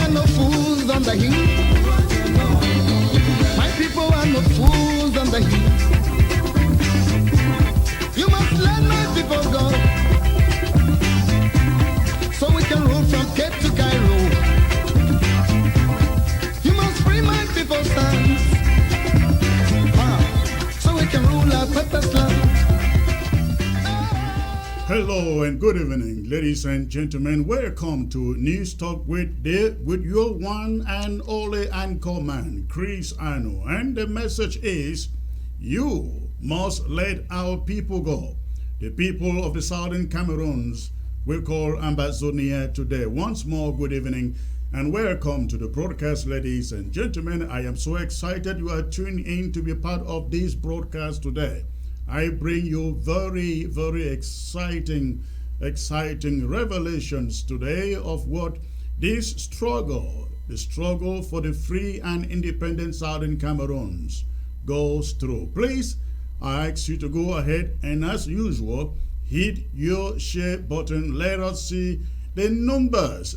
are no fools on the heat. My people are no fools on the heat. You must let my people go, so we can rule from Cape to Cairo. You must free my people's sons, so we can rule our purpose land. Hello and good evening, ladies and gentlemen. Welcome to News Talk with your one and only anchor man, Chris Ano. And the message is, you must let our people go. The people of the southern Cameroons will call Ambazonia today. Once more, good evening and welcome to the broadcast, ladies and gentlemen. I am so excited you are tuned in to be part of this broadcast today. I bring you very, very exciting revelations today of what this struggle, the struggle for the free and independent Southern Cameroons goes through. Please, I ask you to go ahead and, as usual, hit your share button. Let us see the numbers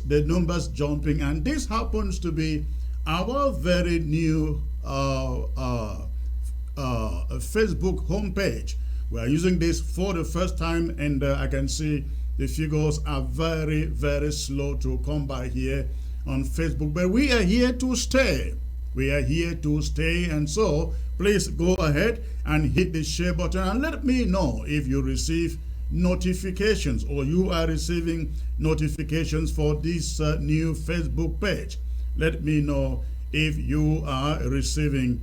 jumping. And this happens to be our very new Facebook homepage. We are using this for the first time, and I can see the figures are very, very slow to come by here on Facebook. But we are here to stay. We are here to stay, and so please go ahead and hit the share button and let me know if you receive notifications or you are receiving notifications for this new Facebook page. Let me know if you are receiving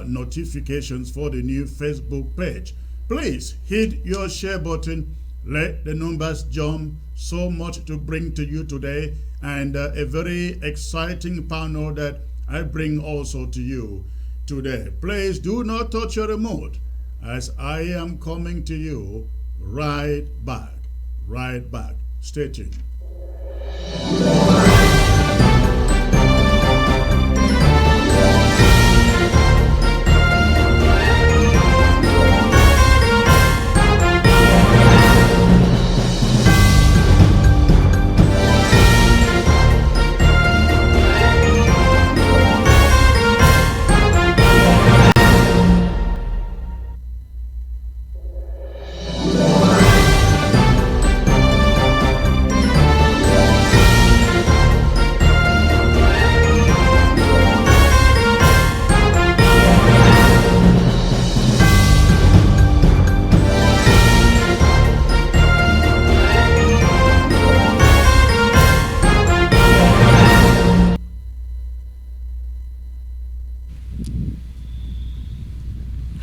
notifications for the new Facebook page. Please hit your share button. Let the numbers jump. So much to bring to you today, and a very exciting panel that I bring also to you today. Please do not touch your remote as I am coming to you right back. Stay tuned.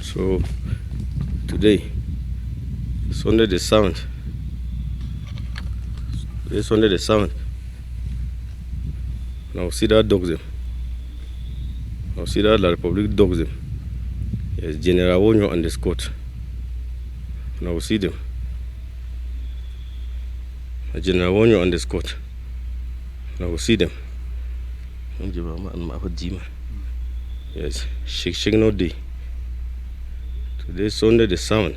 So today, Sunday the 7th. Today Sunday the 7th. Now see that dogs them. Now see that La Republic dogs them. Yes, General Wonyo and the Scott. Now see them. General Wonyo and the Scott. Now see them. Yes, shake no day. Today Sunday the 7th.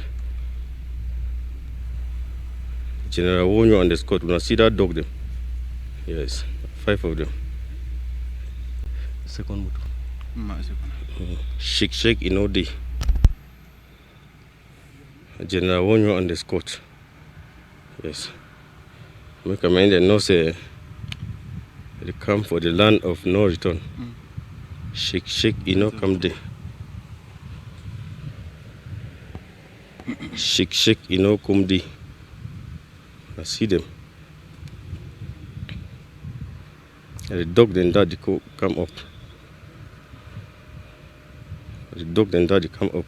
General Wonyo and the Scott. When I see that dog them. Yes, 5 of them. Second motor. Shake in all day. General Wonyo and the Scott. Yes. Make a mind and know say they come for the land of no return. Shake come day. Shake come day. I see them. And the dog then daddy come up. The dog then daddy come up.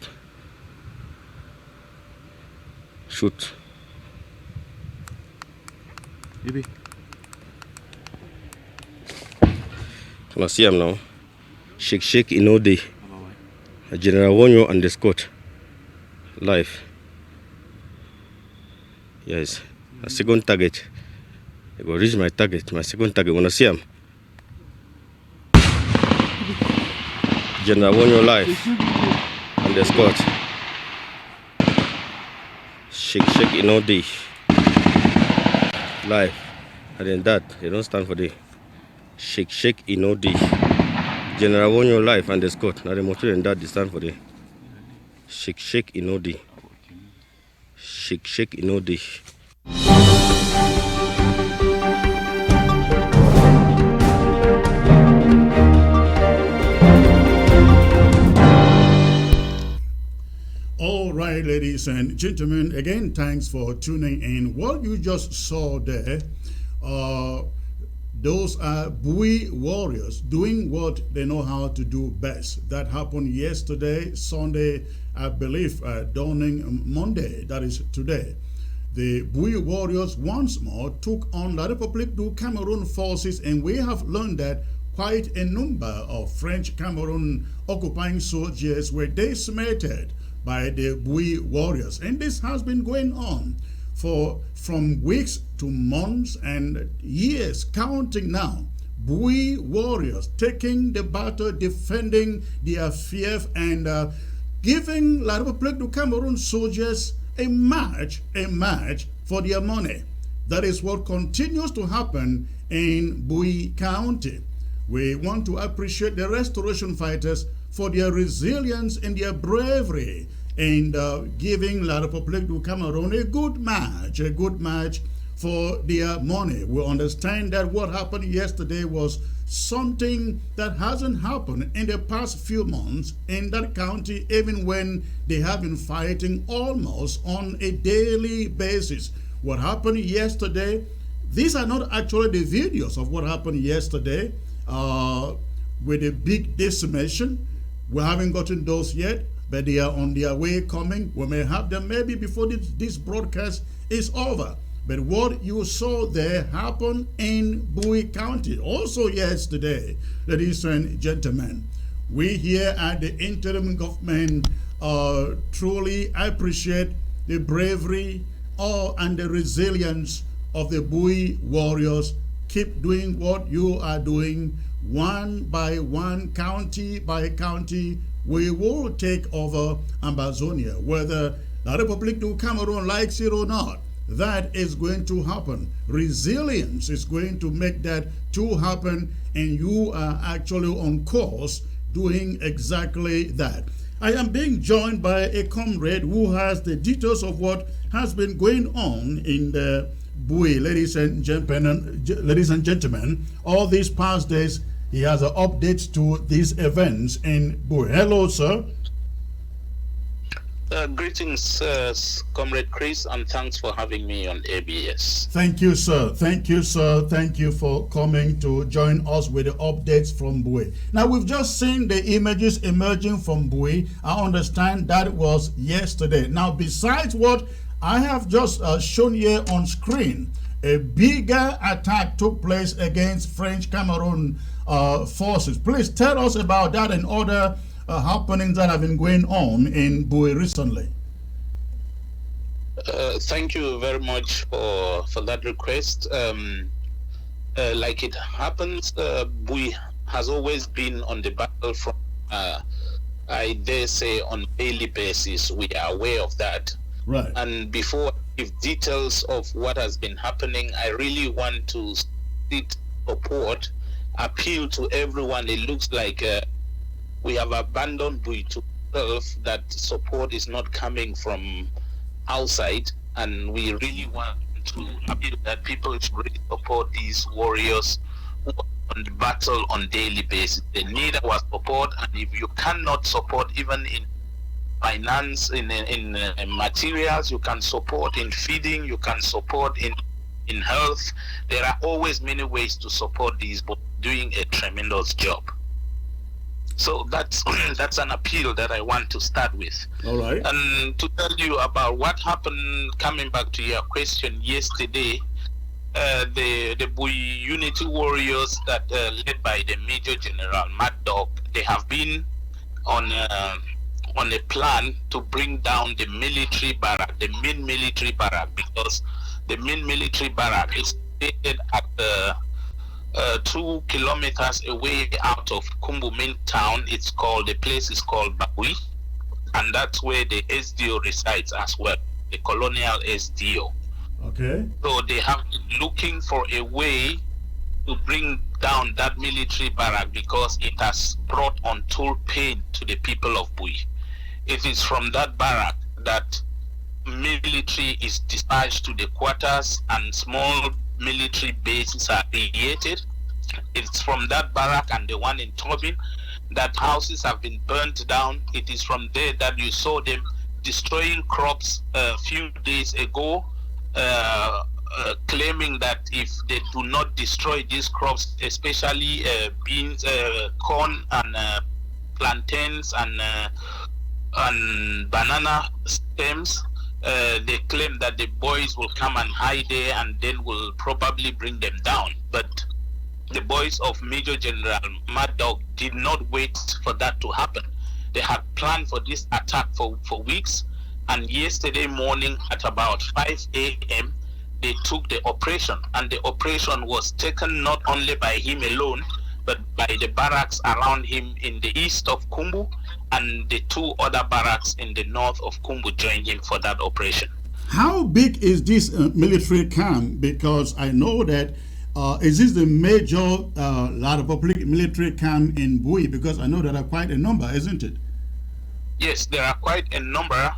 Shoot. Baby. Can I see him now? Shake in all day. General Wonyo and the Scott. Life. Yes. A second target. I go reach my target. My second target. Wanna see him? General Wonyo life. And the Scott. Shake in all day. Life. And then that, they don't stand for day. Shake Inodi. General warn your life and the Scott. Now the motor and that stand for the Shake Inodi. Shake Inodi. All right, ladies and gentlemen, again, thanks for tuning in. What you just saw there, those are Bui warriors doing what they know how to do best. That happened yesterday, Sunday, I believe, dawning Monday, that is today. The Bui warriors once more took on the Republic du Cameroon forces, and we have learned that quite a number of French Cameroon occupying soldiers were decimated by the Bui warriors. And this has been going on from weeks to months and years, counting now. Bui warriors taking the battle, defending their fief, and giving La République du Cameroon soldiers a match for their money. That is what continues to happen in Bui County. We want to appreciate the restoration fighters for their resilience and their bravery in giving La République du Cameroon a good match for their money. We understand that what happened yesterday was something that hasn't happened in the past few months in that county, even when they have been fighting almost on a daily basis. What happened yesterday, these are not actually the videos of what happened yesterday with a big decimation. We haven't gotten those yet, but they are on their way coming. We may have them maybe before this broadcast is over. But what you saw there happened in Bui County also yesterday, ladies and gentlemen. We here at the interim government truly appreciate the bravery and the resilience of the Bui warriors. Keep doing what you are doing, one by one, county by county. We will take over Ambazonia, whether the Republic du Cameroon likes it or not. That is going to happen. Resilience is going to make that to happen, and you are actually on course doing exactly that. I am being joined by a comrade who has the details of what has been going on in the Bui, ladies and gentlemen. All these past days, he has updates to these events in Bui. Hello, sir. Greetings, Comrade Chris, and thanks for having me on ABS. Thank you, sir. Thank you, sir. Thank you for coming to join us with the updates from Bui. Now, we've just seen the images emerging from Bui. I understand that was yesterday. Now, besides what I have just shown here on screen, a bigger attack took place against French Cameroon forces. Please tell us about that and other happenings that have been going on in Bui recently. Thank you very much for that request. Like it happens, Bui has always been on the battlefront. I dare say on a daily basis. We are aware of that. Right. And before I give details of what has been happening, I really want to appeal to everyone. It looks like we have abandoned Bui to self, that support is not coming from outside, and we really want to appeal that people should really support these warriors who are on the battle on daily basis. They need our support, and if you cannot support even in finance, in materials, you can support in feeding, you can support in health. There are always many ways to support these, but doing a tremendous job. So that's an appeal that I want to start with. All right. And to tell you about what happened, coming back to your question yesterday, the Bui Unity Warriors that led by the Major General Mad Dog, they have been on a plan to bring down the military barrack, the main military barrack, because the main military barrack is located at 2 kilometers away out of Kumbu main town. The place is called Bui, and that's where the SDO resides as well, the colonial SDO. Okay. So they have been looking for a way to bring down that military barrack because it has brought untold pain to the people of Bui. It is from that barrack that military is dispatched to the quarters and small military bases are created. It's from that barrack and the one in Tobin that houses have been burnt down. It is from there that you saw them destroying crops a few days ago, claiming that if they do not destroy these crops, especially beans, corn, and plantains and banana stems, they claim that the boys will come and hide there and then will probably bring them down. But the boys of Major General Mad Dog did not wait for that to happen. They had planned for this attack for weeks, and yesterday morning at about 5 a.m. they took the operation, and the operation was taken not only by him alone, but by the barracks around him in the east of Kumbu, and the two other barracks in the north of Kumbu joined him for that operation. How big is this military camp? Because I know that is this the major lot of public military camp in Bui? Because I know there are quite a number, isn't it? Yes, there are quite a number.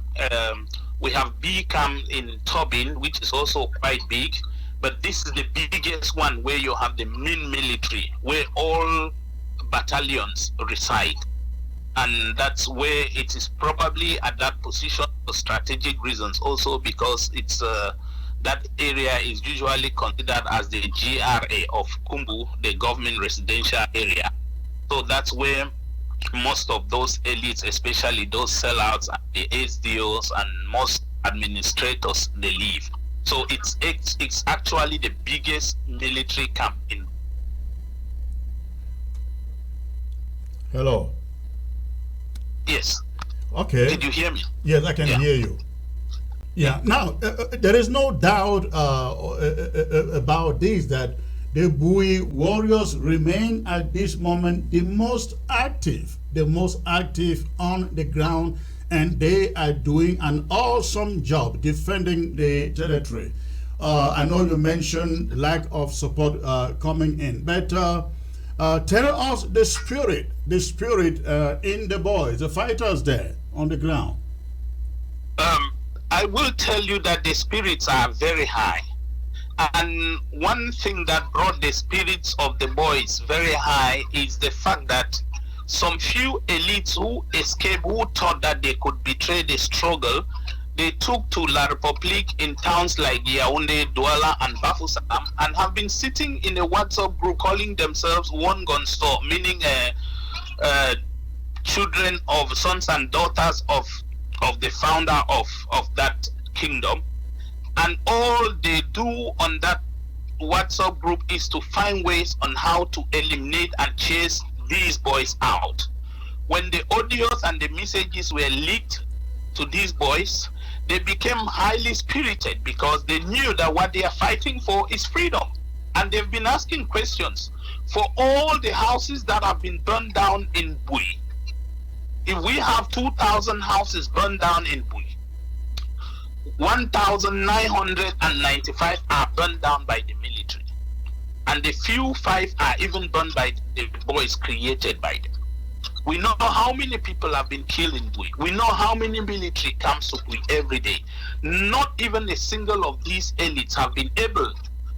We have B camp in Tobin, which is also quite big, but this is the biggest one where you have the main military, where all battalions reside. And that's where it is probably at that position for strategic reasons, also because it's that area is usually considered as the GRA of Kumbu, the government residential area. So that's where most of those elites, especially those sellouts, and the SDOs and most administrators, they live. So it's actually the biggest military camp in. Hello. Yes. Okay. Did you hear me? Yes, I can hear you. Yeah. Now, there is no doubt about this, that the Bui warriors remain at this moment the most active on the ground, and they are doing an awesome job defending the territory. I know you mentioned lack of support coming in, but tell us the spirit in the boys, the fighters there on the ground. I will tell you that the spirits are very high. And one thing that brought the spirits of the boys very high is the fact that some few elites who escaped, who thought that they could betray the struggle, they took to La République in towns like Yaoundé, Douala, and Bafoussam, and have been sitting in a WhatsApp group calling themselves One Gun Store, meaning children of sons and daughters of the founder of that kingdom. And all they do on that WhatsApp group is to find ways on how to eliminate and chase these boys out. When the audios and the messages were leaked to these boys, they became highly spirited because they knew that what they are fighting for is freedom. And they've been asking questions for all the houses that have been burned down in Bui. If we have 2,000 houses burned down in Bui, 1,995 are burned down by the military, and the few 5 are even burned by the boys created by them. We know how many people have been killed in Bui. We know how many military comes to Bui every day. Not even a single of these elites have been able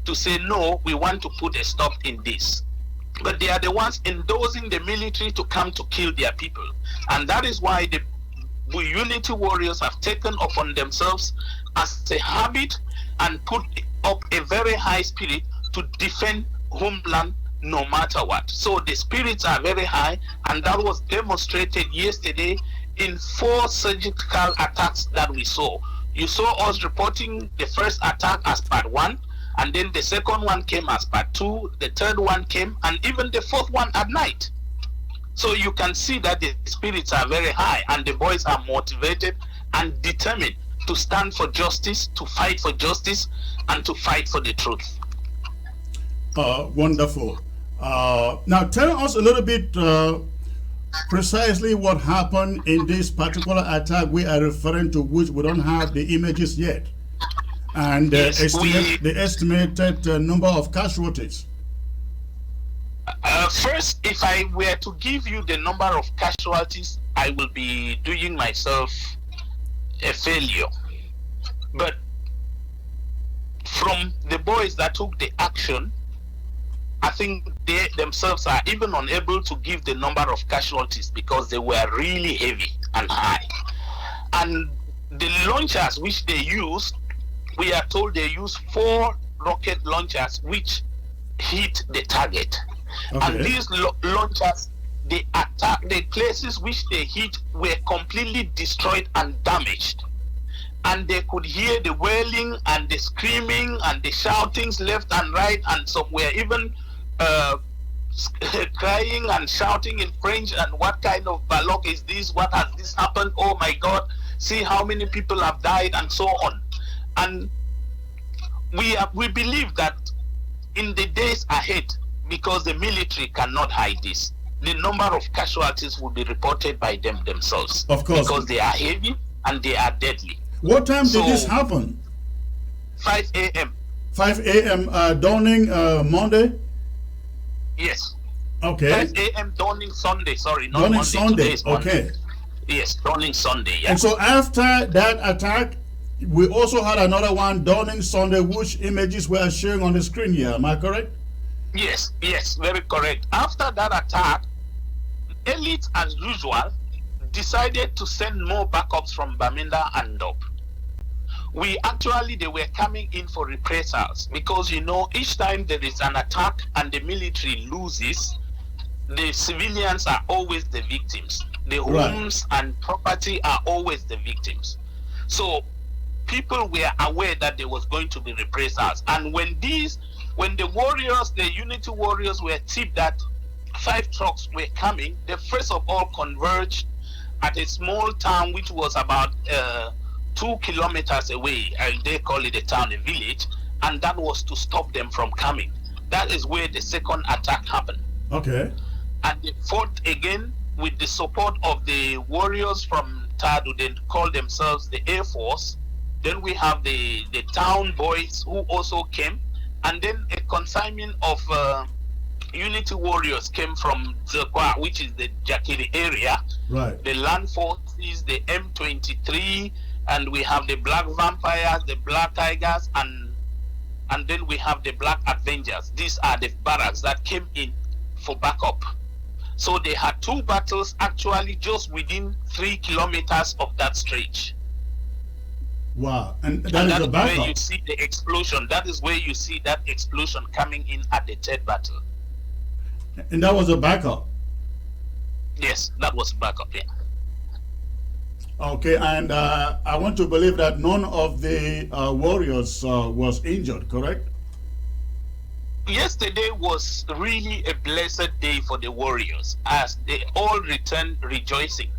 to say, no, we want to put a stop in this. But they are the ones endorsing the military to come to kill their people. And that is why the Unity warriors have taken upon themselves as a habit and put up a very high spirit to defend homeland no matter what. So the spirits are very high, and that was demonstrated yesterday in 4 surgical attacks that we saw. You saw us reporting the first attack as part 1, and then the second one came as part 2, the third one came, and even the 4th one at night. So you can see that the spirits are very high, and the boys are motivated and determined to stand for justice, to fight for justice, and to fight for the truth. Wonderful. Now tell us a little bit precisely what happened in this particular attack we are referring to, which we don't have the images yet, and the estimated number of casualties. First, if I were to give you the number of casualties, I will be doing myself a failure. But from the boys that took the action, I think they themselves are even unable to give the number of casualties because they were really heavy and high. And the launchers which they used, we are told they used 4 rocket launchers which hit the target. Okay. And these launchers, they attack the places which they hit were completely destroyed and damaged. And they could hear the wailing and the screaming and the shoutings left and right, and some were even crying and shouting in French, and what kind of balok is this? What has this happened? Oh my God, see how many people have died, and so on. And we believe that in the days ahead, because the military cannot hide this, the number of casualties will be reported by them themselves. Of course. Because they are heavy and they are deadly. What time did this happen? 5 a.m. 5 a.m. Dawning Monday? Yes. Okay. 5 a.m. dawning Sunday, sorry, not Dawning Monday. Sunday, Today is Monday. okay. Yes, dawning Sunday, yeah. And so after that attack, we also had another one, dawning Sunday, which images were showing on the screen here. Am I correct? Yes, very correct. After that attack, Elite, as usual, decided to send more backups from Bamenda and Dop. They were coming in for reprisals because, each time there is an attack and the military loses, the civilians are always the victims. The homes and property are always the victims. So people were aware that there was going to be reprisals. And when the warriors, the Unity warriors, were tipped that 5 trucks were coming, they first of all converged at a small town which was about 2 kilometers away. They call it a town, a village, and that was to stop them from coming. That is where the second attack happened. Okay. And they fought again with the support of the warriors from Tadu. They call themselves the Air Force. Then we have the town boys who also came. And then a consignment of Unity warriors came from Zekwa, which is the Jakiri area. Right. The land forces, the M23, and we have the Black Vampires, the Black Tigers, and then we have the Black Avengers. These are the barracks that came in for backup. So they had 2 battles actually just within 3 kilometers of that stretch. Wow. And that is a backup. Where you see the explosion. That is where you see that explosion coming in at the 3rd battle. And that was a backup? Yes, that was backup, yeah. Okay, and I want to believe that none of the warriors was injured, correct? Yesterday was really a blessed day for the warriors as they all returned rejoicing.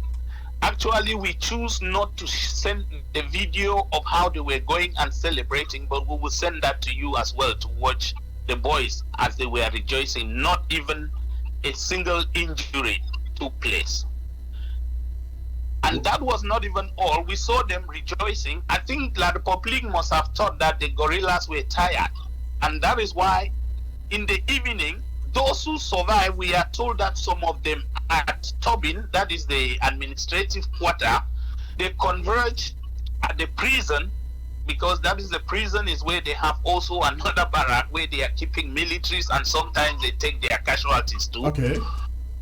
Actually, we choose not to send the video of how they were going and celebrating, but we will send that to you as well to watch the boys as they were rejoicing. Not even a single injury took place. And that was not even all. We saw them rejoicing. I think La Republique must have thought that the guerrillas were tired. And that is why in the evening, those who survived, we are told that some of them at Tobin, that is the administrative quarter, they converged at the prison, because that is the prison is where they have also another barrack where they are keeping militaries, and sometimes they take their casualties too. Okay.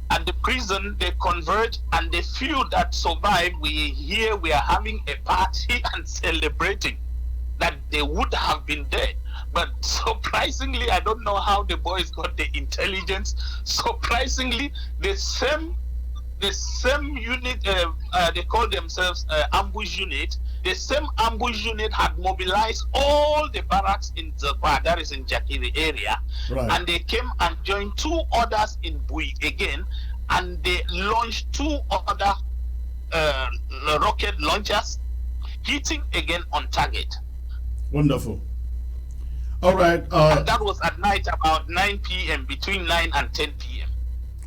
At the prison, they converge, and the few that survive, we are having a party and celebrating that they would have been dead. But surprisingly, I don't know how the boys got the intelligence. Surprisingly, the same unit, they call themselves ambush unit. The same ambush unit had mobilized all the barracks in Zekwa, that is in Jakiri area, right. And they came and joined 2 others in Bui again, and they launched 2 other rocket launchers, hitting again on target. Wonderful. All right. And that was at night about 9 p.m., between 9 and 10 p.m.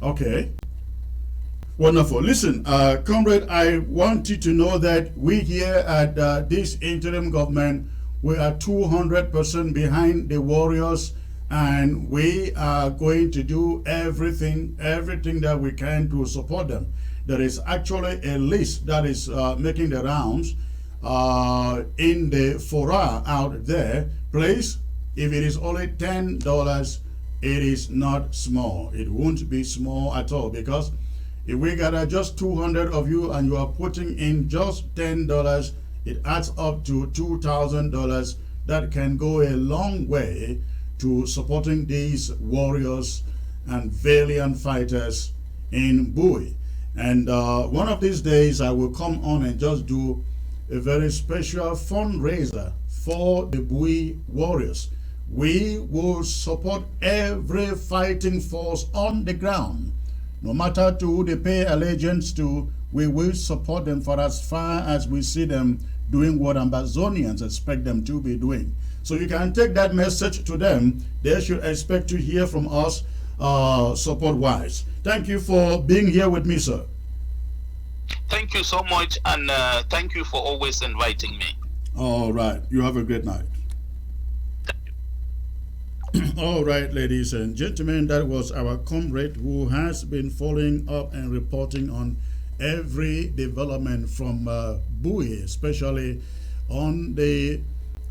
Okay. Wonderful. Listen, comrade, I want you to know that we here at this interim government, we are 200% behind the warriors and we are going to do everything that we can to support them. There is actually a list that is making the rounds in the fora out there. Please, if it is only $10, it is not small. It won't be small at all, because if we gather just 200 of you and you are putting in just $10, it adds up to $2,000. That can go a long way to supporting these warriors and valiant fighters in Bui. And one of these days I will come on and just do a very special fundraiser for the Bui warriors. We will support every fighting force on the ground. No matter to who they pay allegiance to, we will support them for as far as we see them doing what Ambazonians expect them to be doing. So you can take that message to them. They should expect to hear from us support-wise. Thank you for being here with me, sir. Thank you so much, and thank you for always inviting me. All right. You have a great night. All right, ladies and gentlemen, that was our comrade who has been following up and reporting on every development from Bui, especially on the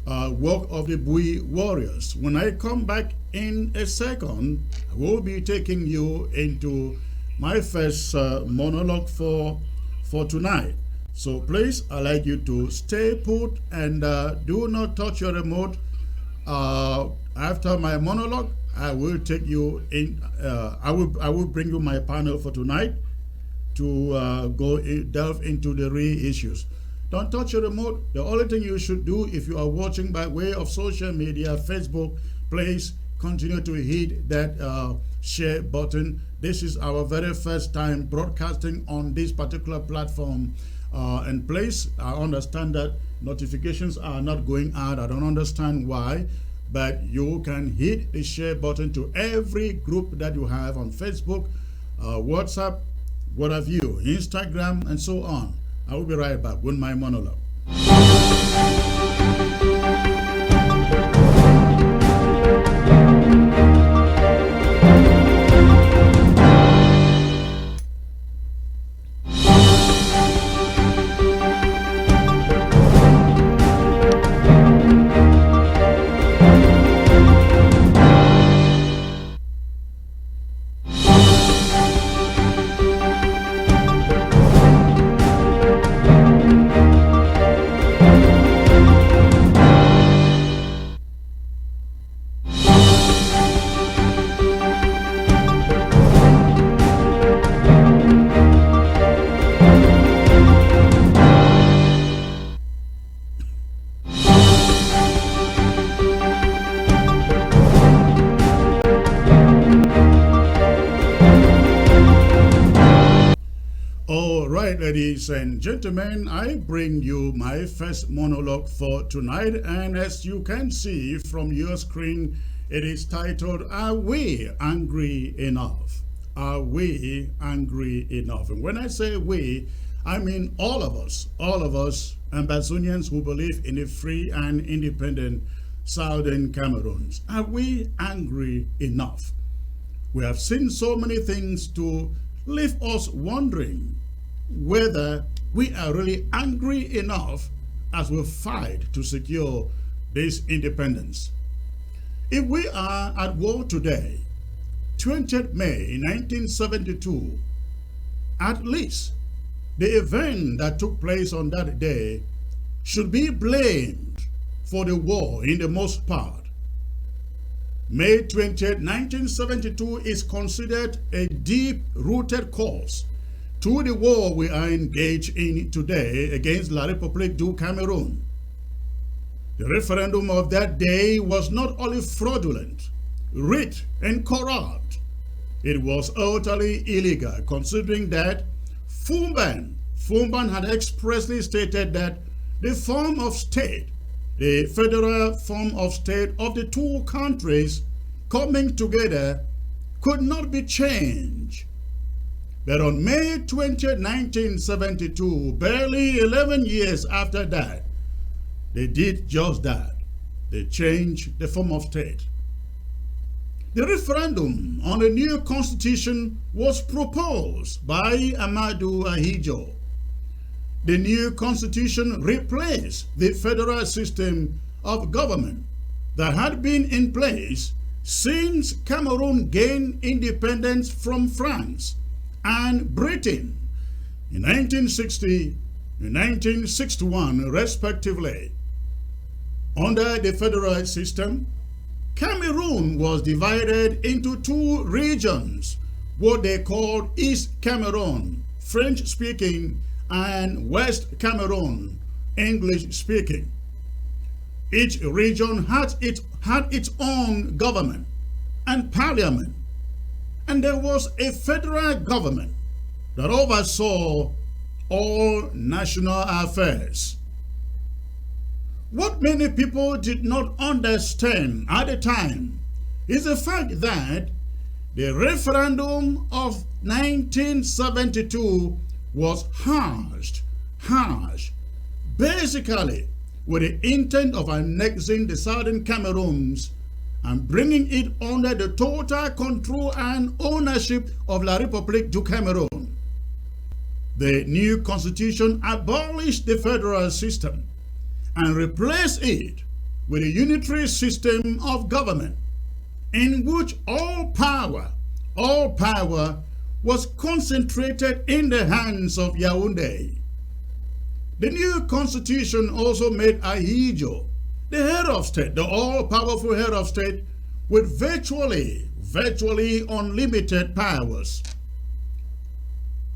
work of the Bui warriors. When I come back in a second, I will be taking you into my first monologue for tonight. So please, I'd like you to stay put and do not touch your remote. After my monologue, I will take you in. I will bring you my panel for tonight to delve into the real issues. Don't touch your remote. The only thing you should do, if you are watching by way of social media, Facebook, please continue to hit that share button. This is our very first time broadcasting on this particular platform. And please, I understand that notifications are not going out. I don't understand why. But you can hit the share button to every group that you have on Facebook, WhatsApp, what have you, Instagram, and so on. I will be right back with my monologue. Ladies and gentlemen, I bring you my first monologue for tonight, and as you can see from your screen, it is titled, Are We Angry Enough? Are we angry enough? And when I say we, I mean all of us Ambazonians who believe in a free and independent Southern Cameroon. Are we angry enough? We have seen so many things to leave us wondering whether we are really angry enough as we fight to secure this independence. If we are at war today, 20th May 1972, at least the event that took place on that day should be blamed for the war in the most part. May 20th, 1972 is considered a deep-rooted cause to the war we are engaged in today against La République du Cameroon. The referendum of that day was not only fraudulent, rigged, and corrupt, it was utterly illegal, considering that Fumban had expressly stated that the form of state, the federal form of state of the two countries coming together, could not be changed. But on May 20, 1972, barely 11 years after that, they did just that. They changed the form of state. The referendum on a new constitution was proposed by Amadou Ahidjo. The new constitution replaced the federal system of government that had been in place since Cameroon gained independence from France and Britain in 1960 and 1961 respectively. Under the federal system, Cameroon was divided into two regions, what they called East Cameroon, French-speaking, and West Cameroon, English-speaking. Each region had its own government and parliament, and there was a federal government that oversaw all national affairs. What many people did not understand at the time is the fact that the referendum of 1972 was hashed, basically with the intent of annexing the southern Cameroons and bringing it under the total control and ownership of La République du Cameroon. The new constitution abolished the federal system and replaced it with a unitary system of government in which all power was concentrated in the hands of Yaoundé. The new constitution also made Ahidjo the head of state, the all-powerful head of state, with virtually unlimited powers.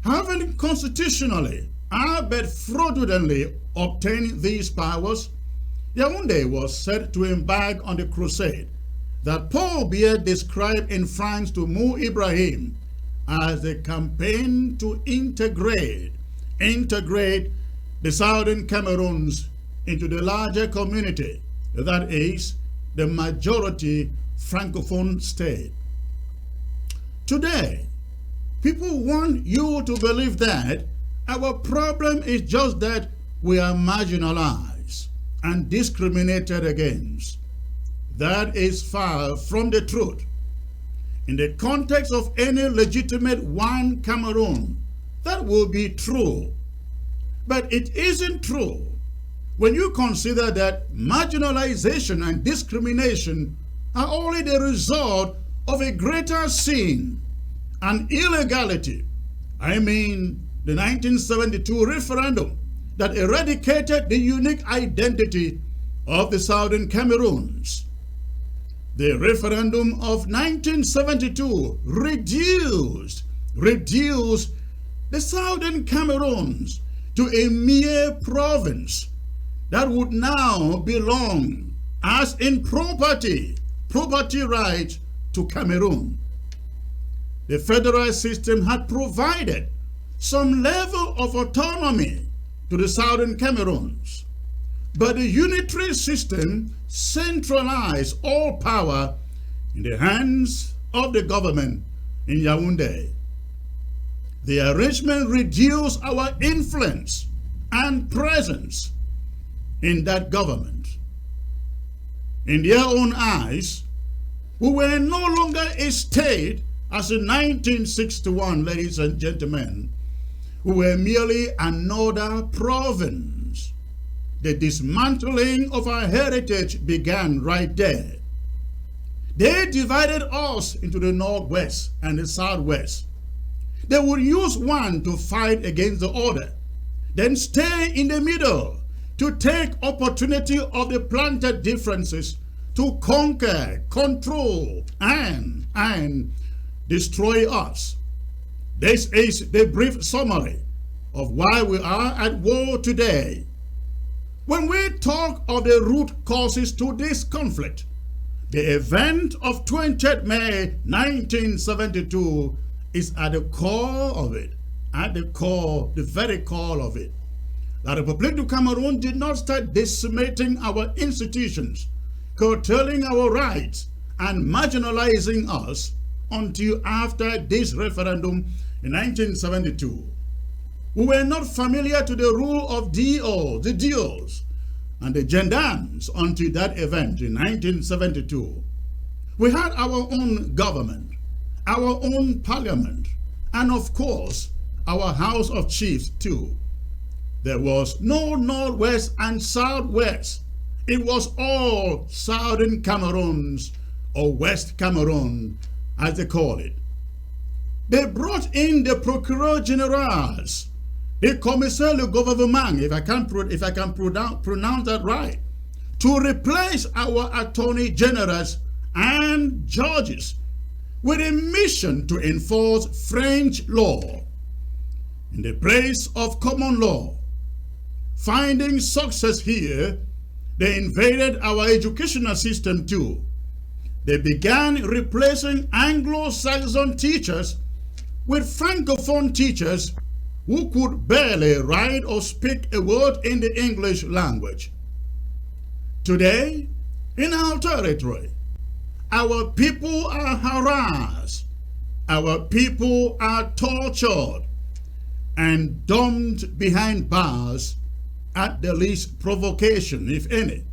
Having constitutionally, but fraudulently obtained these powers, Yaoundé was set to embark on the crusade that Paul Biya described in France to Mo Ibrahim as a campaign to integrate the southern Cameroons into the larger community, that is, the majority Francophone state. Today, people want you to believe that our problem is just that we are marginalized and discriminated against. That is far from the truth. In the context of any legitimate one Cameroon, that will be true. But it isn't true when you consider that marginalization and discrimination are only the result of a greater sin, an illegality. I mean, the 1972 referendum that eradicated the unique identity of the southern Cameroons. The referendum of 1972 reduced the southern Cameroons to a mere province that would now belong as in property right to Cameroon. The federal system had provided some level of autonomy to the southern Cameroons, but the unitary system centralized all power in the hands of the government in Yaoundé. The arrangement reduced our influence and presence in that government. In their own eyes, we were no longer a state as in 1961, ladies and gentlemen. We were merely another province. The dismantling of our heritage began right there. They divided us into the northwest and the southwest. They would use one to fight against the other, then stay in the middle to take opportunity of the planted differences to conquer, control, and destroy us. This is the brief summary of why we are at war today. When we talk of the root causes to this conflict, the event of 20th May 1972 is at the core of it, the very core of it. La République du Cameroon did not start decimating our institutions, curtailing our rights, and marginalizing us until after this referendum in 1972. We were not familiar to the rule of the Dios, and the gendarmes until that event in 1972. We had our own government, our own parliament, and of course, our House of Chiefs too. There was no Northwest and Southwest. It was all Southern Cameroons, or West Cameroon, as they call it. They brought in the Procureur Generals, the Commissaire le Gouvernement, if I can pronounce that right, to replace our Attorney Generals and judges with a mission to enforce French law in the place of common law. Finding success here, they invaded our educational system too. They began replacing Anglo-Saxon teachers with Francophone teachers who could barely write or speak a word in the English language. Today, in our territory, our people are harassed, our people are tortured, and dumped behind bars at the least provocation, if any.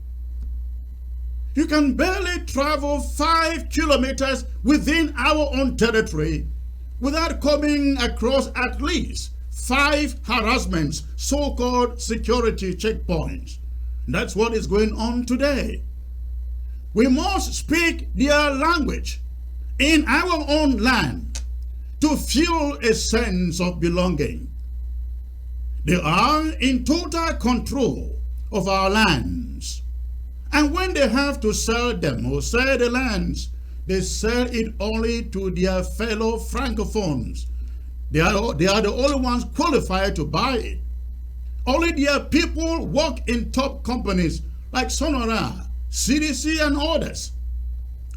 You can barely travel 5 kilometers within our own territory without coming across at least 5 harassments, so-called security checkpoints. That's what is going on today. We must speak their language in our own land to feel a sense of belonging. They are in total control of our lands. And when they have to sell them or sell the lands, they sell it only to their fellow Francophones. They are the only ones qualified to buy it. Only their people work in top companies like Sonora, CDC, and others.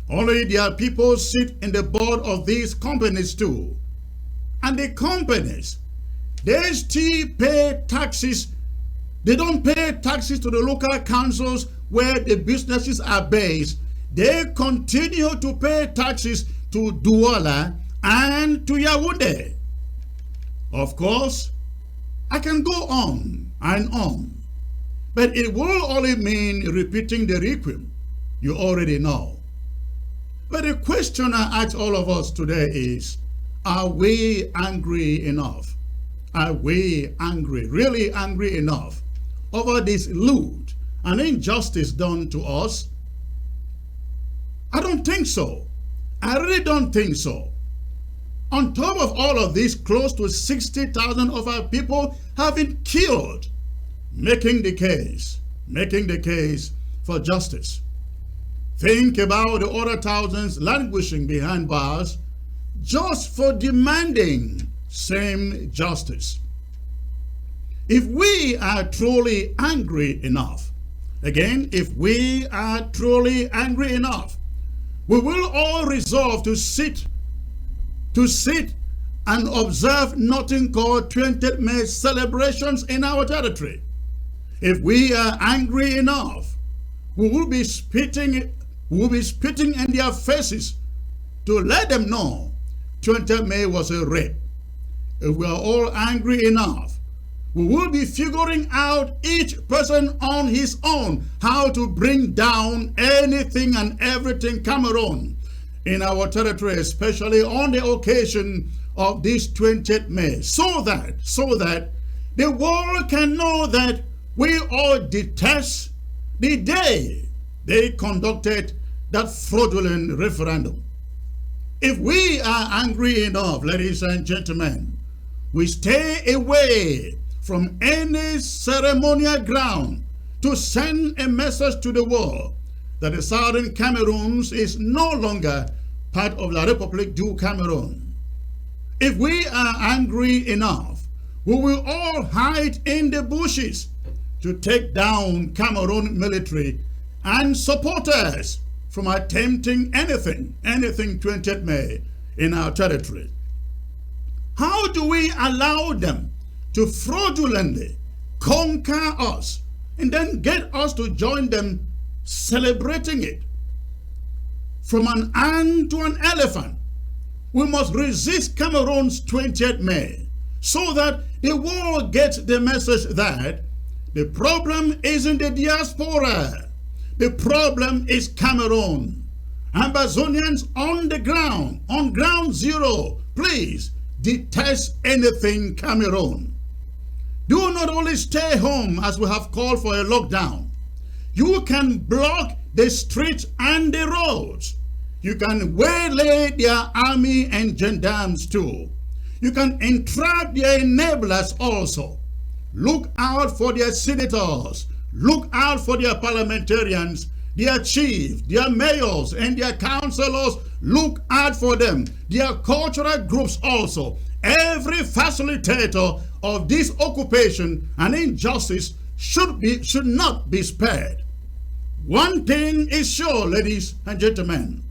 Only their people sit in the board of these companies too. And the companies, they still pay taxes. They don't pay taxes to the local councils where the businesses are based. They continue to pay taxes to Douala and to Yaoundé. Of course, I can go on and on, but it will only mean repeating the requiem you already know. But the question I ask all of us today is, are we angry enough? Are we angry, really angry enough over this loot and injustice done to us? I don't think so. I really don't think so. On top of all of this, close to 60,000 of our people have been killed, making the case for justice. Think about the other thousands languishing behind bars just for demanding same justice. If we are truly angry enough, again, if we are truly angry enough, we will all resolve to sit and observe nothing called 20th May celebrations in our territory. If we are angry enough, we will be spitting in their faces to let them know 20th May was a rape. If we are all angry enough, we will be figuring out each person on his own how to bring down anything and everything Cameroon in our territory, especially on the occasion of this 20th May, so that the world can know that we all detest the day they conducted that fraudulent referendum. If we are angry enough, ladies and gentlemen, we stay away from any ceremonial ground to send a message to the world that the Southern Cameroons is no longer part of La République du Cameroun. If we are angry enough, we will all hide in the bushes to take down Cameroon military and supporters from attempting anything 20th May in our territory. How do we allow them to fraudulently conquer us and then get us to join them celebrating it? From an ant to an elephant, we must resist Cameroon's 20th May so that the world gets the message that the problem isn't the diaspora. The problem is Cameroon. Ambazonians on ground zero, please detest anything Cameroon. Do not only stay home as we have called for a lockdown. You can block the streets and the roads. You can waylay their army and gendarmes too. You can entrap their enablers also. Look out for their senators. Look out for their parliamentarians, their chiefs, their mayors, and their councillors. Look out for them. Their cultural groups also. Every facilitator of this occupation and injustice should not be spared. One thing is sure, ladies and gentlemen.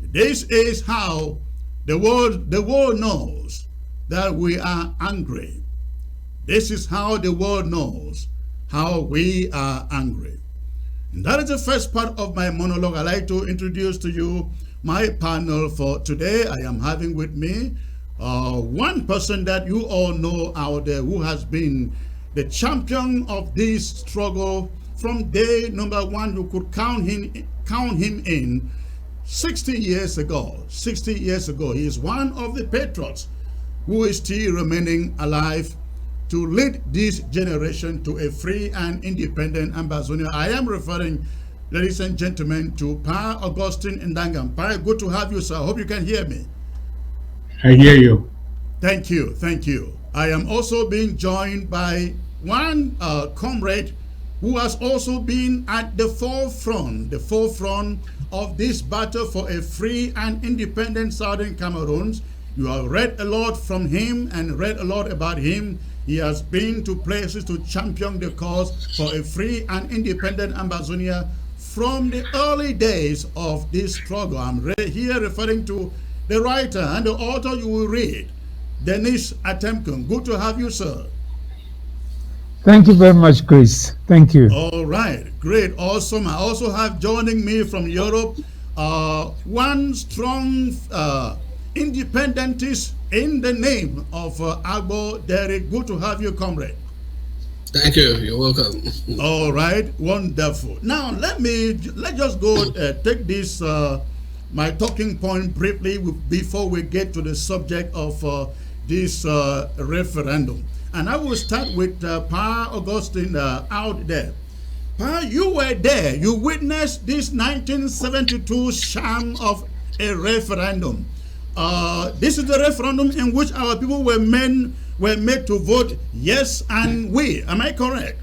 This is how the world knows that we are angry. This is how the world knows how we are angry. And that is the first part of my monologue. I'd like to introduce to you my panel for today. I am having with me one person that you all know out there who has been the champion of this struggle from day number one. You could count him in 60 years ago. 60 years ago, he is one of the patriots who is still remaining alive to lead this generation to a free and independent Ambazonia. I am referring, ladies and gentlemen, to Pa Augustine Ndangam. Pa, good to have you, sir. I hope you can hear me. I hear you. Thank you, thank you. I am also being joined by one comrade who has also been at the forefront of this battle for a free and independent Southern Cameroon. You have read a lot from him and read a lot about him. He has been to places to champion the cause for a free and independent Ambazonia from the early days of this struggle. I'm here referring to the writer and the author you will read, Dennis Atemkun. Good to have you, sir. Thank you very much, Chris. Thank you. All right, great, awesome. I also have joining me from Europe, one strong independentist in the name of Agbo Derek. Good to have you, comrade. Thank you. You're welcome. All right, wonderful. Now let's just go take this my talking point briefly before we get to the subject of this referendum. And I will start with Pa Augustine out there. Pa, you were there. You witnessed this 1972 sham of a referendum. This is the referendum in which our people were made to vote yes and we. Am I correct?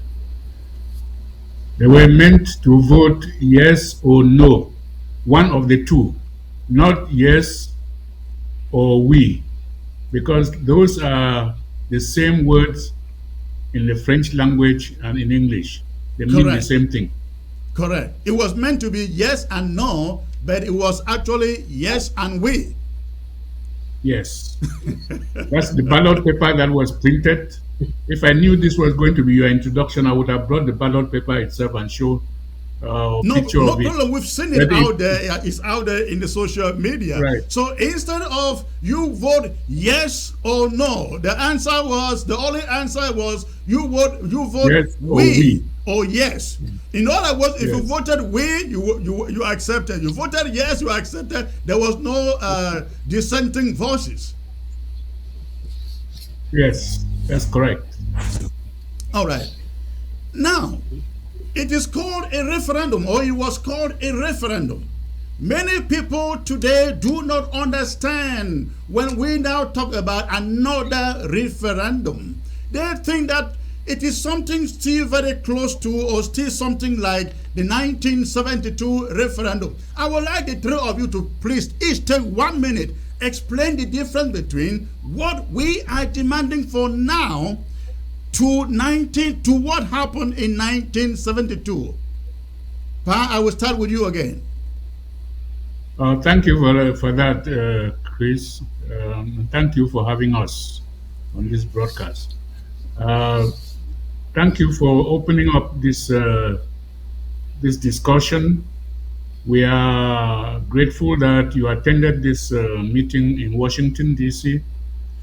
They were meant to vote yes or no, one of the two, not yes or we, because those are the same words in the French language and in English. They mean the same thing. Correct. It was meant to be yes and no, but it was actually yes and we. Yes. That's the ballot paper that was printed. If I knew this was going to be your introduction, I would have brought the ballot paper itself and show picture of it. No problem. We've seen it out there. It's out there in the social media. Right. So instead of you vote yes or no, the only answer was you vote yes we or yes. In other words, if you voted we, you accepted. You voted yes, you accepted. There was no dissenting voices. Yes, that's correct. All right. Now, it is called a referendum, or it was called a referendum. Many people today do not understand when we now talk about another referendum. They think that it is something still very close to, or still something like the 1972 referendum. I would like the three of you to please each take 1 minute, explain the difference between what we are demanding for now to what happened in 1972. Pa, I will start with you again. Thank you for that, Chris. Thank you for having us on this broadcast. Thank you for opening up this discussion. We are grateful that you attended this meeting in Washington, D.C.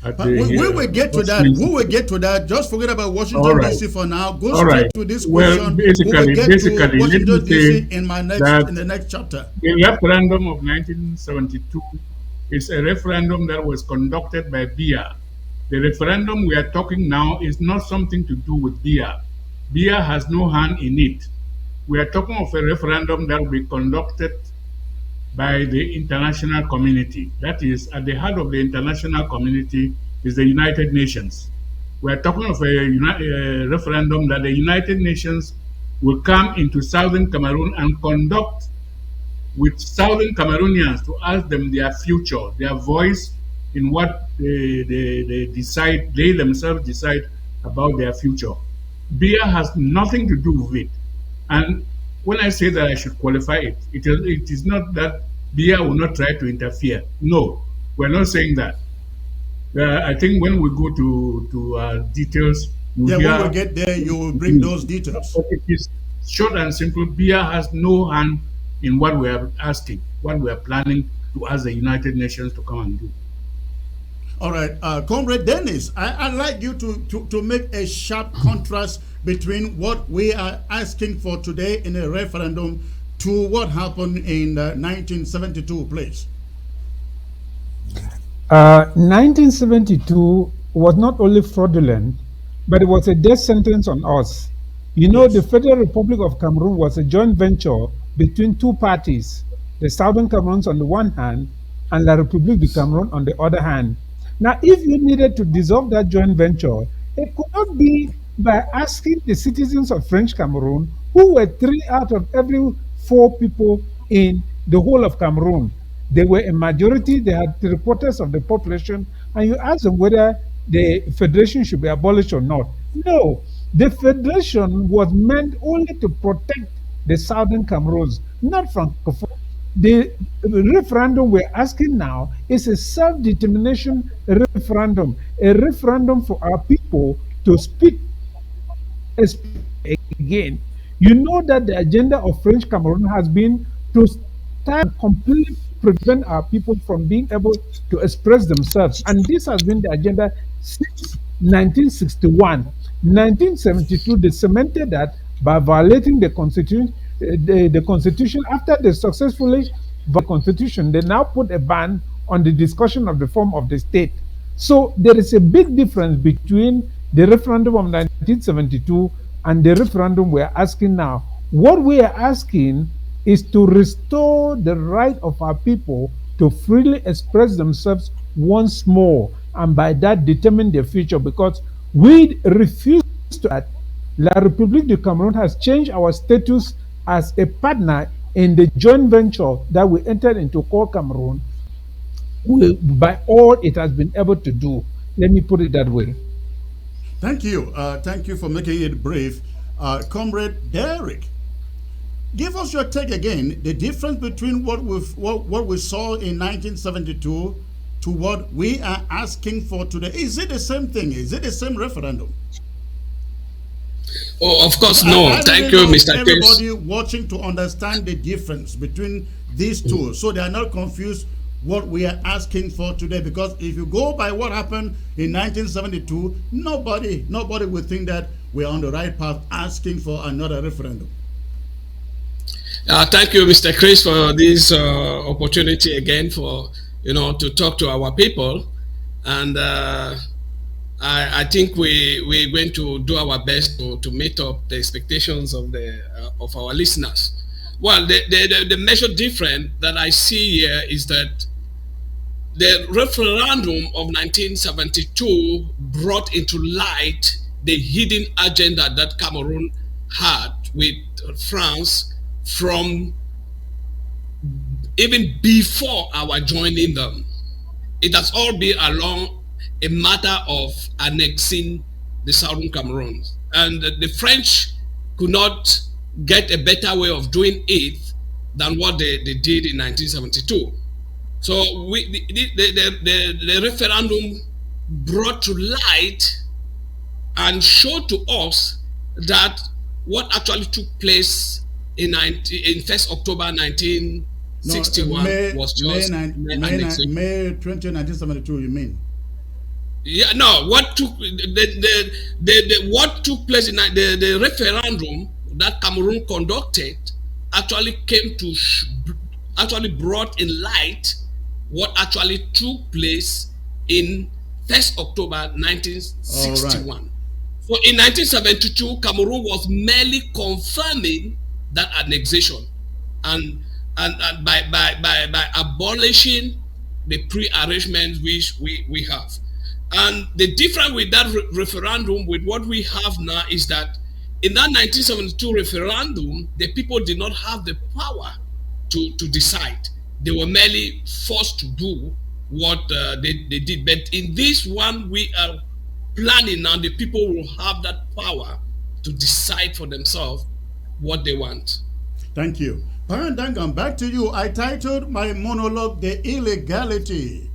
We will get to that. We will get to that. Just forget about Washington D.C. for now. Go straight to this question. Basically, we will get to Washington D.C. in the next chapter. The referendum of 1972 is a referendum that was conducted by BIA. The referendum we are talking now is not something to do with BIA. BIA has no hand in it. We are talking of a referendum that will be conducted by the international community. That is, at the heart of the international community is the United Nations. We are talking of a referendum that the United Nations will come into southern Cameroon and conduct with southern Cameroonians to ask them their future, their voice in what they decide, they themselves decide about their future. BIA has nothing to do with it. And when I say that I should qualify it, it is not that BIA will not try to interfere. No, we're not saying that. I think when we go to details, when we get there, you will bring those details. But it is short and simple. BIA has no hand in what we are asking, what we are planning to ask the United Nations to come and do. All right, Comrade Dennis, I'd like you to make a sharp contrast between what we are asking for today in a referendum to what happened in 1972, please. 1972 was not only fraudulent, but it was a death sentence on us. You know, the Federal Republic of Cameroon was a joint venture between two parties, the Southern Cameroons on the one hand, and La République du Cameroon on the other hand. Now, if you needed to dissolve that joint venture, it could not be by asking the citizens of French Cameroon, who were 3 out of every 4 people in the whole of Cameroon. They were a majority, they had 3/4 of the population, and you ask them whether the federation should be abolished or not. No, the federation was meant only to protect the Southern Cameroons, not Francophone. The referendum we're asking now is a self-determination referendum, a referendum for our people to speak again. You know that the agenda of French Cameroon has been to start completely prevent our people from being able to express themselves. And this has been the agenda since 1961. 1972, they cemented that by violating the Constitution. The Constitution, after they successfully violated the Constitution, they now put a ban on the discussion of the form of the state. So there is a big difference between the referendum of 1972 and the referendum we're asking now. What we are asking is to restore the right of our people to freely express themselves once more, and by that determine their future, because we refuse to that. La République du Cameroon has changed our status as a partner in the joint venture that we entered into called Cameroon, by all it has been able to do. Let me put it that way. Thank you. Thank you for making it brief. Comrade Derek, give us your take again, the difference between what we saw in 1972 to what we are asking for today. Is it the same thing? Is it the same referendum? Oh, of course, no. Thank you, Mr. Everybody watching to understand the difference between these two, so they are not confused what we are asking for today. Because if you go by what happened in 1972, nobody will think that we're on the right path asking for another referendum. Thank you, Mr. Chris, for this opportunity again for to talk to our people, and I think we're going to do our best to meet up the expectations of our listeners. Well, the major difference that I see here is that the referendum of 1972 brought into light the hidden agenda that Cameroon had with France from even before our joining them. It has all been along a matter of annexing the Southern Cameroon. And the French could not get a better way of doing it than what they did in 1972. So the referendum brought to light and showed to us that what actually took place in 1st October 1961 was just May 20, 1972, you mean? Yeah, no. What took what took place in the referendum that Cameroon conducted actually came to actually brought in light what actually took place in 1st October All right. 1961. So in 1972, Cameroon was merely confirming that annexation, and and by abolishing the pre-arrangements which we have. And the difference with that referendum with what we have now is that in that 1972 referendum, the people did not have the power to decide. They were merely forced to do what they did. But in this one, we are planning now, the people will have that power to decide for themselves what they want. Thank you. Parandangan, back to you. I titled my monologue The Illegality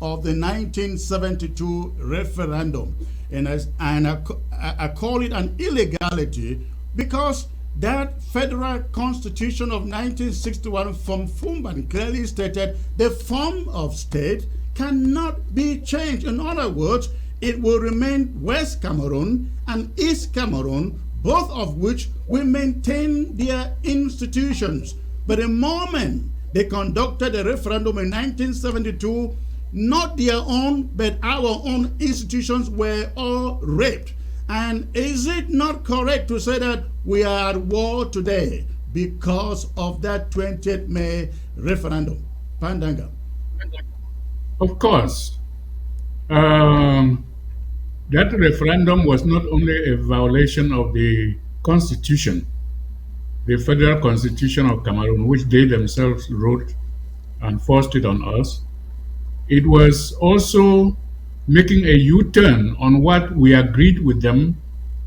of the 1972 referendum. I call it an illegality because that federal constitution of 1961 from Fumban clearly stated the form of state cannot be changed. In other words, it will remain West Cameroon and East Cameroon, both of which will maintain their institutions. But the moment they conducted a referendum in 1972, not their own, but our own institutions were all raped. And is it not correct to say that we are at war today because of that 20th May referendum? Pandanga. Of course. That referendum was not only a violation of the constitution, the federal constitution of Cameroon, which they themselves wrote and forced it on us. It was also making a U-turn on what we agreed with them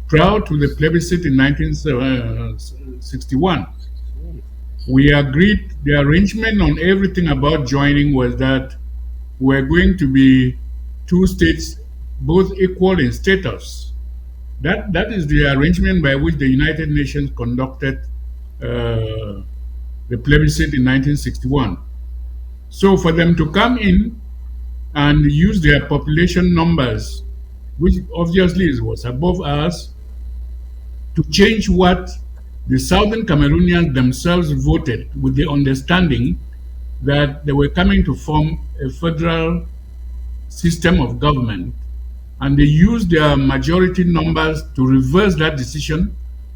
prior to the plebiscite in 1961. We agreed, the arrangement on everything about joining was that we're going to be two states both equal in status. That is the arrangement by which the United Nations conducted the plebiscite in 1961. So for them to come in and use their population numbers, which obviously was above ours, to change what the Southern Cameroonians themselves voted with the understanding that they were coming to form a federal system of government, and they used their majority numbers to reverse that decision,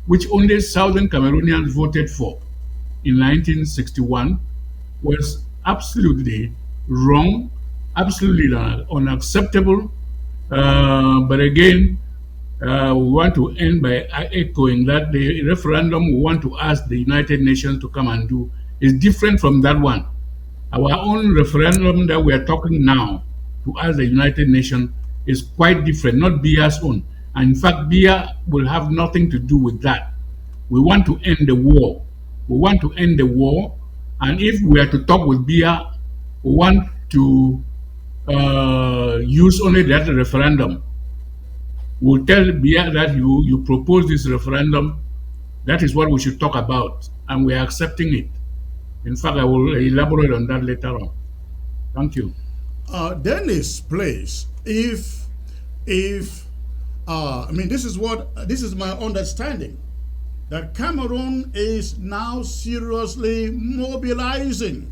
which only Southern Cameroonians voted for in 1961, was absolutely wrong, absolutely unacceptable. But again, we want to end by echoing that the referendum we want to ask the United Nations to come and do is different from that one. Our own referendum that we are talking now to ask the United Nations is quite different, not BIA's own. And in fact, BIA will have nothing to do with that. We want to end the war. We want to end the war. And if we are to talk with BIA, we want to use only that referendum. We'll tell BIA that you propose this referendum. That is what we should talk about. And we are accepting it. In fact, I will elaborate on that later on. Thank you. Dennis, please, I mean, this is my understanding that Cameroon is now seriously mobilizing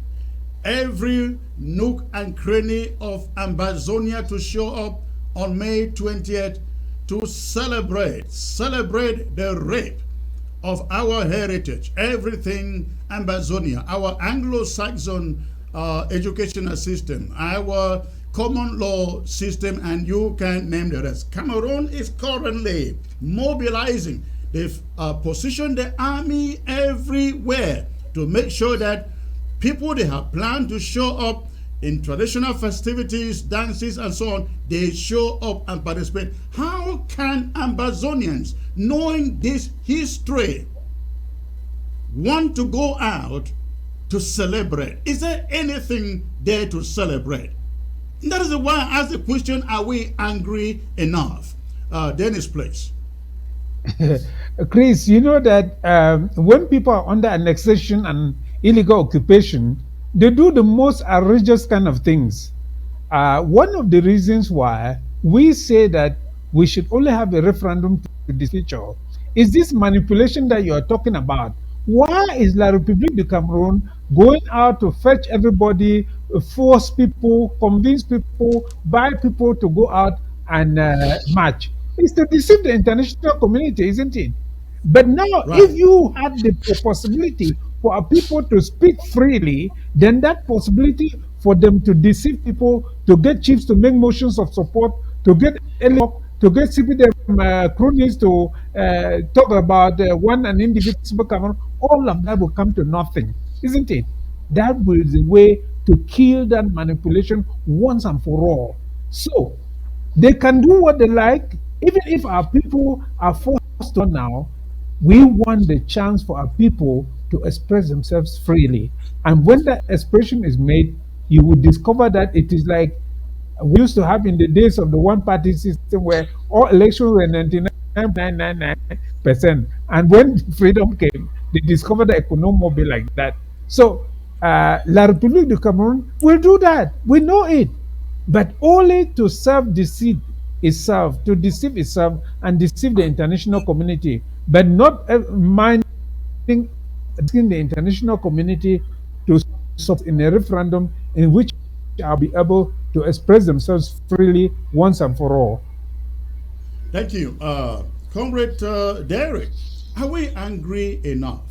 every nook and cranny of Ambazonia to show up on May 20th to celebrate the rape of our heritage, everything Ambazonia, our Anglo-Saxon educational system, our common law system, and you can name the rest. Cameroon is currently mobilizing. They've positioned the army everywhere to make sure that people they have planned to show up in traditional festivities, dances, and so on, they show up and participate. How can Ambazonians, knowing this history, want to go out to celebrate? Is there anything there to celebrate? And that is why I ask the question, are we angry enough? Dennis, please. Chris, you know that when people are under annexation and illegal occupation, they do the most outrageous kind of things. one of the reasons why we say that we should only have a referendum to the future is this manipulation that you are talking about. Why is La République du Cameroon going out to fetch everybody, force people, convince people, buy people to go out and march? It's to deceive the international community, isn't it? But now, Right. if you had the possibility for our people to speak freely, then that possibility for them to deceive people, to get chiefs to make motions of support, to get to get CPDM cronies to talk about one and indivisible Cameroon, all of that will come to nothing, isn't it? That will be the way to kill that manipulation once and for all. So they can do what they like, even if our people are forced to now. We want the chance for our people to express themselves freely. And when that expression is made, you will discover that it is like we used to have in the days of the one party system where all elections were 99.999%. And when freedom came, they discovered that it could no more be like that. So, La République du Cameroon will do that. We know it. But only to self deceive itself, to deceive itself and deceive the international community, but not minding asking the international community to support in a referendum in which are be able to express themselves freely once and for all. Thank you. Comrade Derek, are we angry enough?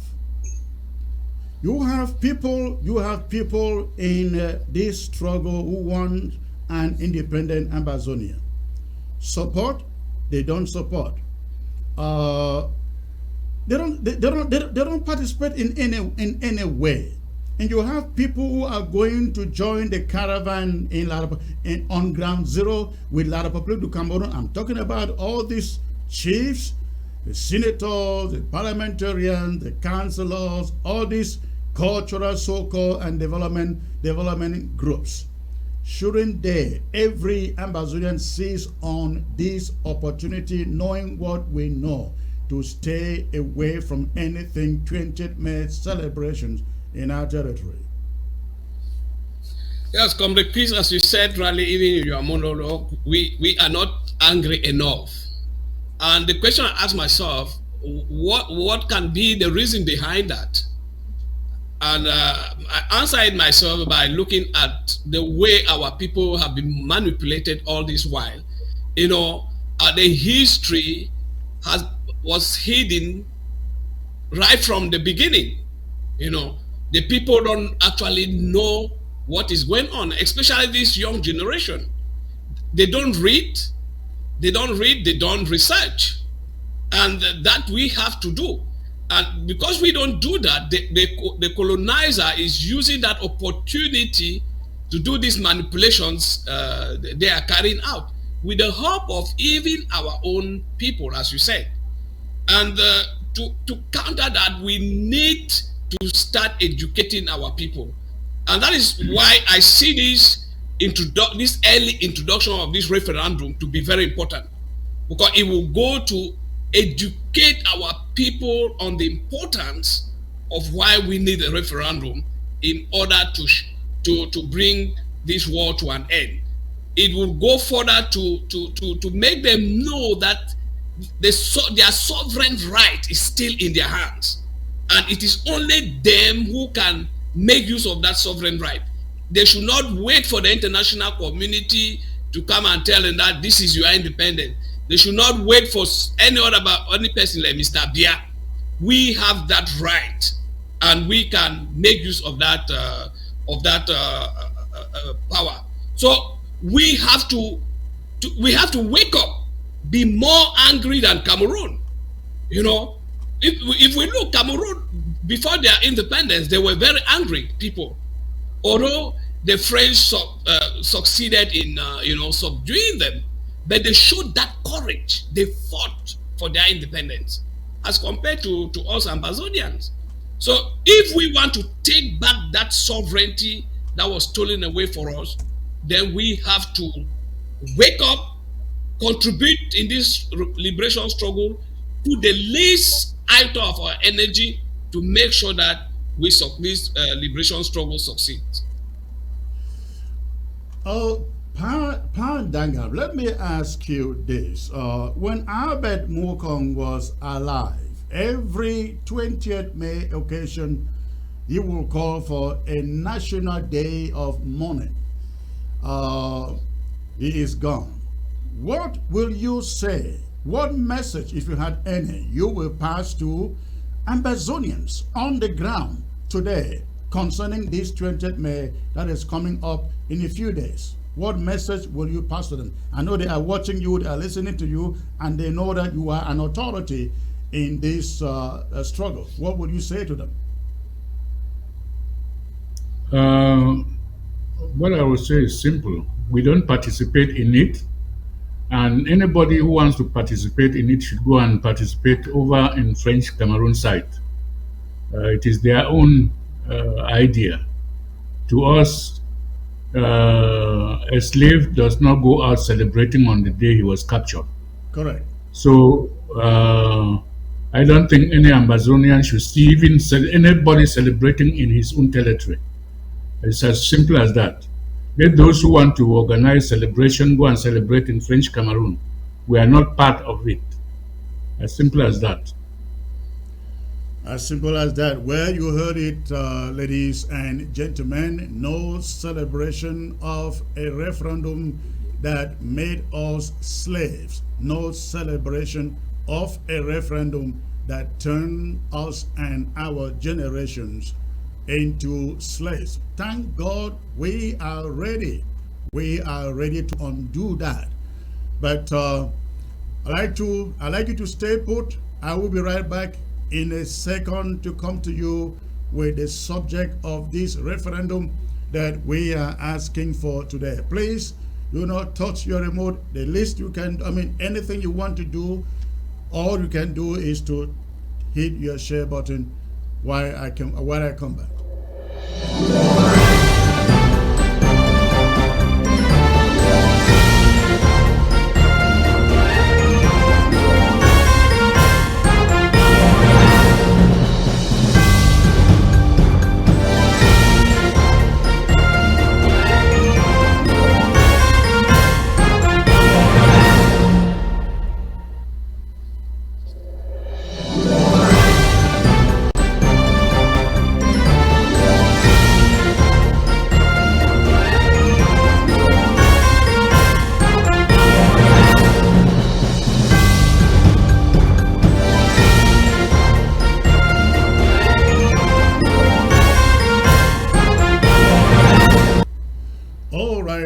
You have people in this struggle who want an independent Ambazonia. Support, they don't support. They don't participate in any way. And you have people who are going to join the caravan on ground zero with La République du Cameroon. I'm talking about all these chiefs, the senators, the parliamentarians, the councillors, all these cultural, so-called, and development groups. Shouldn't they, every Ambazonian, seize on this opportunity, knowing what we know, to stay away from anything 20th May celebrations in our territory? Yes, Comrade Peace, as you said, Raleigh, even in your monologue, we are not angry enough. And the question I ask myself, what can be the reason behind that? And I answer it myself by looking at the way our people have been manipulated all this while. You know, the history was hidden right from the beginning. You know, the people don't actually know what is going on, especially this young generation. They don't read, they don't research. And that we have to do. And because we don't do that, the colonizer is using that opportunity to do these manipulations they are carrying out with the help of even our own people, as you said. And to counter that, we need to start educating our people. And that is why I see this early introduction of this referendum to be very important, because it will go to educate our people on the importance of why we need a referendum in order to bring this war to an end. It will go further to make them know that their sovereign right is still in their hands, and it is only them who can make use of that sovereign right. They should not wait for the international community to come and tell them that this is your independence. They should not wait for any person like Mr. Bia. We have that right, and we can make use of that power. So we have to wake up, be more angry than Cameroon. You know, if we look, Cameroon before their independence, they were very angry people. Although the French succeeded in subduing them, but they showed that courage. They fought for their independence as compared to us Ambazonians. So if we want to take back that sovereignty that was stolen away for us, then we have to wake up, contribute in this liberation struggle, put the least item of our energy to make sure that this liberation struggle succeeds. Oh, Dangam, let me ask you this. When Albert Mukong was alive, every 20th May occasion, he will call for a national day of mourning. He is gone. What will you say? What message, if you had any, you will pass to Ambazonians on the ground today concerning this 20th May that is coming up in a few days? What message will you pass to them? I know they are watching you, they are listening to you, and they know that you are an authority in this struggle. What will you say to them? What I would say is simple. We don't participate in it, and anybody who wants to participate in it should go and participate over in French Cameroon site. It is their own idea. To us, a slave does not go out celebrating on the day he was captured. Correct. So I don't think any Amazonian should see even anybody celebrating in his own territory. It's as simple as that. Let those who want to organize celebration go and celebrate in French Cameroon. We are not part of it. As simple as that. As simple as that. Well, you heard it, ladies and gentlemen. No celebration of a referendum that made us slaves. No celebration of a referendum that turned us and our generations into slaves. Thank God we are ready. We are ready to undo that. But I'd like you to stay put. I will be right back in a second to come to you with the subject of this referendum that we are asking for today. Please do not touch your remote. The least you can, anything you want to do, all you can do is to hit your share button while I come back.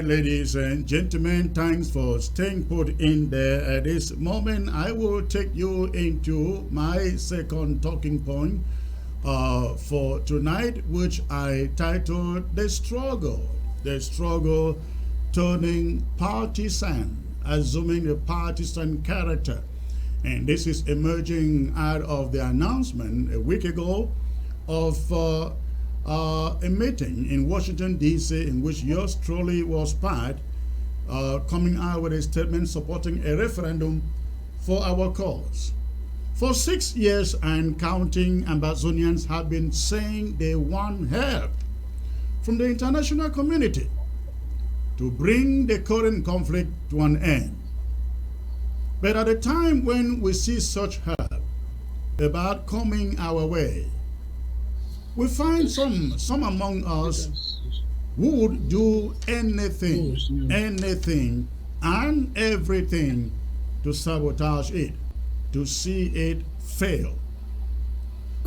Ladies and gentlemen, thanks for staying put in there. At this moment, I will take you into my second talking point for tonight, which I titled The Struggle Turning Partisan, assuming a partisan character. And this is emerging out of the announcement a week ago of a meeting in Washington, D.C., in which yours truly was part, coming out with a statement supporting a referendum for our cause. For 6 years and counting, Ambazonians have been saying they want help from the international community to bring the current conflict to an end. But at a time when we see such help about coming our way, we find some among us who would do anything and everything to sabotage it, to see it fail.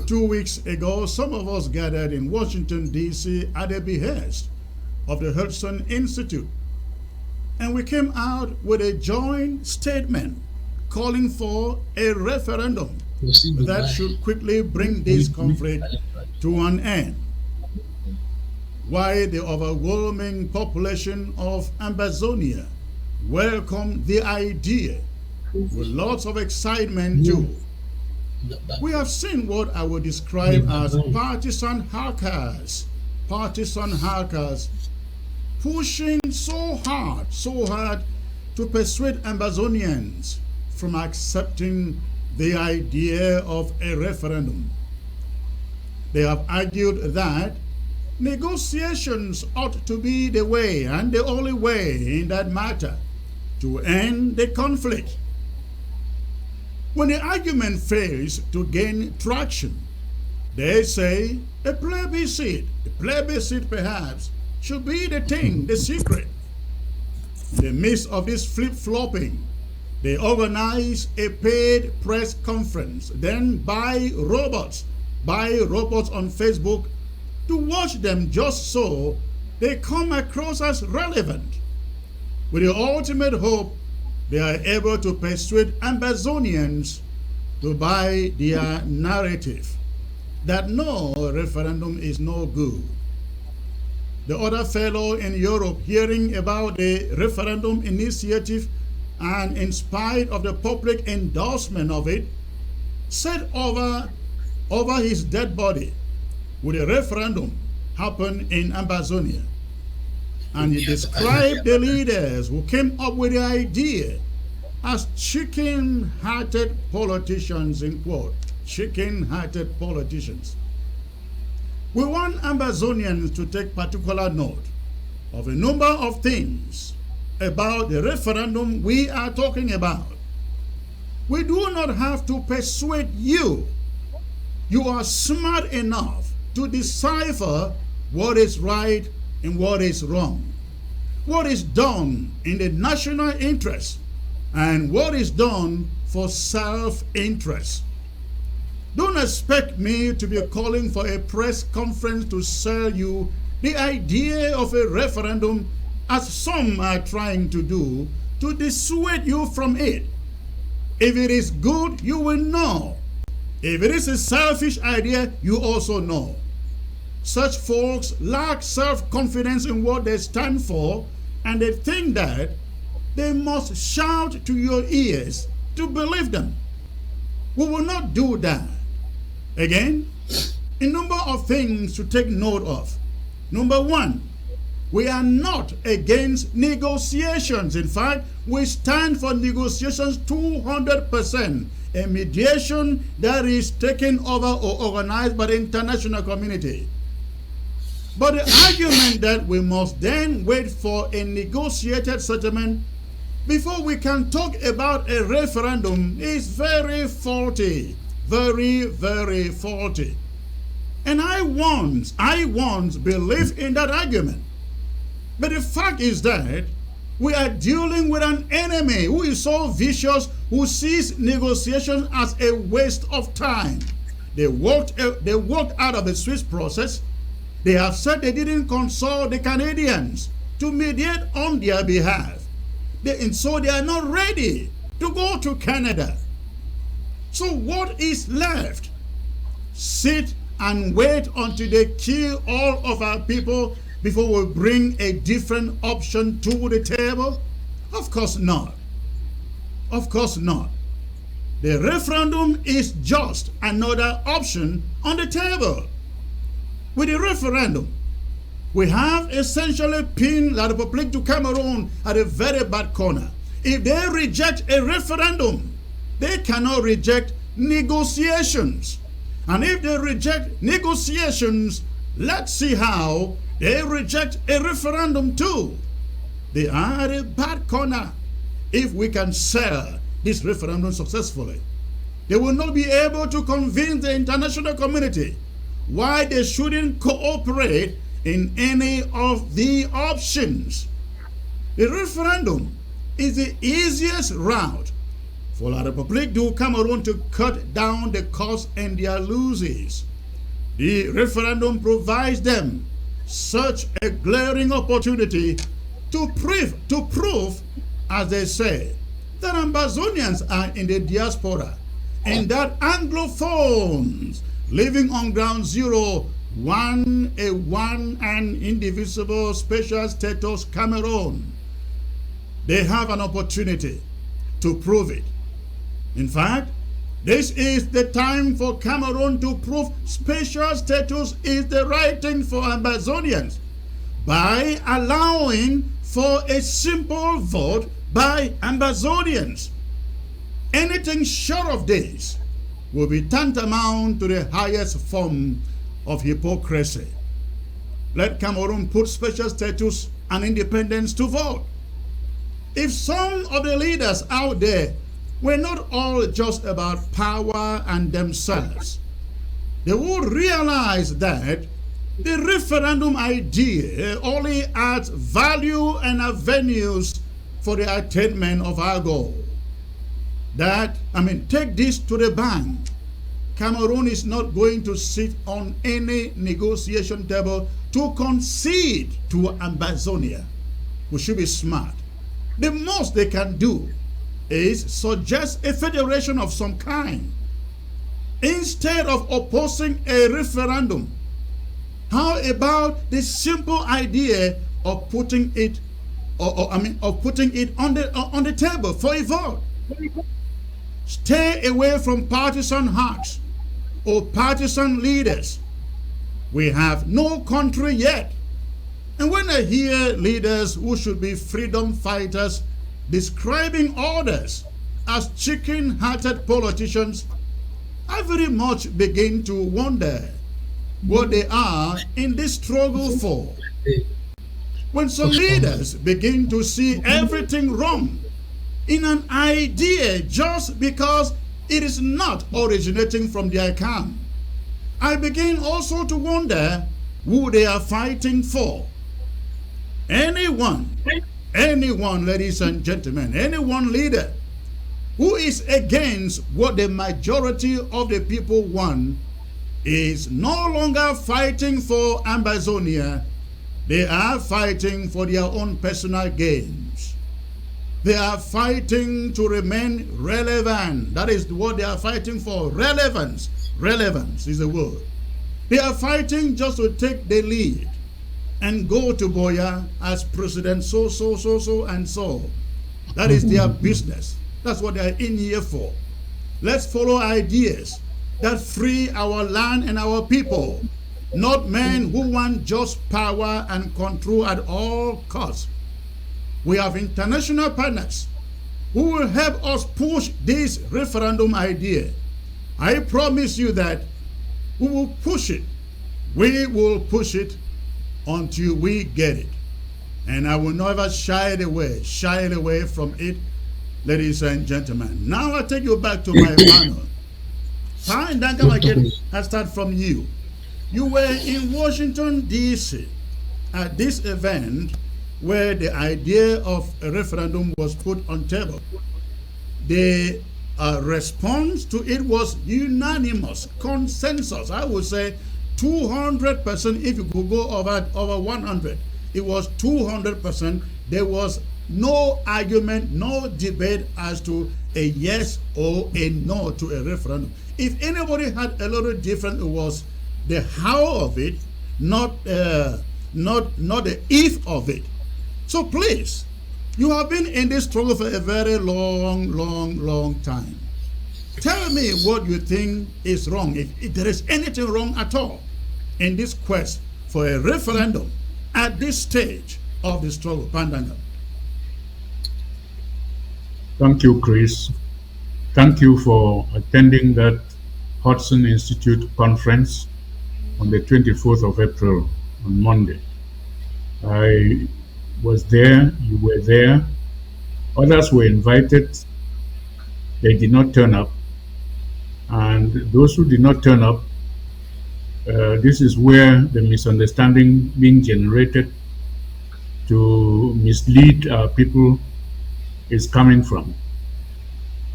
2 weeks ago, some of us gathered in Washington, D.C. at the behest of the Hudson Institute, and we came out with a joint statement calling for a referendum that should quickly bring this conflict to an end. Why the overwhelming population of Ambazonia welcomed the idea with lots of excitement too. We have seen what I would describe as partisan hackers pushing so hard to persuade Ambazonians from accepting the idea of a referendum. They have argued that Negotiations ought to be the way and the only way in that matter to end the conflict. When the argument fails to gain traction, they say a plebiscite perhaps should be the thing, the secret. In the midst of this flip-flopping, they organize a paid press conference, then buy robots on Facebook to watch them just so they come across as relevant, with the ultimate hope they are able to persuade Amazonians to buy their narrative that no referendum is no good. The other fellow in Europe, hearing about the referendum initiative and in spite of the public endorsement of it, said over his dead body, would a referendum happen in Amazonia? And he described the leaders who came up with the idea as chicken-hearted politicians, in quote, chicken-hearted politicians. We want Amazonians to take particular note of a number of things about the referendum we are talking about. We do not have to persuade you. You are smart enough to decipher what is right and what is wrong, what is done in the national interest and what is done for self-interest. Don't expect me to be calling for a press conference to sell you the idea of a referendum, as some are trying to do, to dissuade you from it. If it is good, you will know. If it is a selfish idea, you also know. Such folks lack self-confidence in what they stand for, and they think that they must shout to your ears to believe them. We will not do that. Again, a number of things to take note of. Number one, we are not against negotiations. In fact, we stand for negotiations 200%. A mediation that is taken over or organized by the international community. But the argument that we must then wait for a negotiated settlement before we can talk about a referendum is very faulty. Very, very faulty. And I once believed in that argument. But the fact is that we are dealing with an enemy who is so vicious, who sees negotiations as a waste of time. They walked out of the Swiss process. They have said they didn't consult the Canadians to mediate on their behalf. And so they are not ready to go to Canada. So what is left? Sit and wait until they kill all of our people before we bring a different option to the table? Of course not. Of course not. The referendum is just another option on the table. With the referendum, we have essentially pinned La République du Cameroon at a very bad corner. If they reject a referendum, they cannot reject negotiations. And if they reject negotiations, let's see how they reject a referendum too. They are at a bad corner. If we can sell this referendum successfully, they will not be able to convince the international community why they shouldn't cooperate in any of the options. The referendum is the easiest route for La République du Cameroon to cut down the cost and their losses. The referendum provides them such a glaring opportunity to prove, as they say, that Amazonians are in the diaspora and that Anglophones living on ground zero want a one and indivisible special status Cameroon. They have an opportunity to prove it. In fact, this is the time for Cameroon to prove special status is the right thing for Amazonians by allowing for a simple vote by Amazonians. Anything short of this will be tantamount to the highest form of hypocrisy. let Cameroon put special status and independence to vote. If some of the leaders out there were not all just about power and themselves, they would realize that the referendum idea only adds value and avenues for the attainment of our goal. Take this to the bank. Cameroon is not going to sit on any negotiation table to concede to Ambazonia. We should be smart. The most they can do is suggest a federation of some kind. Instead of opposing a referendum, how about the simple idea of putting it on the table for a vote? Stay away from partisan hearts or partisan leaders. We have no country yet. And when I hear leaders who should be freedom fighters describing others as chicken-hearted politicians, I very much begin to wonder what they are in this struggle for. When some leaders begin to see everything wrong in an idea just because it is not originating from their camp, I begin also to wonder who they are fighting for. Anyone, ladies and gentlemen, anyone leader who is against what the majority of the people want is no longer fighting for Ambazonia. They are fighting for their own personal gains. They are fighting to remain relevant. That is what they are fighting for. Relevance. Relevance is the word. They are fighting just to take the lead and go to Boya as president so, and so. That is their business. That's what they are in here for. Let's follow ideas that free our land and our people, not men who want just power and control at all costs. We have international partners who will help us push this referendum idea. I promise you that we will push it. We will push it until we get it. And I will never shy away from it, ladies and gentlemen. Now I take you back to my panel. Fine, I start from you. You were in Washington, D.C. at this event where the idea of a referendum was put on table. The response to it was unanimous, consensus. I would say 200%. If you could go over 100, it was 200%. There was no argument, no debate as to a yes or a no to a referendum. If anybody had a little different, it was the how of it, not the if of it. So please, you have been in this struggle for a very long time. Tell me what you think is wrong, if there is anything wrong at all in this quest for a referendum at this stage of the struggle. Pandanga. Thank you, Chris. Thank you for attending that Hudson Institute conference on the 24th of April, on Monday. I was there, you were there, others were invited, they did not turn up. And those who did not turn up, this is where the misunderstanding being generated to mislead our people is coming from.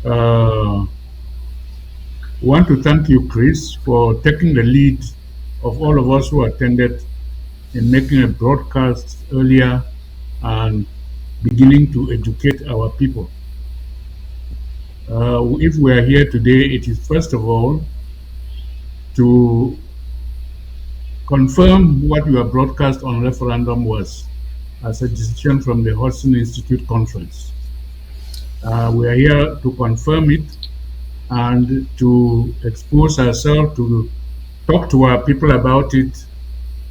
I want to thank you, Chris, for taking the lead of all of us who attended in making a broadcast earlier and beginning to educate our people. If we are here today, it is first of all to confirm what your broadcast on referendum was as a decision from the Hudson Institute conference. We are here to confirm it and to expose ourselves to talk to our people about it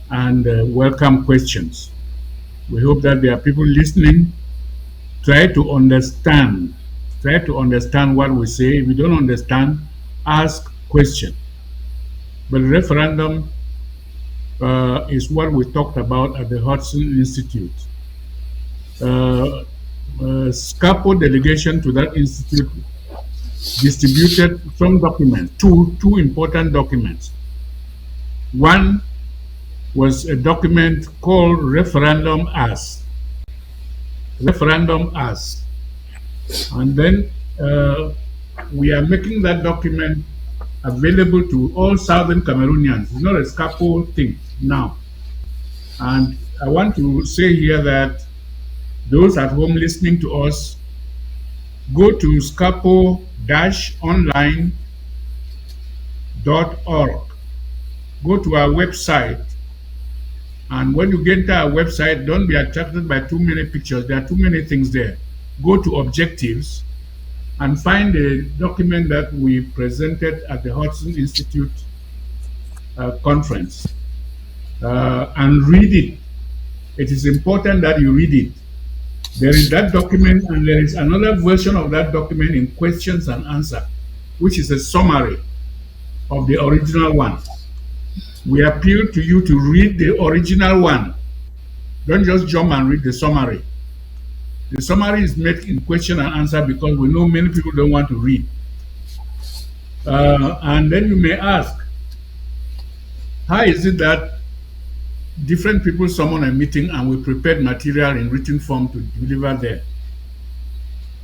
and welcome questions. We hope that there are people listening. Try to understand what we say. If you don't understand, ask questions. But referendum is what we talked about at the Hudson Institute. SCAPO delegation to that institute distributed some documents, two important documents. One was a document called Referendum As. Referendum As. And then we are making that document available to all Southern Cameroonians. It's not a SCAPO thing now. And I want to say here that those at home listening to us, go to scapo-online.org. Go to our website. And when you get to our website, don't be attracted by too many pictures. There are too many things there. Go to objectives and find the document that we presented at the Hudson Institute conference and read it. It is important that you read it. There is that document, and there is another version of that document in questions and answer, which is a summary of the original one. We appeal to you to read the original one. Don't just jump and read the summary. The summary is made in question and answer because we know many people don't want to read. And then you may ask, how is it that different people summon a meeting and we prepared material in written form to deliver there?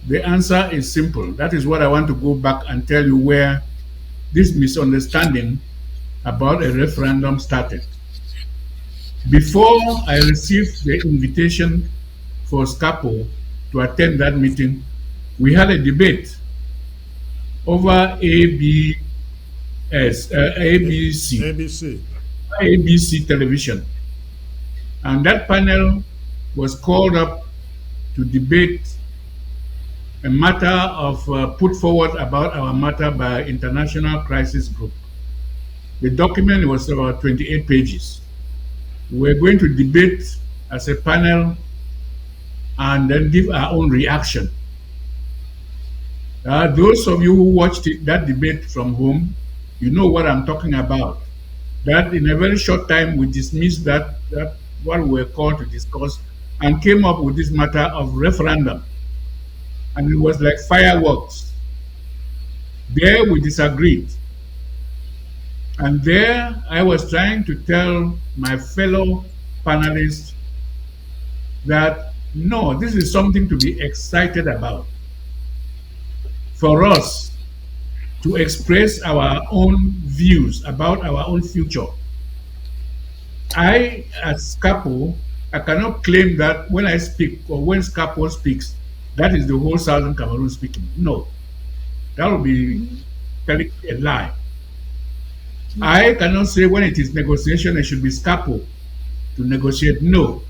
The answer is simple. That is what I want to go back and tell you where this misunderstanding about a referendum started. Before I received the invitation for SCAPO to attend that meeting, we had a debate over ABC television. And that panel was called up to debate a matter of put forward about our matter by International Crisis Group. The document was about 28 pages. We're going to debate as a panel and then give our own reaction. Those of you who watched that debate from home, you know what I'm talking about. That in a very short time we dismissed that what we were called to discuss and came up with this matter of referendum. And it was like fireworks. There we disagreed. And there I was trying to tell my fellow panelists that no, this is something to be excited about. For us to express our own views about our own future. I, as SCAPO, I cannot claim that when I speak or when SCAPO speaks, that is the whole Southern Cameroon speaking. No, that would be telling a lie. I cannot say when it is negotiation, it should be SCAPO to negotiate. No,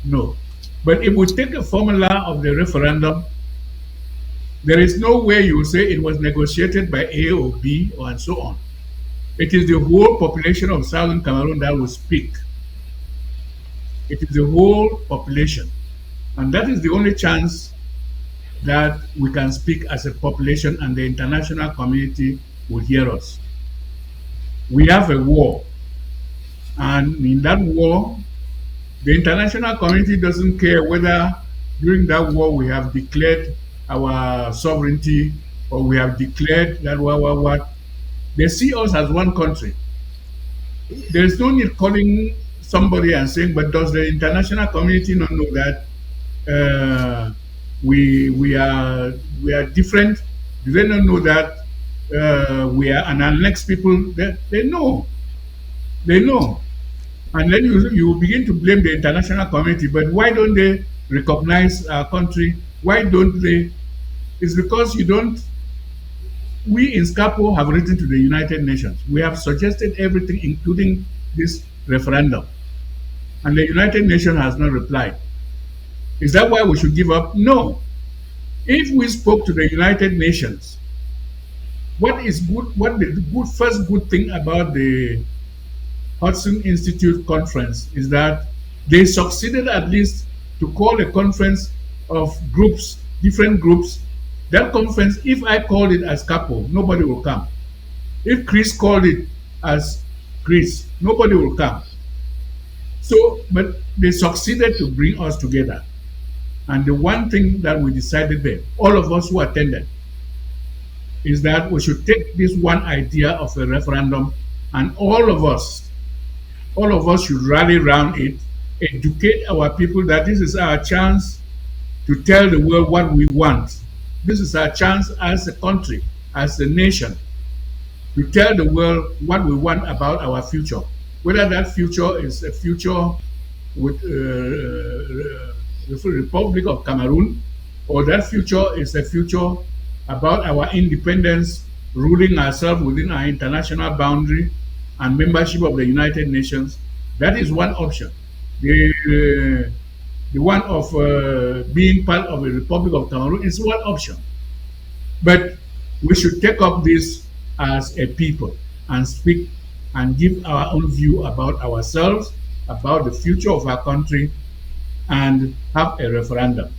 no. But if we take a formula of the referendum, there is no way you will say it was negotiated by A or B or and so on. It is the whole population of Southern Cameroon that will speak. It is the whole population. And that is the only chance that we can speak as a population and the international community will hear us. We have a war. And in that war, the international community doesn't care whether during that war we have declared our sovereignty or we have declared that what. They see us as one country. There is no need calling somebody and saying, but does the international community not know that we are different? Do they not know that we are an annexed people? They know. They know. And then you begin to blame the international community, but why don't they recognize our country? Why don't they? It's because you don't. We in SCAPO have written to the United Nations. We have suggested everything, including this referendum. And the United Nations has not replied. Is that why we should give up? No. If we spoke to the United Nations, what is good? What the first good thing about the Hudson Institute conference is that they succeeded at least to call a conference of groups, different groups. That conference, if I called it as SCAPO, nobody will come. If Chris called it as Greece. Nobody will come. So, but they succeeded to bring us together. And the one thing that we decided there, all of us who attended, is that we should take this one idea of a referendum and all of us should rally around it, educate our people that this is our chance to tell the world what we want. This is our chance as a country, as a nation, to tell the world what we want about our future. Whether that future is a future with the Republic of Cameroon, or that future is a future about our independence, ruling ourselves within our international boundary and membership of the United Nations. That is one option. The one of being part of the Republic of Cameroon is one option. But we should take up this as a people and speak and give our own view about ourselves, about the future of our country, and have a referendum.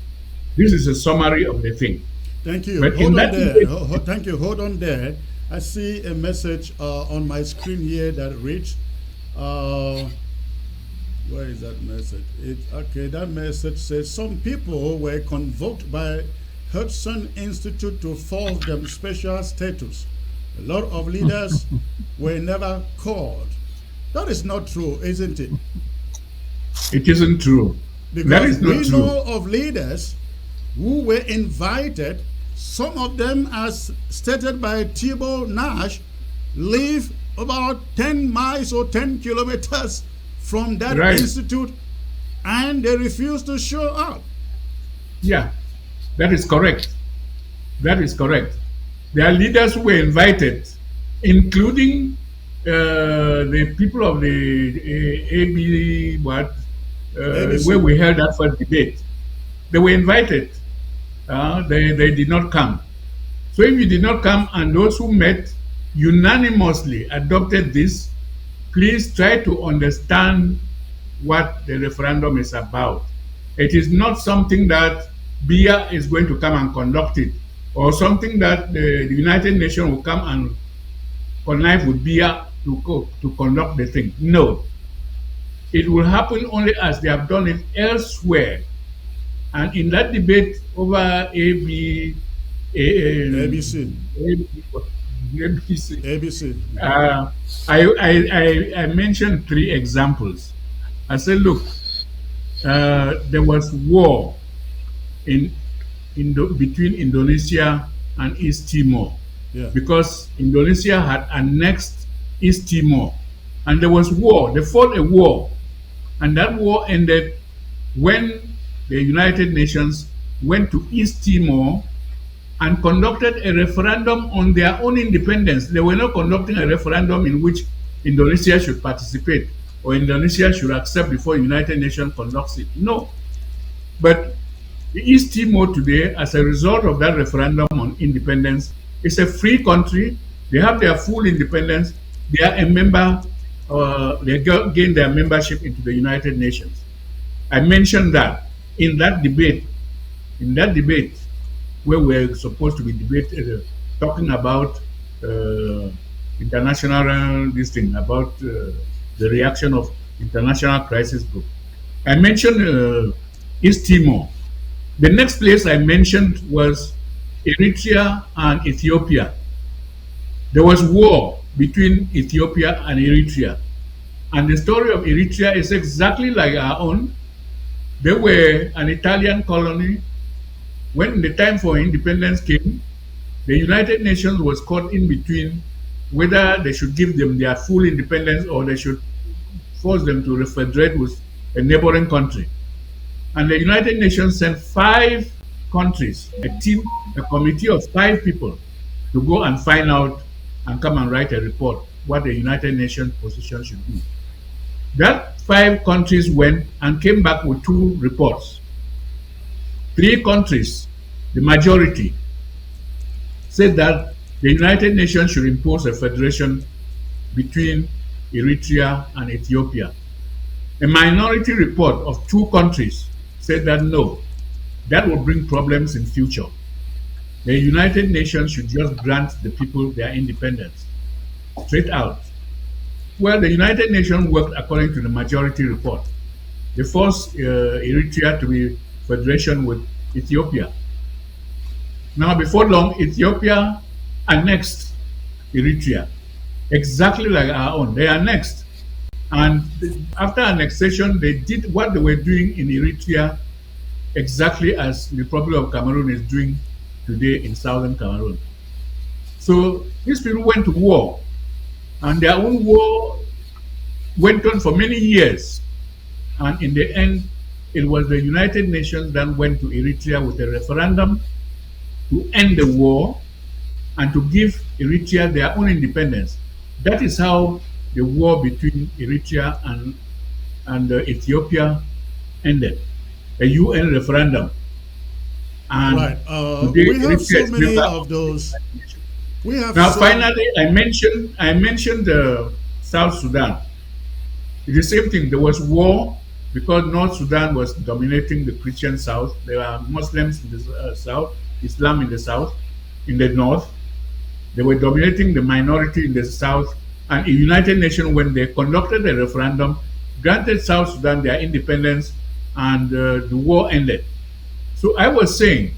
This is a summary of the thing. Thank you. But Hold on there. Thank you. Hold on there. I see a message on my screen here that reads, where is that message? Okay, that message says some people were convoked by Hudson Institute to force them special status. A lot of leaders were never called. That is not true, isn't it? It isn't true. Because that is not we true. know of leaders who were invited. Some of them, as stated by Thibault Nash, live about 10 miles or 10 kilometers from that institute, and they refuse to show up. Yeah, that is correct. That is correct. There are leaders who were invited, including the people of the AB, where we held that first debate. They were invited. They did not come. So if you did not come and those who met unanimously adopted this, please try to understand what the referendum is about. It is not something that BIA is going to come and conduct it, or something that the United Nations will come and connive with BIA to conduct the thing. No. It will happen only as they have done it elsewhere. And in that debate over ABC, I mentioned 3 examples. I said, look, there was war between Indonesia and East Timor, because Indonesia had annexed East Timor, and there was war. They fought a war, and that war ended when the United Nations went to East Timor and conducted a referendum on their own independence. They were not conducting a referendum in which Indonesia should participate or Indonesia should accept before the United Nations conducts it. No. But the East Timor today, as a result of that referendum on independence, is a free country. They have their full independence. They are a member, they gained their membership into the United Nations. I mentioned that in that debate where we're supposed to be talking about international this thing, about the reaction of international crisis group. I mentioned East Timor. The next place I mentioned was Eritrea and Ethiopia. There was war between Ethiopia and Eritrea. And the story of Eritrea is exactly like our own. They were an Italian colony. When the time for independence came, the United Nations was caught in between whether they should give them their full independence or they should force them to refederate with a neighboring country. And the United Nations sent 5 countries, a committee of 5 people, to go and find out and come and write a report what the United Nations position should be. That 5 countries went and came back with 2 reports. 3 countries, the majority, said that the United Nations should impose a federation between Eritrea and Ethiopia. A minority report of 2 countries said that no, that will bring problems in future. The United Nations should just grant the people their independence, straight out. Well, the United Nations worked according to the majority report. They forced Eritrea to be federation with Ethiopia. Now, before long, Ethiopia annexed Eritrea, exactly like our own. They annexed. And after annexation, they did what they were doing in Eritrea exactly as the Republic of Cameroon is doing today in southern Cameroon. So these people went to war, and their own war went on for many years. And in the end, it was the United Nations that went to Eritrea with a referendum to end the war and to give Eritrea their own independence. That is how the war between Eritrea and Ethiopia ended. A UN referendum. And Right. today We have Eritrea so is many member of of the those. United Nations. We have Now, so. finally, I mentioned South Sudan. It's the same thing. There was war because North Sudan was dominating the Christian South. There are Muslims in the South, Islam in the South, in the North. They were dominating the minority in the South. And the United Nations, when they conducted a referendum, granted South Sudan their independence, and the war ended. So I was saying,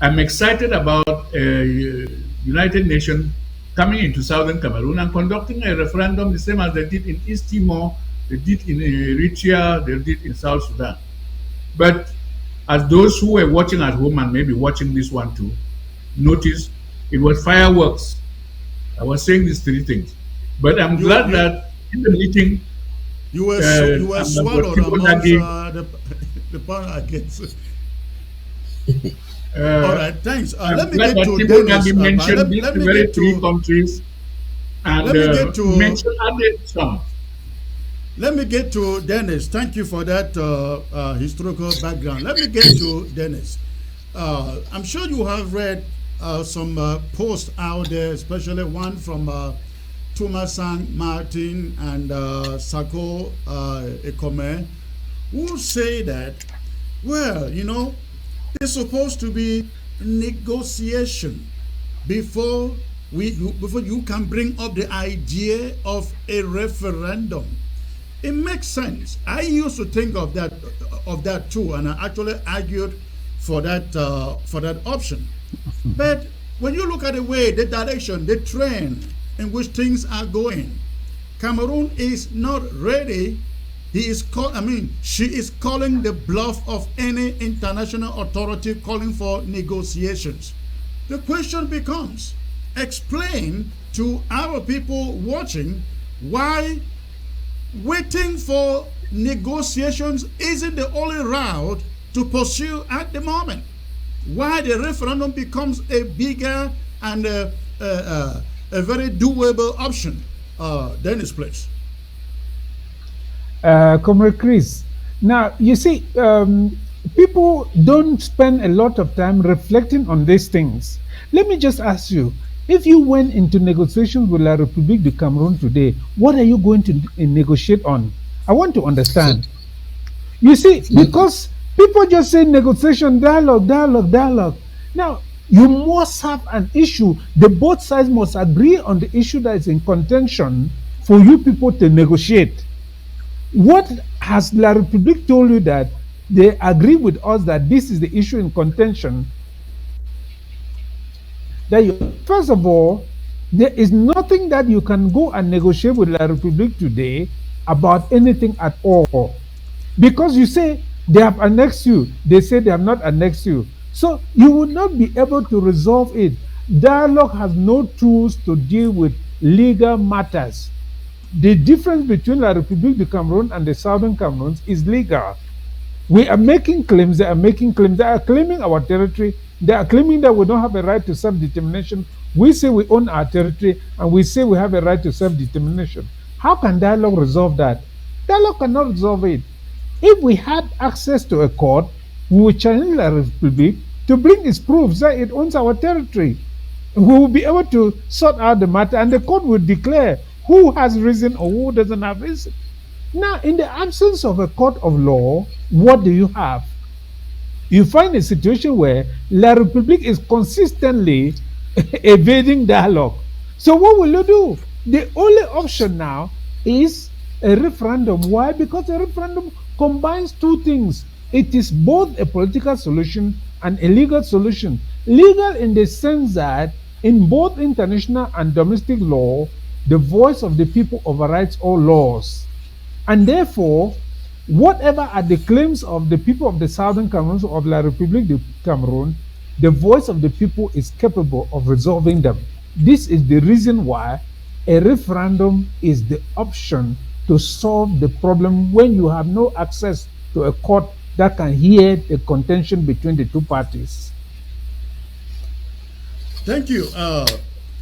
I'm excited about United Nations coming into southern Cameroon and conducting a referendum the same as they did in East Timor, they did in Eritrea, they did in South Sudan. But as those who were watching at home and maybe watching this one too, notice it was fireworks. I was saying these three things. But I'm you glad you that in the meeting, you were Ambassador swallowed Kibo amongst Nagi, the power against. All uh, right, thanks. I'm Let me glad get that to Kibo Dennis. Nagi mentioned these Let me very get three to countries and let me get to mentioned added some. let me get to Dennis. Thank you for that historical background. Let me get to Dennis. I'm sure you have read some posts out there, especially one from Tumasang Martin and Sako Ekome, who say that, well, it's supposed to be negotiation before before you can bring up the idea of a referendum. It makes sense. I used to think of that too, and I actually argued for that option. But when you look at the way, the direction, the trend in which things are going, Cameroon is not ready. She is calling the bluff of any international authority calling for negotiations. The question becomes, explain to our people watching why waiting for negotiations isn't the only route to pursue at the moment. Why the referendum becomes a bigger and a very doable option. Dennis, please. Comrade Chris. Now, you see, people don't spend a lot of time reflecting on these things. Let me just ask you, if you went into negotiations with La République du Cameroon today, what are you going to negotiate on? I want to understand. You see, because people just say negotiation, dialogue, dialogue, dialogue. Now, you must have an issue. The both sides must agree on the issue that is in contention for you people to negotiate. What has La République told you that they agree with us that this is the issue in contention? That first of all, there is nothing that you can go and negotiate with La République today about anything at all. Because you say they have annexed you, they say they have not annexed you. So you will not be able to resolve it. Dialogue has no tools to deal with legal matters. The difference between La République du Cameroon and the Southern Cameroons is legal. We are making claims, they are making claims, they are claiming our territory, they are claiming that we don't have a right to self-determination. We say we own our territory and we say we have a right to self-determination. How can dialogue resolve that? Dialogue cannot resolve it. If we had access to a court, we would challenge La République to bring its proofs that it owns our territory. We will be able to sort out the matter and the court will declare who has reason or who doesn't have reason. Now, in the absence of a court of law, what do you have? You find a situation where La République is consistently evading dialogue. So what will you do? The only option now is a referendum. Why? Because a referendum combines two things. It is both a political solution and a legal solution. Legal in the sense that in both international and domestic law, the voice of the people overrides all laws. And therefore, whatever are the claims of the people of the Southern Cameroon, of La République de Cameroon, the voice of the people is capable of resolving them. This is the reason why a referendum is the option to solve the problem when you have no access to a court that can hear the contention between the two parties. Thank you.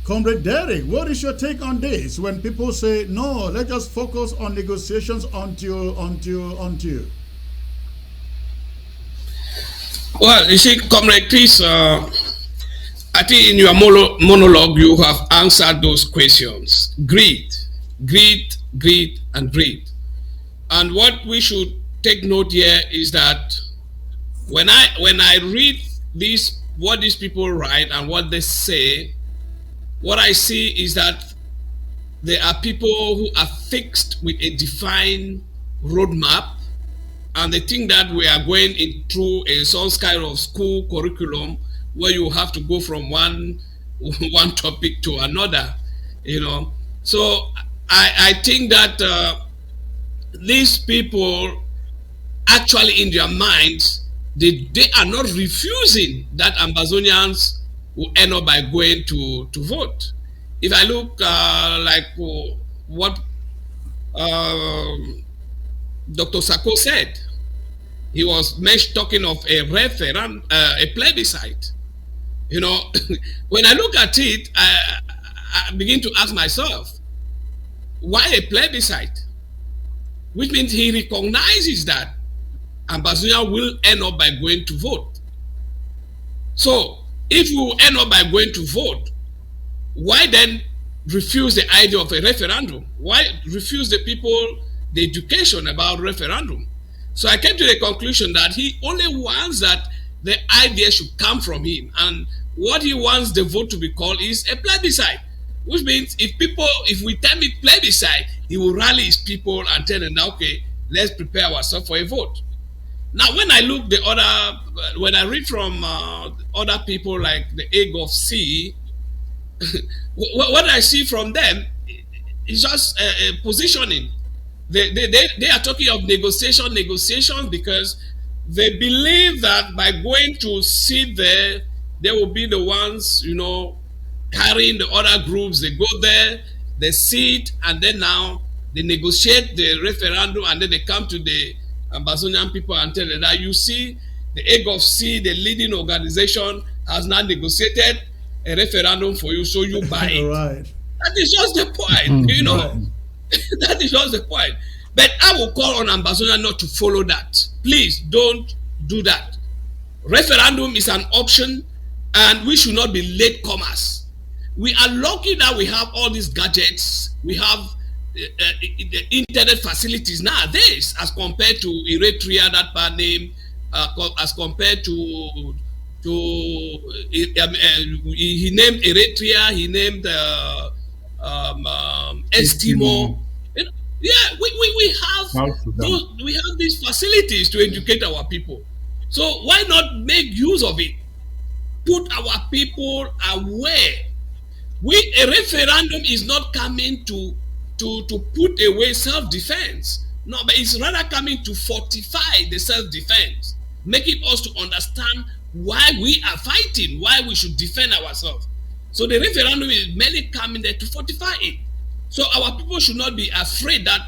Comrade Derek, what is your take on this when people say, no, let's just focus on negotiations until. Well, you see, Comrade Chris, I think in your monologue, you have answered those questions. Greed, and greed. And what we should take note here is that when I read this, what these people write and what they say, what I see is that there are people who are fixed with a defined roadmap, and they think that we are going through some kind of school curriculum where you have to go from one topic to another, you know. So I think that these people actually in their minds, they are not refusing that Ambazonians will end up by going to vote. If I look like what Dr. Sako said, he was talking of a referendum, a plebiscite. You know, when I look at it, I begin to ask myself, why a plebiscite? Which means he recognizes that Ambazonia will end up by going to vote. So, if we end up by going to vote, why then refuse the idea of a referendum? Why refuse the people the education about referendum? So I came to the conclusion that he only wants that the idea should come from him, and what he wants the vote to be called is a plebiscite, which means if we term it plebiscite, he will rally his people and tell them, okay, let's prepare ourselves for a vote. Now, when I read from other people like the AGOF-C, what I see from them is just a positioning. They are talking of negotiations because they believe that by going to sit there, they will be the ones, you know, carrying the other groups. They go there, they sit, and then now they negotiate the referendum, and then they come to the Ambazonian people and tell them that, you see, the AGOF-C, the leading organization, has now negotiated a referendum for you, so you buy it. Right. That is just the point, you know. Right. That is just the point. But I will call on Ambazonia not to follow that. Please don't do that. Referendum is an option, and we should not be latecomers. We are lucky that we have all these gadgets. We have the internet facilities nowadays, as compared to Eritrea, that bad name, as compared to he named Eritrea, he named Estimo. Yeah, we have these facilities to educate our people. So why not make use of it? Put our people aware. A referendum is not coming to put away self-defense. No, but it's rather coming to fortify the self-defense, making us to understand why we are fighting, why we should defend ourselves. So the referendum is merely coming there to fortify it. So our people should not be afraid that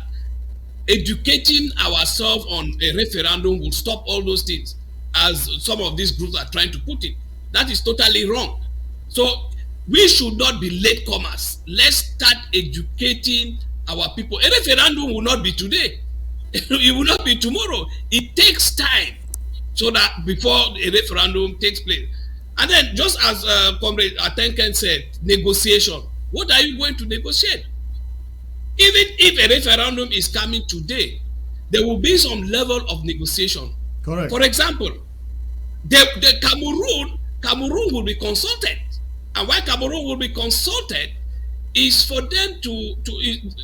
educating ourselves on a referendum will stop all those things, as some of these groups are trying to put it. That is totally wrong. So we should not be latecomers. Let's start educating our people. A referendum will not be today. It will not be tomorrow. It takes time, so that before a referendum takes place. And then, just as Comrade Atenken said, negotiation. What are you going to negotiate? Even if a referendum is coming today, there will be some level of negotiation. Correct. For example, Cameroon will be consulted. And why Cameroon will be consulted is for them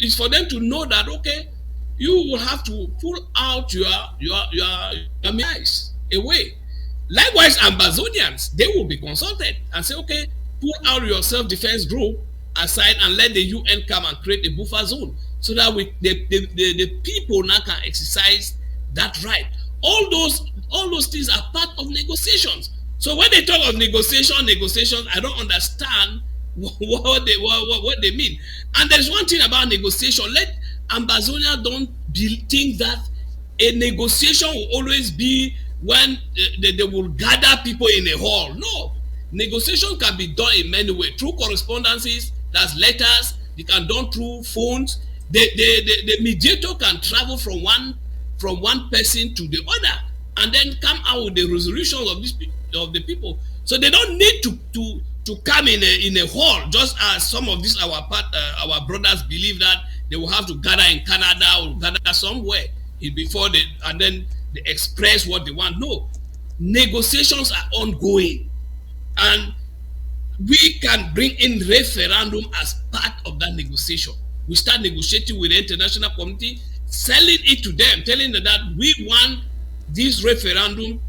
is for them to know that, okay, you will have to pull out your mice away. Likewise, Amazonians, they will be consulted and say, okay, pull out your self-defense group aside and let the UN come and create a buffer zone so that the people now can exercise that right. All those things are part of negotiations. So when they talk of negotiations, I don't understand what they mean. And there's one thing about negotiation. Let Ambazonia don't think that a negotiation will always be when they will gather people in a hall. No. Negotiation can be done in many ways. Through correspondences, that's letters, they can done through phones. The mediator can travel from one person to the other and then come out with the resolution of the people. So they don't need to come in a hall, just as some of these our brothers believe that they will have to gather in Canada or gather somewhere before and then they express what they want. No, negotiations are ongoing, and we can bring in referendum as part of that negotiation. We start negotiating with the international community, selling it to them, telling them that we want this referendum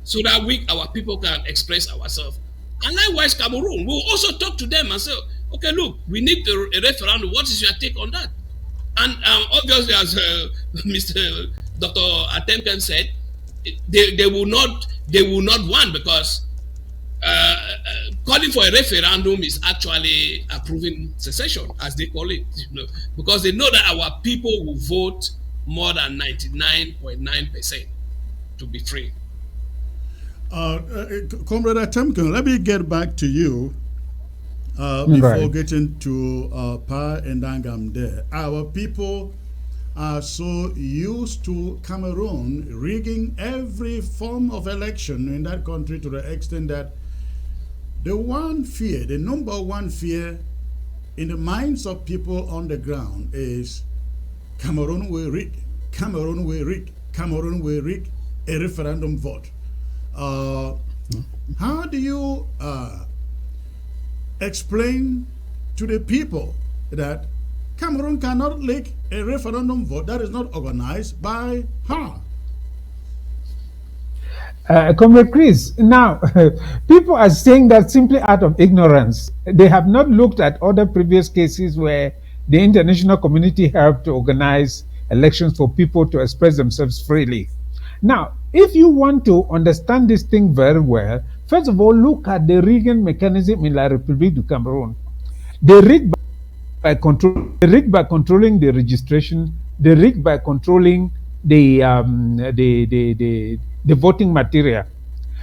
so that our people can express ourselves. And likewise, Cameroon will also talk to them and say, okay, look, we need a referendum. What is your take on that? And obviously, as Mr. Dr. Atemkem said, they will not want, because calling for a referendum is actually approving secession, as they call it, because they know that our people will vote more than 99.9% to be free. Comrade Atemken, let me get back to you before getting to Pa and Dangam there. Our people are so used to Cameroon rigging every form of election in that country to the extent that the number one fear in the minds of people on the ground is Cameroon will rig, Cameroon will rig, Cameroon will rig a referendum vote. How do you explain to the people that Cameroon cannot rig a referendum vote that is not organized by her? Comrade Chris, now people are saying that simply out of ignorance. They have not looked at other previous cases where the international community helped to organize elections for people to express themselves freely. Now, if you want to understand this thing very well, first of all, look at the rigging mechanism in La République du Cameroon. They rig by controlling the registration. They rig by controlling the voting material.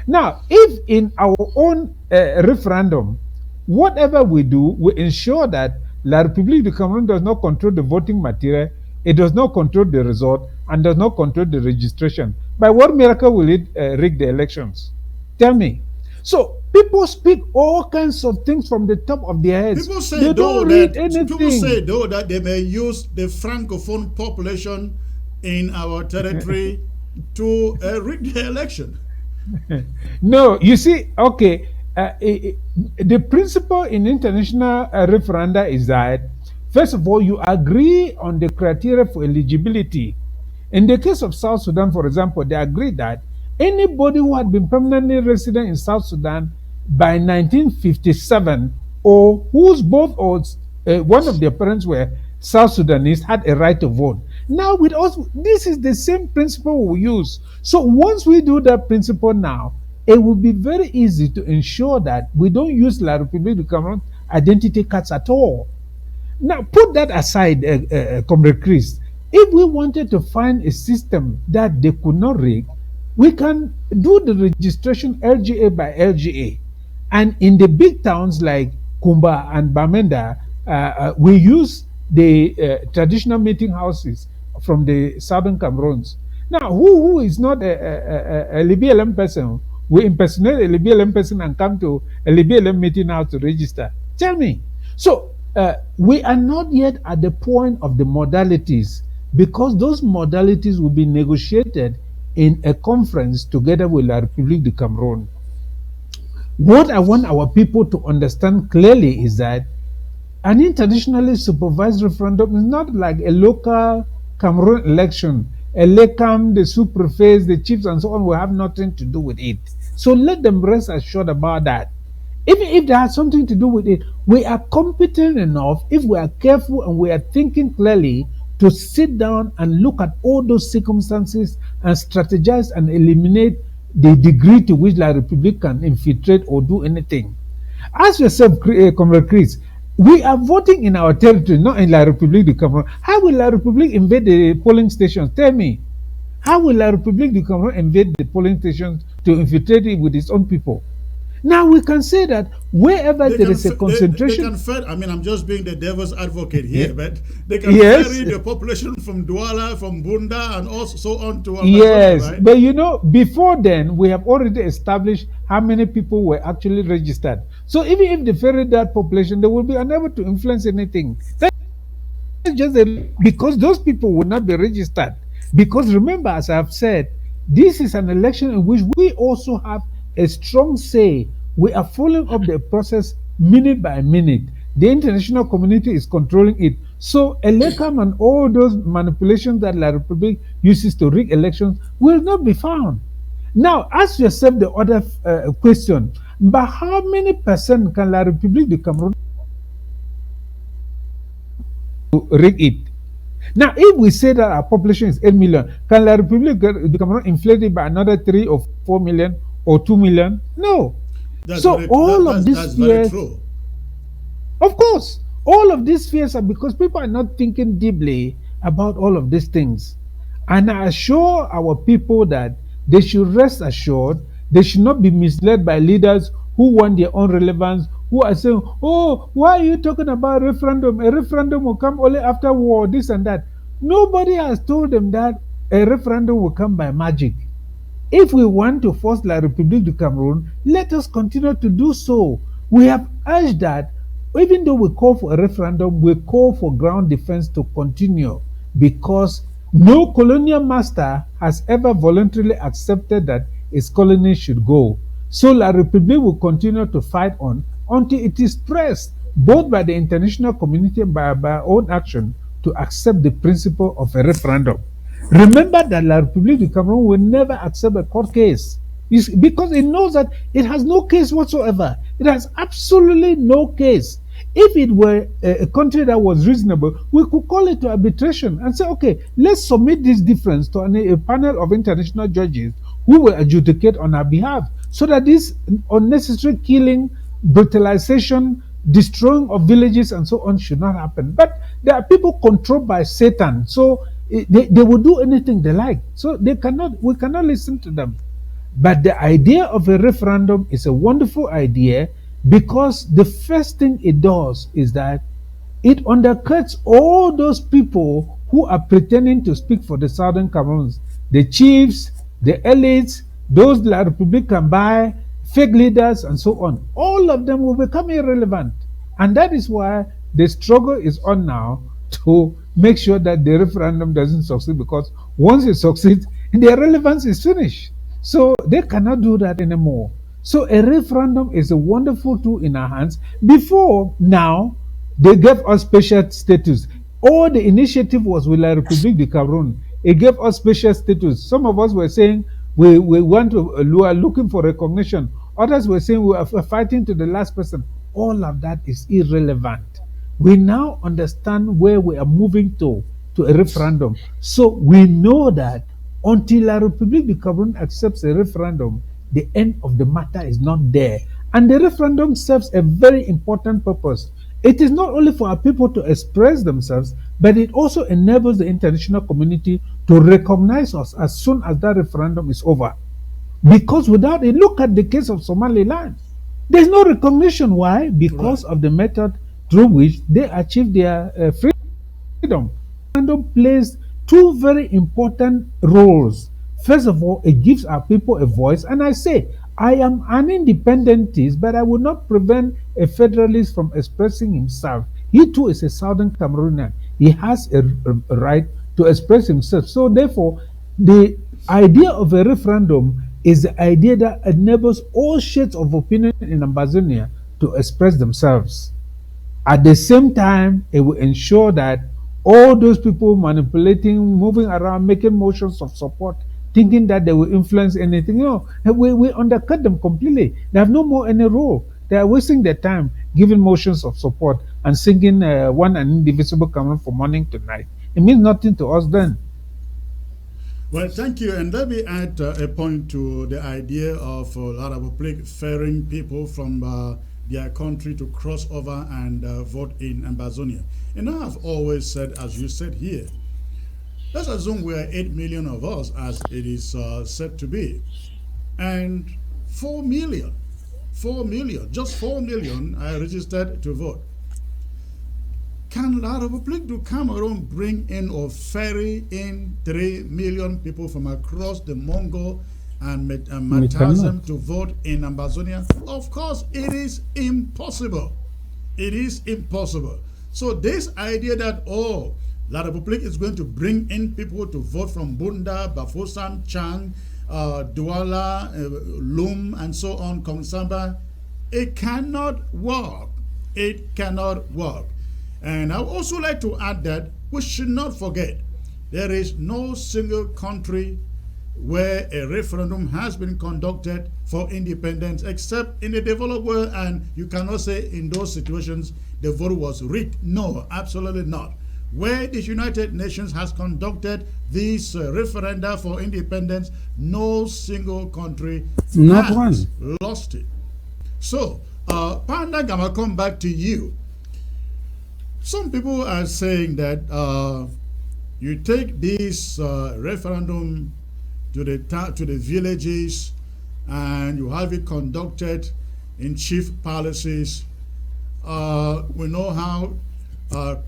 Now, if in our own referendum, whatever we do, we ensure that La République du Cameroon does not control the voting material, it does not control the result, and does not control the registration. By what miracle will it rig the elections? Tell me. So people speak all kinds of things from the top of their heads. People say, though, that they may use the francophone population in our territory to rig the election. No, you see, okay, the principle in international referenda is that, first of all, you agree on the criteria for eligibility. In the case of South Sudan, for example, they agreed that anybody who had been permanently resident in South Sudan by 1957, or whose both or one of their parents were South Sudanese, had a right to vote. Now, with us, this is the same principle we use. So once we do that principle now, it will be very easy to ensure that we don't use La République du Cameroon identity cards at all. Now, put that aside, Comrade Chris. If we wanted to find a system that they could not rig, we can do the registration LGA by LGA. And in the big towns like Kumba and Bamenda, we use the traditional meeting houses from the southern Cameroons. Now, who is not a LBLM person, we impersonate a LBLM person and come to a LBLM meeting house to register? Tell me. So, we are not yet at the point of the modalities, because those modalities will be negotiated in a conference together with La République du Cameroon. What I want our people to understand clearly is that An internationally supervised referendum is not like a local Cameroon election. A LECAM, the sous-prefects, the chiefs, and so on will have nothing to do with it. So let them rest assured about that. Even if they have something to do with it, we are competent enough if we are careful and we are thinking clearly to sit down and look at all those circumstances and strategize and eliminate the degree to which La Republic can infiltrate or do anything. Ask yourself, Comrade Chris, we are voting in our territory, not in La République du Cameroon. How will La République invade the polling stations? Tell me. How will La République du Cameroon invade the polling stations to infiltrate it with its own people? Now we can say that wherever there is a concentration, they can ferry. I mean, I'm just being the devil's advocate here, yeah, but they can yes, ferry the population from Douala, from Bunda, and also so on to yes, right? but before then we have already established how many people were actually registered. So even if they ferry that population, they will be unable to influence anything. Just because those people will not be registered. Because remember, as I've said, this is an election in which we also have a strong say. We are following up the process minute by minute. The international community is controlling it. So ELECAM and all those manipulations that La Republic uses to rig elections will not be found. Now, ask yourself the other question. But how many percent can La République du Cameroun rig it? Now, if we say that our population is 8 million, can La Republic du Cameroon inflate it by another 3 or 4 million or 2 million? No. So all of these fears, of course, all of these fears are because people are not thinking deeply about all of these things. And I assure our people that they should rest assured, they should not be misled by leaders who want their own relevance, who are saying, oh, why are you talking about referendum? A referendum will come only after war, this and that. Nobody has told them that a referendum will come by magic. If we want to force La République du Cameroon, let us continue to do so. We have urged that even though we call for a referendum, we call for ground defense to continue because no colonial master has ever voluntarily accepted that its colony should go. So La République will continue to fight on until it is pressed, both by the international community and by our own action, to accept the principle of a referendum. Remember that La République du Cameroon will never accept a court case because it knows that it has no case whatsoever. It has absolutely no case. If it were a country that was reasonable, we could call it to arbitration and say, okay, let's submit this difference to a panel of international judges who will adjudicate on our behalf so that this unnecessary killing, brutalization, destroying of villages and so on should not happen. But there are people controlled by Satan, so they will do anything they like. So we cannot listen to them. But the idea of a referendum is a wonderful idea because the first thing it does is that it undercuts all those people who are pretending to speak for the Southern Cameroons, the chiefs, the elites, those La Republic can buy, fake leaders, and so on. All of them will become irrelevant. And that is why the struggle is on now to make sure that the referendum doesn't succeed, because once it succeeds, their relevance is finished. So they cannot do that anymore. So a referendum is a wonderful tool in our hands. Before now, they gave us special status. All the initiative was with La République du Cameroon. It gave us special status. Some of us were saying we are looking for recognition. Others were saying we are fighting to the last person. All of that is irrelevant. We now understand where we are moving to a referendum. So we know that until La République du Cameroon accepts a referendum, the end of the matter is not there. And the referendum serves a very important purpose. It is not only for our people to express themselves, but it also enables the international community to recognize us as soon as that referendum is over. Because without it, look at the case of Somaliland. There's no recognition. Why? Because of the method through which they achieved their freedom. Referendum plays two very important roles. First of all, it gives our people a voice. And I say, I am an independentist, but I will not prevent a federalist from expressing himself. He too is a Southern Cameroonian. He has a right to express himself. So therefore, the idea of a referendum is the idea that enables all shades of opinion in Ambazonia to express themselves. At the same time, it will ensure that all those people manipulating, moving around, making motions of support, thinking that they will influence anything, we undercut them completely. They have no more any role. They are wasting their time giving motions of support and singing one and indivisible Cameroon from morning to night. It means nothing to us then. Well, thank you. And let me add a point to the idea of La Republic ferrying people from their country to cross over and vote in Ambazonia. And I have always said, as you said here, let's assume we are 8 million of us, as it is said to be. And 4 million, 4 million, just 4 million are registered to vote. Can La Republic du Cameroon bring in or ferry in 3 million people from across the Mongo and Matasem to vote in Ambazonia? Of course, it is impossible. It is impossible. So this idea that, oh, La Republic is going to bring in people to vote from Bunda, Bafoussam, Chang, Douala, Lum, and so on, Komsamba, it cannot work. It cannot work. And I would also like to add that we should not forget there is no single country where a referendum has been conducted for independence except in the developed world, and you cannot say in those situations the vote was rigged. No, absolutely not. Where the United Nations has conducted this referenda for independence, no single country has lost it. So, Panda Gama, come back to you. Some people are saying that you take this referendum to the villages and you have it conducted in chief palaces. We know how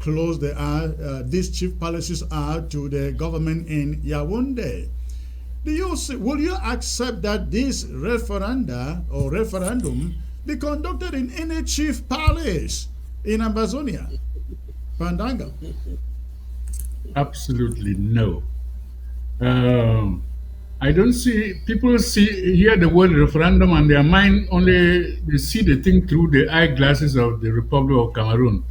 close they are. These chief palaces are to the government in Yaoundé. Will you accept that this referenda or referendum be conducted in any chief palace in Ambazonia? Pandanga? Absolutely no. I don't see people hear the word referendum and their mind only they see the thing through the eyeglasses of the Republic of Cameroon.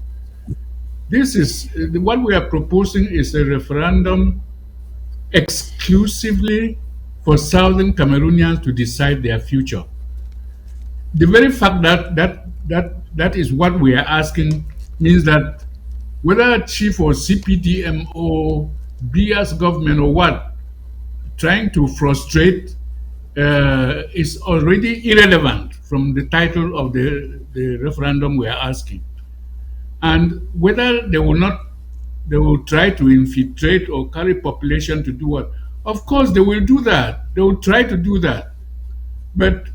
This is what we are proposing is a referendum exclusively for Southern Cameroonians to decide their future. The very fact that is what we are asking means that whether chief or CPDM or BS government or what, trying to frustrate is already irrelevant from the title of the referendum we are asking. And whether they will try to infiltrate or carry population to do what, of course they will do that. They will try to do that. But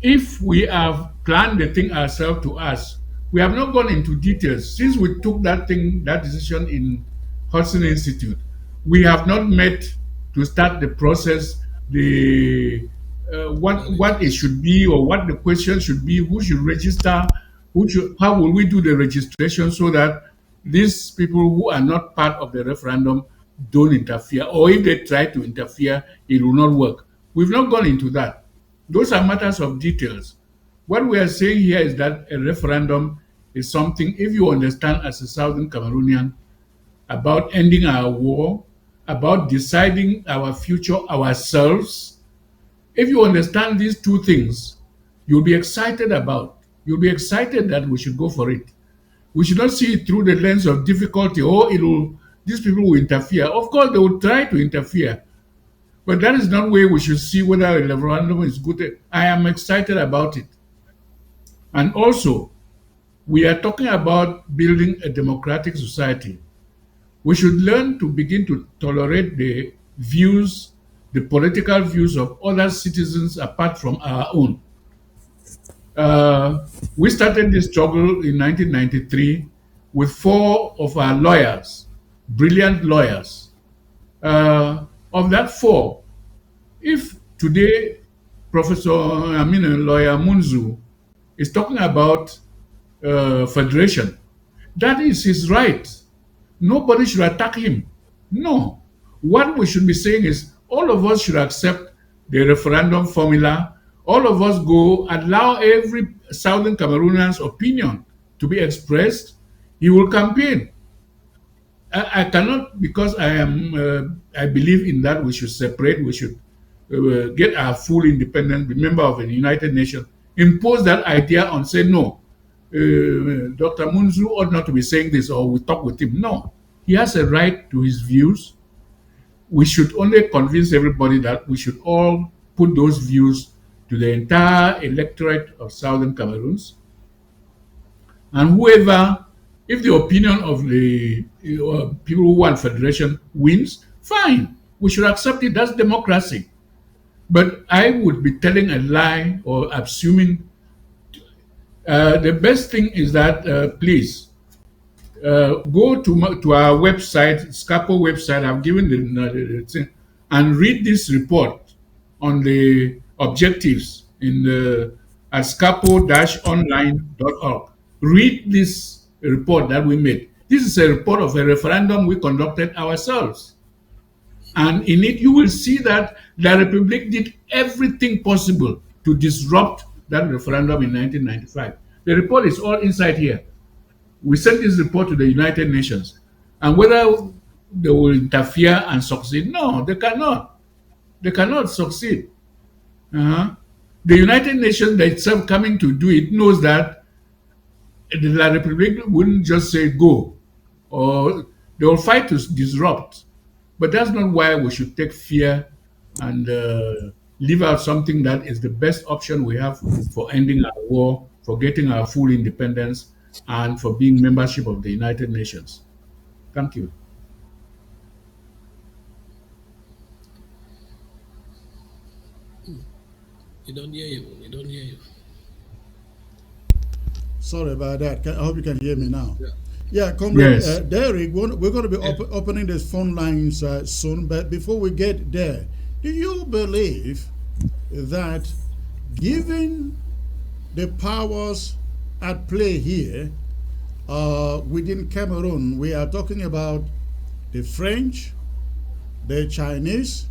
if we have planned the thing ourselves to us, we have not gone into details. Since we took that decision in Hudson Institute, we have not met to start the process, what it should be or what the question should be, who should register, how will we do the registration so that these people who are not part of the referendum don't interfere, or if they try to interfere, it will not work. We've not gone into that. Those are matters of details. What we are saying here is that a referendum is something, if you understand as a Southern Cameroonian, about ending our war, about deciding our future ourselves. If you understand these two things, you'll be excited you'll be excited that we should go for it. We should not see it through the lens of difficulty, these people will interfere. Of course, they will try to interfere. But that is not the way we should see whether a referendum is good. I am excited about it. And also, we are talking about building a democratic society. We should learn to begin to tolerate the political views of other citizens apart from our own. We started this struggle in 1993 with 4 of our lawyers, brilliant lawyers. Of that 4, if today Lawyer Munzu is talking about federation, that is his right. Nobody should attack him. No. What we should be saying is all of us should accept the referendum formula. All of us go allow every Southern Cameroonian's opinion. to be expressed, he will campaign. I cannot, because I believe in that we should separate, we should get our full independence, be member of the United Nations, impose that idea on say, no, Dr. Munzu ought not to be saying this, or we talk with him. No, he has a right to his views. We should only convince everybody that we should all put those views to the entire electorate of Southern Cameroons. And whoever, if the opinion of the people who want federation wins, fine, we should accept it. That's democracy. But I would be telling a lie or assuming. The best thing is that please go to our website, SCAPO website. I've given the thing, and read this report on the objectives in the at scapo-online.org. Read this report that we made. This is a report of a referendum we conducted ourselves. And in it, you will see that the Republic did everything possible to disrupt that referendum in 1995. The report is all inside here. We sent this report to the United Nations. And whether they will interfere and succeed, no, they cannot. They cannot succeed. The United Nations itself coming to do it knows that the La Republic wouldn't just say go, or they will fight to disrupt. But that's not why we should take fear and leave out something that is the best option we have for ending our war, for getting our full independence, and for being membership of the United Nations. Thank you. We don't hear you. We don't hear you. Sorry about that. I hope you can hear me now. Yeah. Yeah, Comrade Yes. Derek, we're going to be opening the phone lines soon. But before we get there, do you believe that given the powers at play here within Cameroon, we are talking about the French, the Chinese,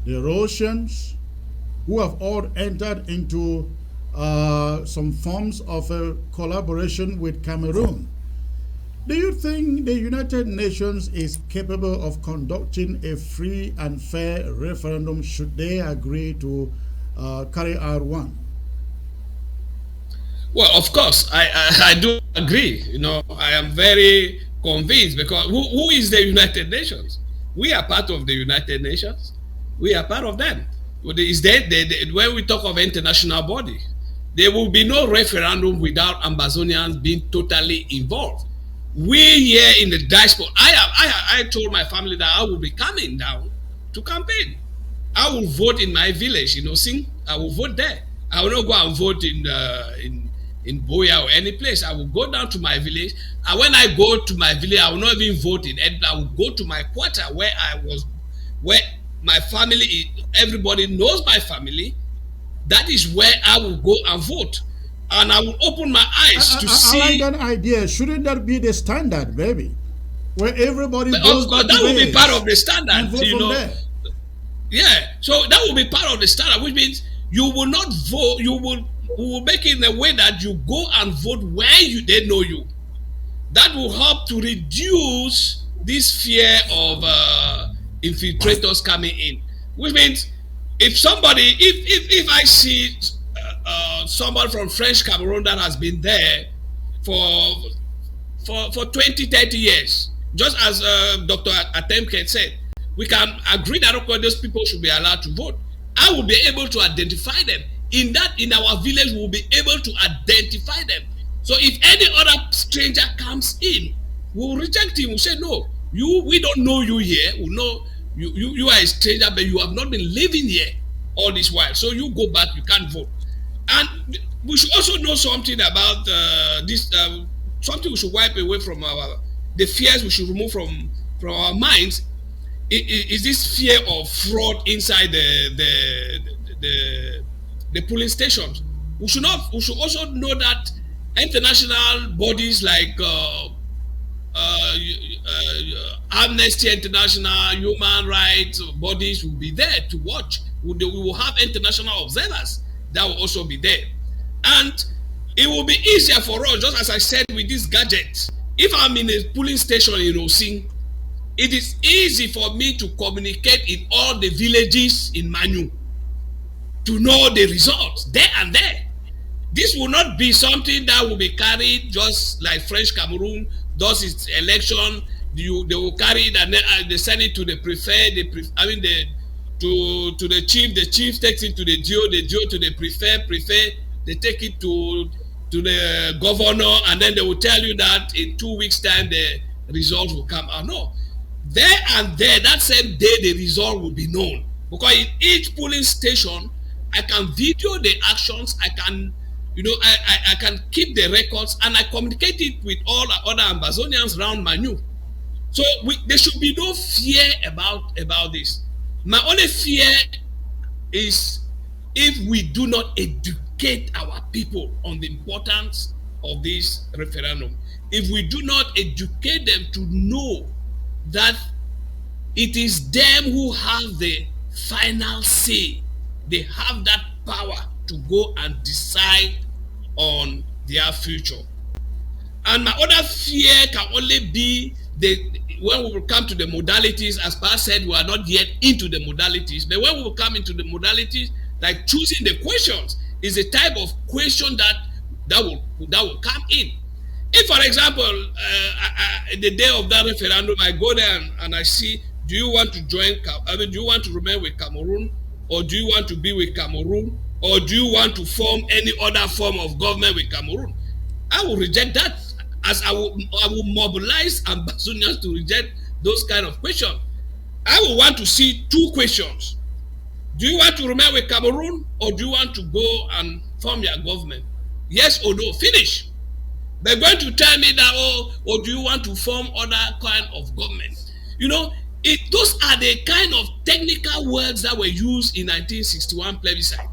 the Russians, who have all entered into some forms of a collaboration with Cameroon? Do you think the United Nations is capable of conducting a free and fair referendum should they agree to carry out one? Well, of course, I do agree. You know, I am very convinced, because who is the United Nations? We are part of the United Nations. We are part of them. When we talk of international body, there will be no referendum without Ambazonians being totally involved. We here in the diaspora, I told my family that I will be coming down to campaign. I will vote in my village, I will vote there. I will not go and vote in Boya or any place. I will go down to my village, and when I go to my village, I will not even vote in Edna. I will go to my quarter where my family is. Everybody knows my family. That is where I will go and vote. And I will open my eyes to see. I like that idea. Shouldn't that be the standard, baby? Where everybody goes back that will be part of the standard, and vote from there. Yeah, so that will be part of the standard, which means you will not vote. We will make it in a way that you go and vote where they know you. That will help to reduce this fear of infiltrators coming in. Which means if I see somebody from French Cameroon that has been there for 20, 30 years, just as Dr. Atemke said, we can agree that those people should be allowed to vote. I will be able to identify them. In our village, we will be able to identify them. So if any other stranger comes in, we will reject him. We'll say, no, we don't know you here. We know you are a stranger, but you have not been living here all this while. So you go back, you can't vote. And we should also know something about this, something we should wipe away from the fears we should remove from our minds. Is this fear of fraud inside the polling stations? We should also know that international bodies like Amnesty International, human rights bodies will be there to watch. We will have international observers that will also be there. And it will be easier for us, just as I said with this gadget. If I'm in a polling station in Osing, it is easy for me to communicate in all the villages in Manu to know the results there and there. This will not be something that will be carried just like French Cameroon does its election. They will carry it and then they send it to the prefect, to the chief takes it to the GO to the prefect, they take it to the governor, and then they will tell you that in 2 weeks' time the results will come out. No. There and there, that same day, the result will be known. Because in each polling station, I can video the actions, I can, I can keep the records, and I communicate it with all the other Ambazonians around Manu. So there should be no fear about this. My only fear is if we do not educate our people on the importance of this referendum. If we do not educate them to know that it is them who have the final say, they have that power to go and decide on their future. And my other fear can only be when we will come to the modalities. As Pa said, we are not yet into the modalities, but when we will come into the modalities, like choosing the questions is a type of question that will come in. If, for example, the day of that referendum, I go there and I see, do you want to do you want to remain with Cameroon, or do you want to be with Cameroon, or do you want to form any other form of government with Cameroon? I will reject that, as I will mobilize Ambazonians to reject those kind of questions. I will want to see two questions. Do you want to remain with Cameroon, or do you want to go and form your government? Yes or no, finish. They're going to tell me that, or do you want to form other kind of government? Those are the kind of technical words that were used in 1961 plebiscite,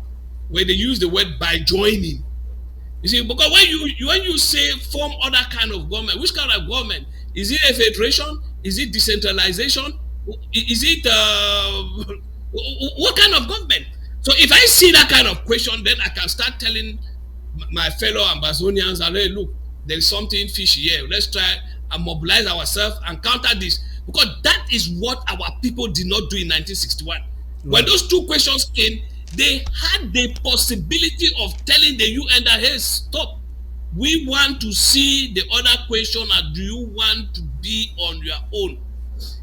where they use the word by joining. You see, because when you say form other kind of government, which kind of government? Is it a federation? Is it decentralization? Is it what kind of government? So if I see that kind of question, then I can start telling my fellow Ambazonians, hey, look, there is something fishy here. Let's try and mobilize ourselves and counter this. Because that is what our people did not do in 1961. Right. When those two questions came, they had the possibility of telling the UN that, hey, stop. We want to see the other question, and do you want to be on your own?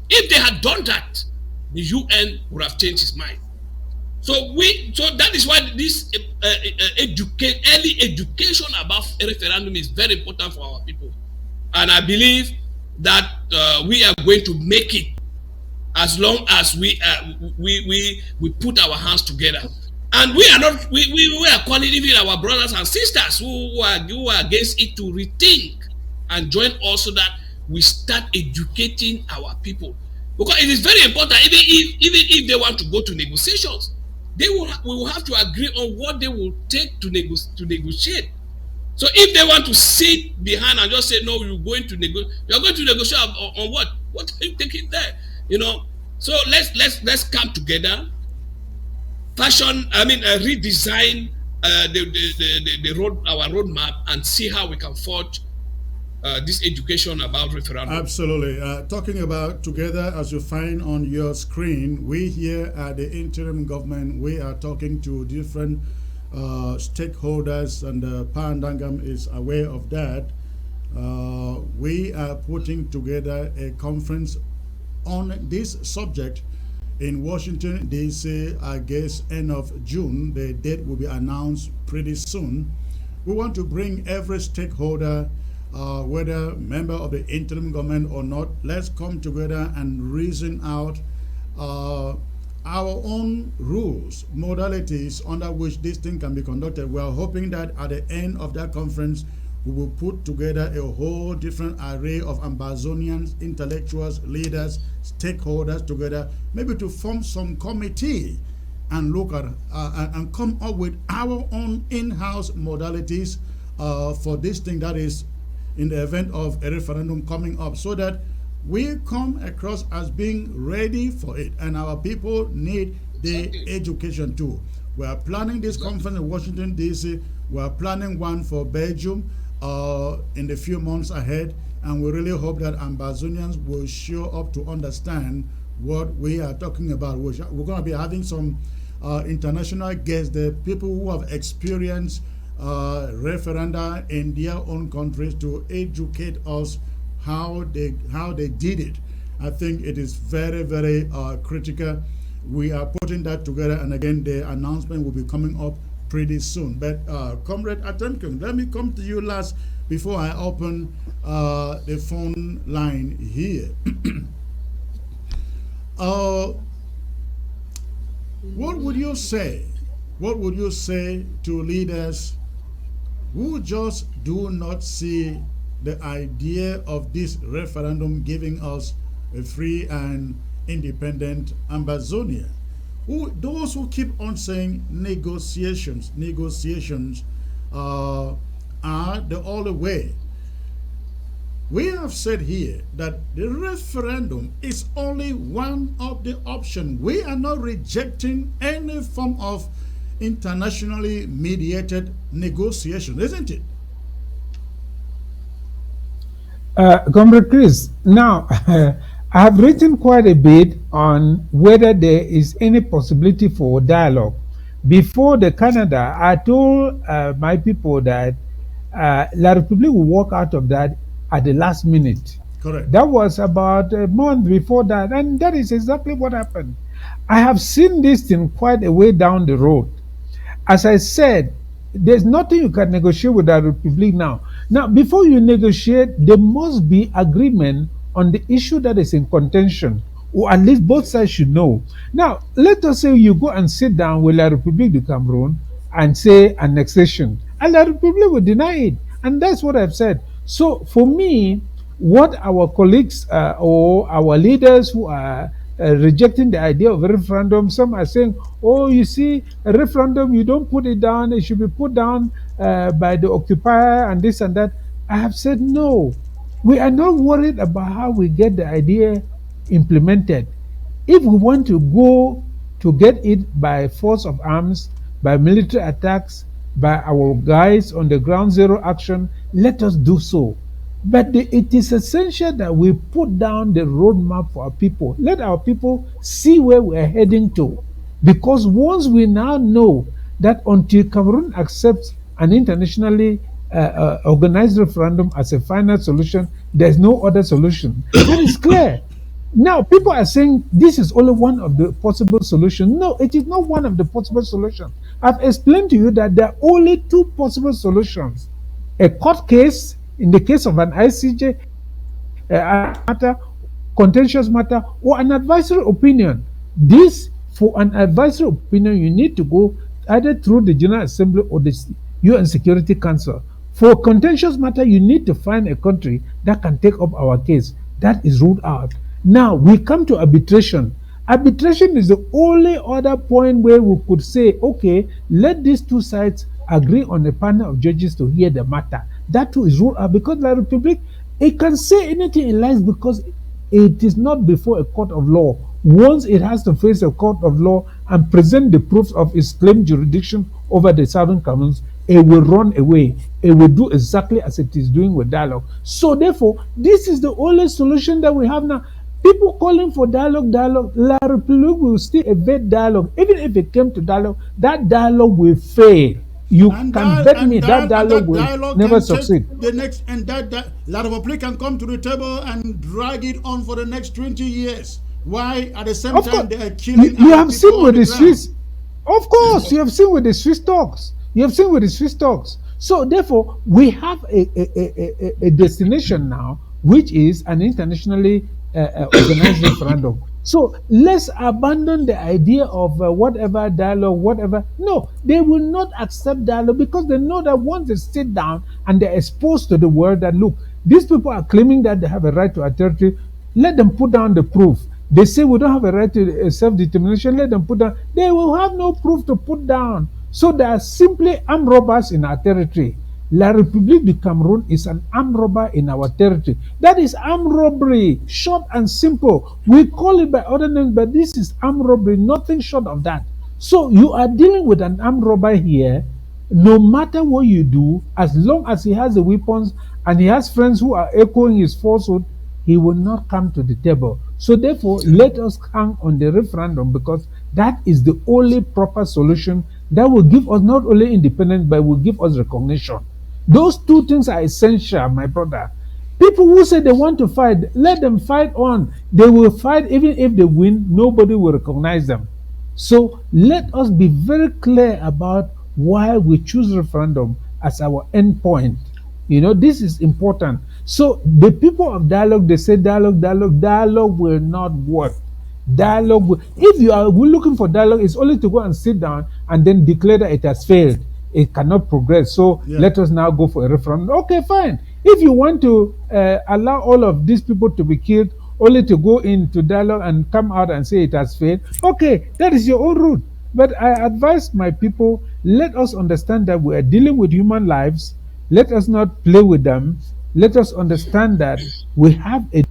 If they had done that, the UN would have changed its mind. So that is why this early education about a referendum is very important for our people. And I believe that we are going to make it as long as we put our hands together. And we are calling even our brothers and sisters who are against it to rethink and join also, that we start educating our people. Because it is very important, even if they want to go to negotiations, we will have to agree on what they will take to negotiate. So if they want to sit behind and just say, no, you're going to negotiate on what? What are you taking there? So let's come together, redesign our roadmap, and see how we can forge this education about referendum. Absolutely. Talking about together, as you find on your screen, we here at the interim government, we are talking to different stakeholders, and Pandangam is aware of that. We are putting together a conference on this subject in Washington, D.C., I guess end of June. The date will be announced pretty soon. We want to bring every stakeholder, whether member of the interim government or not. Let's come together and reason out our own rules, modalities under which this thing can be conducted. We are hoping that at the end of that conference, we will put together a whole different array of Ambazonians, intellectuals, leaders, stakeholders together, maybe to form some committee and look at and come up with our own in-house modalities for this thing that is in the event of a referendum coming up, so that we come across as being ready for it, and our people need the education too. We are planning this conference in Washington, D.C. We are planning one for Belgium in the few months ahead. And we really hope that Ambazonians will show up to understand what we are talking about. We're going to be having some international guests, the people who have experienced referenda in their own countries, to educate us how they did it. I think it is very, very critical. We are putting that together, and again, the announcement will be coming up pretty soon. But Comrade Atemkun, let me come to you last before I open the phone line here. What would you say? What would you say to leaders who just do not see the idea of this referendum giving us a free and independent Ambazonia? Those who keep on saying negotiations are the only way. We have said here that the referendum is only one of the options. We are not rejecting any form of internationally mediated negotiation, isn't it? Comrade Chris, now I have written quite a bit on whether there is any possibility for dialogue. Before the Canada, I told my people that La République will walk out of that at the last minute. Correct. That was about a month before that, and that is exactly what happened. I have seen this thing quite a way down the road. As I said, there's nothing you can negotiate with the Republic now. Now, before you negotiate, there must be agreement on the issue that is in contention, or at least both sides should know. Now, let us say you go and sit down with La République du Cameroon and say annexation, and La République will deny it. And that's what I've said. So, for me, what our colleagues or our leaders who are rejecting the idea of a referendum. Some are saying, oh, you see, a referendum, you don't put it down, it should be put down by the occupier and this and that. I have said, no, we are not worried about how we get the idea implemented. If we want to go to get it by force of arms, by military attacks, by our guys on the ground zero action, let us do so. But it is essential that we put down the roadmap for our people. Let our people see where we are heading to. Because once we now know that until Cameroon accepts an internationally organized referendum as a final solution, there's no other solution. That is clear. Now, people are saying this is only one of the possible solutions. No, it is not one of the possible solutions. I've explained to you that there are only two possible solutions. A court case, in the case of an ICJ matter, contentious matter, or an advisory opinion. This, for an advisory opinion, you need to go either through the General Assembly or the UN Security Council. For contentious matter, you need to find a country that can take up our case. That is ruled out. Now, we come to arbitration. Arbitration is the only other point where we could say, okay, let these two sides agree on a panel of judges to hear the matter. That too is ruled out because La République, it can say anything it likes because it is not before a court of law. Once it has to face a court of law and present the proofs of its claimed jurisdiction over the Southern Cameroons, it will run away. It will do exactly as it is doing with dialogue. So therefore, this is the only solution that we have now. People calling for dialogue, La République will still evade dialogue. Even if it came to dialogue, that dialogue will fail. You can bet me that dialogue will never succeed. The next, and that La République can come to the table and drag it on for the next 20 years. Why at the same time they are killing you have seen with the Swiss. Of course, you have seen with the Swiss talks. You have seen with the Swiss talks. So therefore, we have a destination now, which is an internationally organized referendum. So let's abandon the idea of whatever dialogue, whatever. No, they will not accept dialogue because they know that once they sit down and they're exposed to the world that, look, these people are claiming that they have a right to our territory, let them put down the proof. They say we don't have a right to self-determination, let them put down. They will have no proof to put down. So they are simply armed robbers in our territory. La République du Cameroon is an armed robber in our territory. That is armed robbery, short and simple. We call it by other names, but this is armed robbery, nothing short of that. So you are dealing with an armed robber here. No matter what you do, as long as he has the weapons and he has friends who are echoing his falsehood, he will not come to the table. So therefore, let us hang on the referendum, because that is the only proper solution that will give us not only independence but will give us recognition. Those two things are essential, my brother. People who say they want to fight, let them fight on. They will fight even if they win, nobody will recognize them. So let us be very clear about why we choose referendum as our end point. You know, this is important. So the people of dialogue, they say dialogue, dialogue, dialogue will not work. Dialogue, if you are looking for dialogue, it's only to go and sit down and then declare that it has failed. It cannot progress. So let us now go for a referendum. Okay, fine. If you want to allow all of these people to be killed, only to go into dialogue and come out and say it has failed, okay, that is your own route. But I advise my people, let us understand that we are dealing with human lives. Let us not play with them. Let us understand that we have a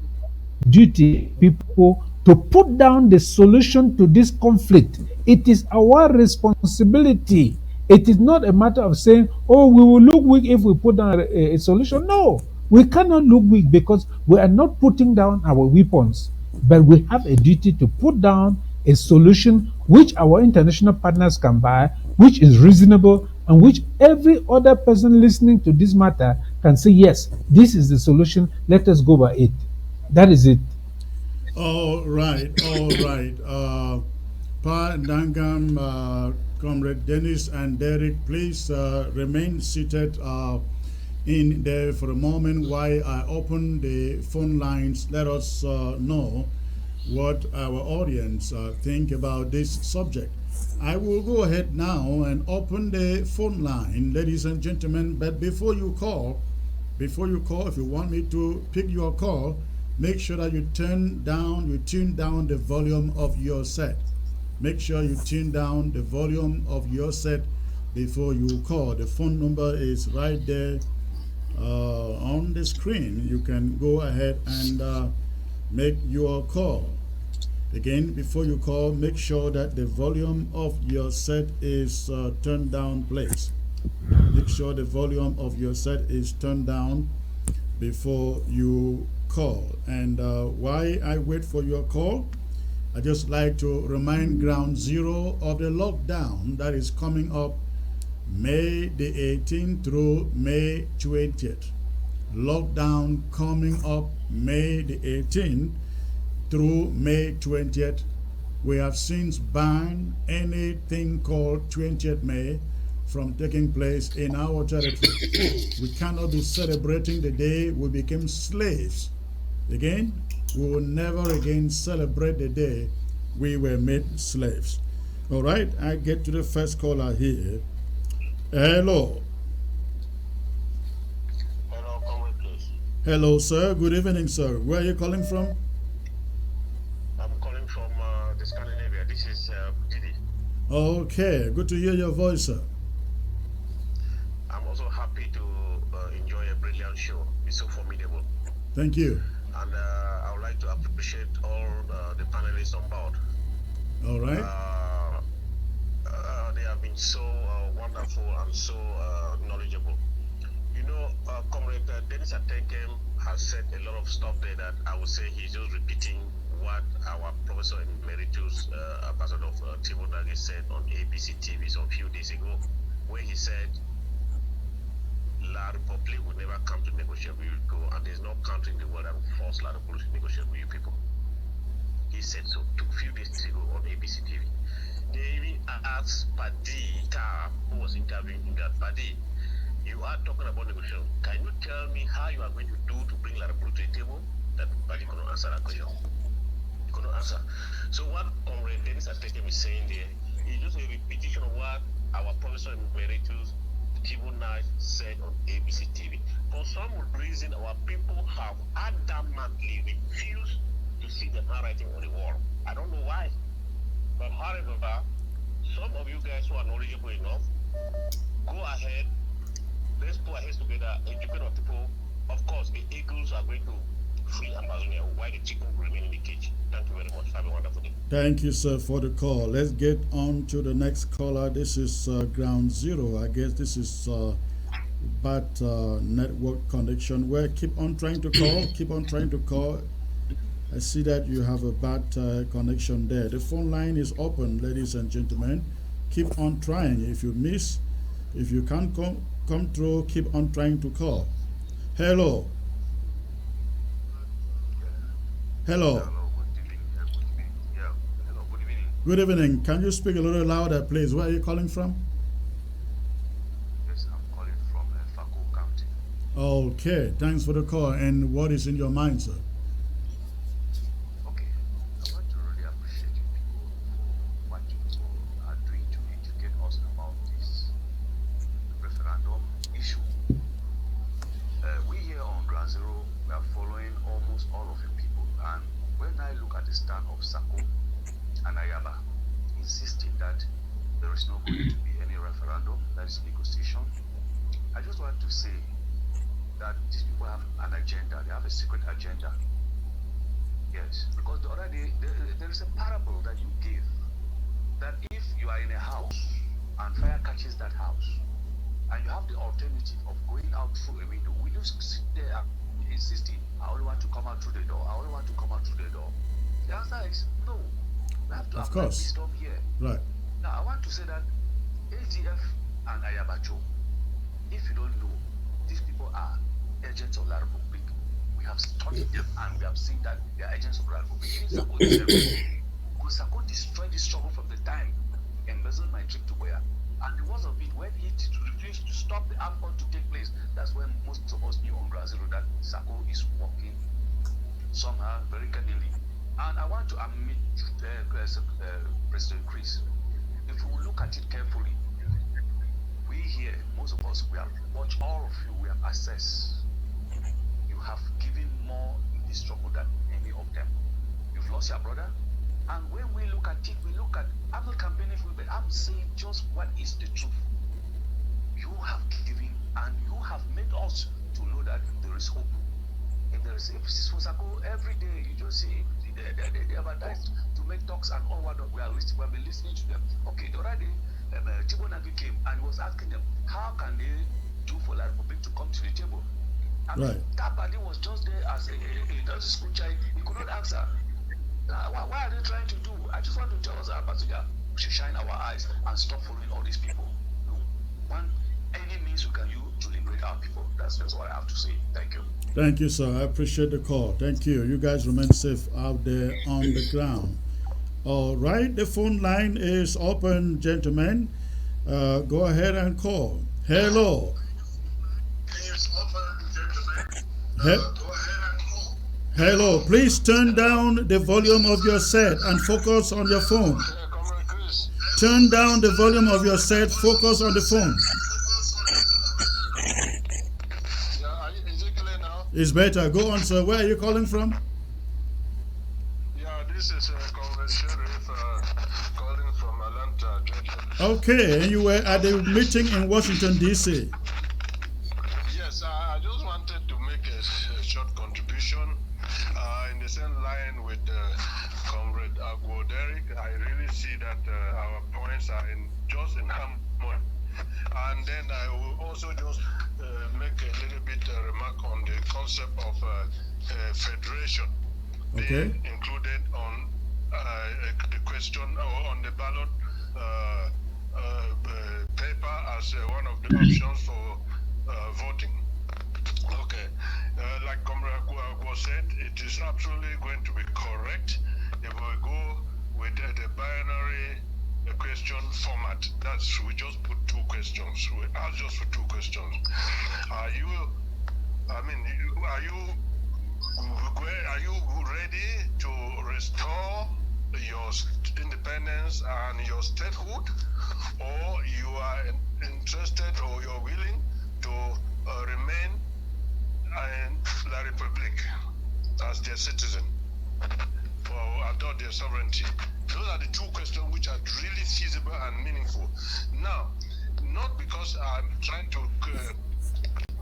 duty, people, to put down the solution to this conflict. It is our responsibility. It is not a matter of saying, oh, we will look weak if we put down a solution. No, we cannot look weak because we are not putting down our weapons, but we have a duty to put down a solution which our international partners can buy, which is reasonable, and which every other person listening to this matter can say, yes, this is the solution, let us go by it. That is it. All right, all right. Pa Dangam, Comrade Dennis and Derek, please remain seated in there for a moment while I open the phone lines. Let us know what our audience think about this subject. I will go ahead now and open the phone line, ladies and gentlemen. But before you call, if you want me to pick your call, make sure that you tune down the volume of your set. Make sure you tune down the volume of your set before you call. The phone number is right there on the screen. You can go ahead and make your call. Again, before you call, make sure that the volume of your set is turned down, please. Make sure the volume of your set is turned down before you call. And while I wait for your call, I just like to remind Ground Zero of the lockdown that is coming up May the 18th through May 20th. Lockdown coming up May the 18th through May 20th. We have since banned anything called 20th May from taking place in our territory. We cannot be celebrating the day we became slaves. Again, we will never again celebrate the day we were made slaves. All right, I get to the first caller here. Hello. Hello, comrade, please. Hello, sir. Good evening, sir. Where are you calling from? I'm calling from the Scandinavia. This is Didi. Okay, good to hear your voice, sir. I'm also happy to enjoy a brilliant show. It's so formidable. Thank you. And I would like to appreciate all the panelists on board. All right. They have been so wonderful and so knowledgeable. You know, Comrade Dennis Atekem has said a lot of stuff there that I would say he's just repeating what our Professor Emeritus Ambassador Timo Nage said on ABC TV some few days ago, where he said La Republic will never come to negotiate with you people, and there's no country in the world that will force La Republic to negotiate with you people. He said so a few days ago on ABC TV. They even asked Padi Tar, who was interviewing him, that Padi, you are talking about negotiation. Can you tell me how you are going to do to bring La Republic to the table? That Padi couldn't answer that question. He couldn't answer. So what Comrade Dennis Atekem is saying there is just a repetition of what our Professor Emeritus Timo Nage said on ABC TV. For some reason, our people have adamantly refused to see the handwriting on the wall. I don't know why. But however, some of you guys who are knowledgeable enough, go ahead, let's put our heads together, educate our people. Of course, the eagles are going to free Amazonia while the chicken will remain in the cage. Thank you very much. Have a wonderful day. Thank you, sir, for the call. Let's get on to the next caller. This is Ground Zero. I guess this is bad network connection. Where keep on trying to call, keep on trying to call. I see that you have a bad connection there. The phone line is open, ladies and gentlemen. Keep on trying. If you can't come through, keep on trying to call. Hello. Hello. Good evening. Can you speak a little louder, please? Where are you calling from? Yes, I'm calling from Fako County. Okay, thanks for the call. And what is in your mind, sir? Okay, I want to really appreciate you people for what you are doing to educate us about this referendum issue. We here on Ground Zero, we are following almost all of you people, and when I look at the stand of Sako and Ayaba, insisting that there is not going to be any referendum, that is negotiation, I just want to say that these people have an agenda, they have a secret agenda. Yes, because the other day, there is a parable that you give, that if you are in a house and fire catches that house, and you have the alternative of going out through a window, will you sit there insisting, I only want to come out through the door, I only want to come out through the door? The answer is no. We have to apply wisdom here. Right. Now, I want to say that AGF and Ayabacho, if you don't know, these people are agents of La Republic. We have studied them and we have seen that they are agents of La Republic. Because Sako destroyed this struggle from the time he embezzled my trip to Boya. And the worst of it, when he refused to stop the outcome to take place, that's when most of us knew on Ground Zero that Sako is working somehow very cunningly. And I want to admit President Chris, if we look at it carefully, we here, most of us, we have watched all of you, we have assessed. You have given more in this struggle than any of them. You've lost your brother. And when we look at it, I'm not campaigning for you, but I'm saying just what is the truth. You have given and you have made us to know that there is hope. If Sako every day, you just see they advertise to make talks and all what we have been listening to them. Okay, the other day, Tibo Nagi came and he was asking them, how can they do for La Republic to come to the table? And right. That body was just there as a school child. He could not answer. Why are they trying to do? I just want to tell us, Ambassador, we should shine our eyes and stop following all these people. Any means we can use to liberate our people. That's just what I have to say. Thank you. Thank you, sir. I appreciate the call. Thank you. You guys remain safe out there on the ground. All right, the phone line is open, gentlemen. Go ahead and call. Hello. Hello. Please turn down the volume of your set and focus on your phone. Turn down the volume of your set. Focus on the phone. It's better. Go on, sir. Where are you calling from? Yeah, this is Comrade Sheriff calling from Atlanta, Georgia. Okay, and you were at the meeting in Washington, D.C. Yes, I just wanted to make a short contribution in the same line with Comrade Agwo Derek. I really see that our points are just in harmony. And then I will also just make a little bit remark on the concept of federation being included on the question or on the ballot paper as one of the options for voting. Okay, like Comrade Agwo said, it is absolutely going to be correct if we go with the binary question format. We just put two questions. We ask just for two questions. Are you ready to restore your independence and your statehood, or you are interested or you're willing to remain in La Republic as their citizen or adopt their sovereignty? Those are the two questions which are really feasible and meaningful. Now, not because I'm trying to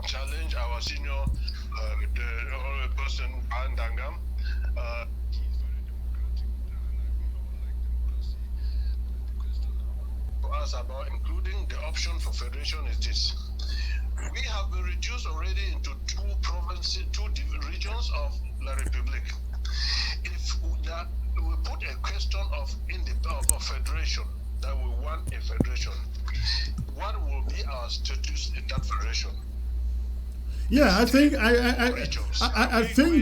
challenge our senior the person, Andangam. us about including the option for federation is this. We have been reduced already into two provinces, regions of La Republique. If we put a question of federation, that we want a federation, what will be our status in that federation? Yeah, I think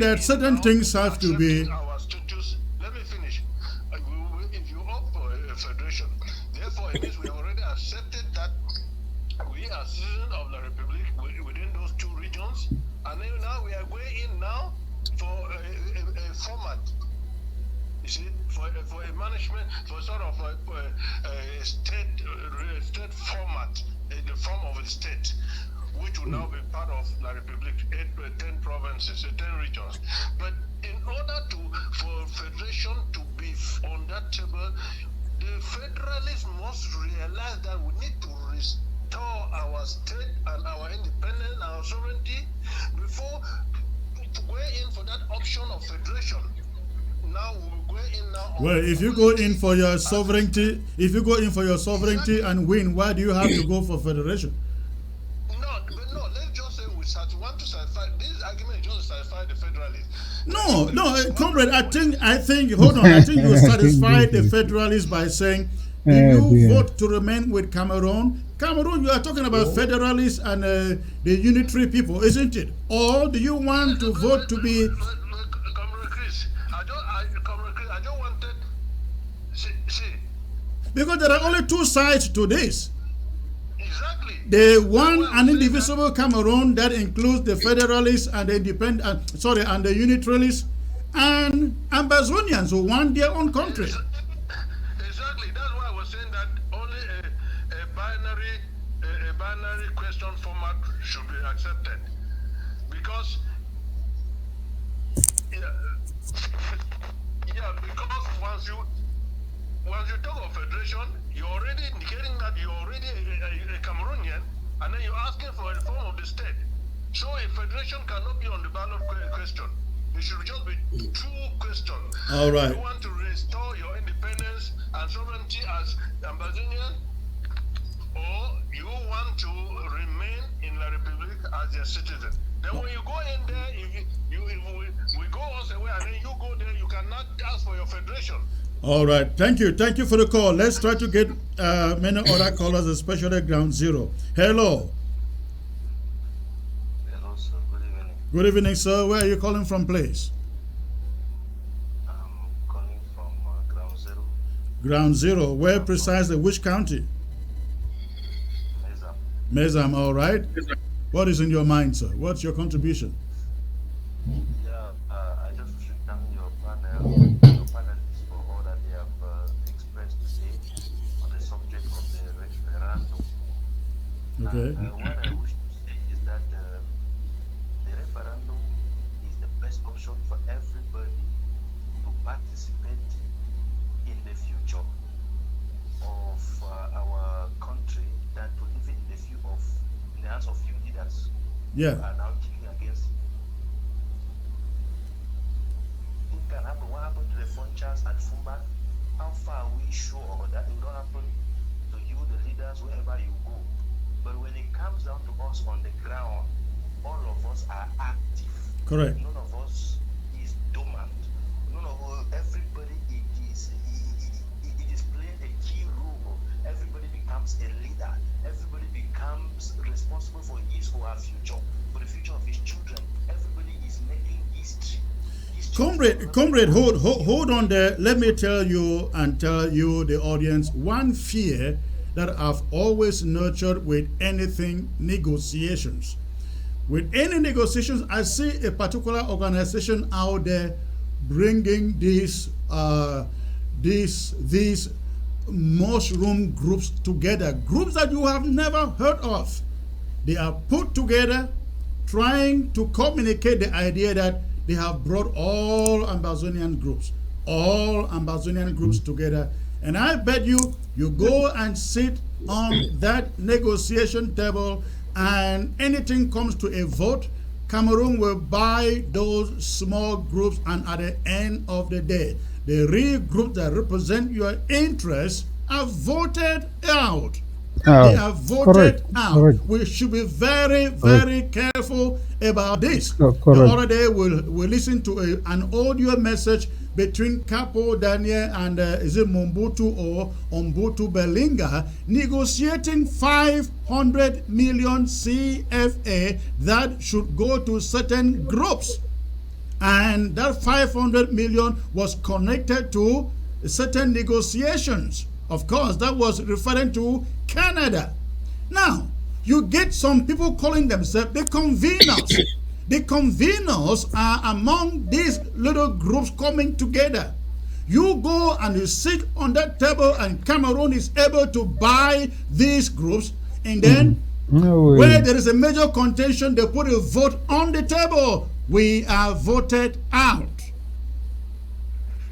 that certain things have to be. Our status. Let me finish. If you opt for a federation, therefore it means we already accepted that we are citizens of the Republic within those two regions, and then now we are going in now for a format. You see, for a management, for sort of a state format, in the form of a state, which will now be part of La Republic, 10 provinces, 10 regions. But in order for federation to be on that table, the federalists must realize that we need to restore our state and our independence, our sovereignty, before going in for that option of federation. Now we're going in now. Well, if you go in for your sovereignty, and win, why do you have to go for federation? No, let's just say we want to satisfy this argument, just satisfy the federalists. No, comrade, I think, hold on, I think you satisfied the federalists by saying, do you vote to remain with Cameroon? Cameroon, you are talking about federalists and the unitary people, isn't it? Or do you want to vote to be... Comrade Chris, I don't want that. See. Because there are only two sides to this. Exactly. The one and indivisible Cameroon that includes the federalists and the and the unitarists and Ambazonians who want their own country. Exactly. That's why I was saying that only a binary question format should be accepted, because because once you talk of federation, you're already indicating that you're already a Cameroonian, and then you're asking for a reform of the state. So a federation cannot be on the ballot question. It should just be two questions. All right. You want to restore your independence and sovereignty as Ambazonian, or you want to remain in La Republique as a citizen. Then when you go in there, if we go us away and then you go there, you cannot ask for your federation. All right. Thank you for the call. Let's try to get many other callers, especially Ground Zero. Hello. Hello, sir. Good evening. Good evening, sir. Where are you calling from, please? I'm calling from Ground Zero. Ground Zero. Where precisely? Which county? Mezam. Mezam. All right. What is in your mind, sir? What's your contribution? Yeah, I just should thank your panelists for all that they have expressed today on the subject of the referendum. Okay. What I wish to say is that the referendum is the best option for everybody to participate in the future of our country than to live in the hands of few leaders. Yeah. Are now kicking against it. It can happen. What happened to the Funchas and Fumba? How far are we sure that it will not happen to you, the leaders, wherever you go? But when it comes down to us on the ground, all of us are active. Correct. None of us is dormant. Everybody is playing a key role. Everybody becomes a leader. Everybody becomes responsible for his or her future, for the future of his children. Everybody is making history. Comrade, hold on there. Let me tell you and tell you, the audience, one fear that I've always nurtured with anything negotiations. With any negotiations, I see a particular organization out there bringing these mushroom groups together, groups that you have never heard of. They are put together trying to communicate the idea that they have brought all Ambazonian groups together. And I bet you go and sit on that negotiation table, and anything comes to a vote, Cameroon will buy those small groups, and at the end of the day, the real groups that represent your interests are voted out. Oh, They are voted out. correct. We should be very, very careful about this. The Correct. other day, we listened to an audio message between Capo Daniel and is it Mombutu or Ombutu Belinga negotiating 500 million CFA that should go to certain groups. And that 500 million was connected to certain negotiations. Of course, that was referring to Canada. Now, you get some people calling themselves the conveners. The conveners are among these little groups coming together. You go and you sit on that table, and Cameroon is able to buy these groups, and then where there is a major contention, they put a vote on the table. We are voted out.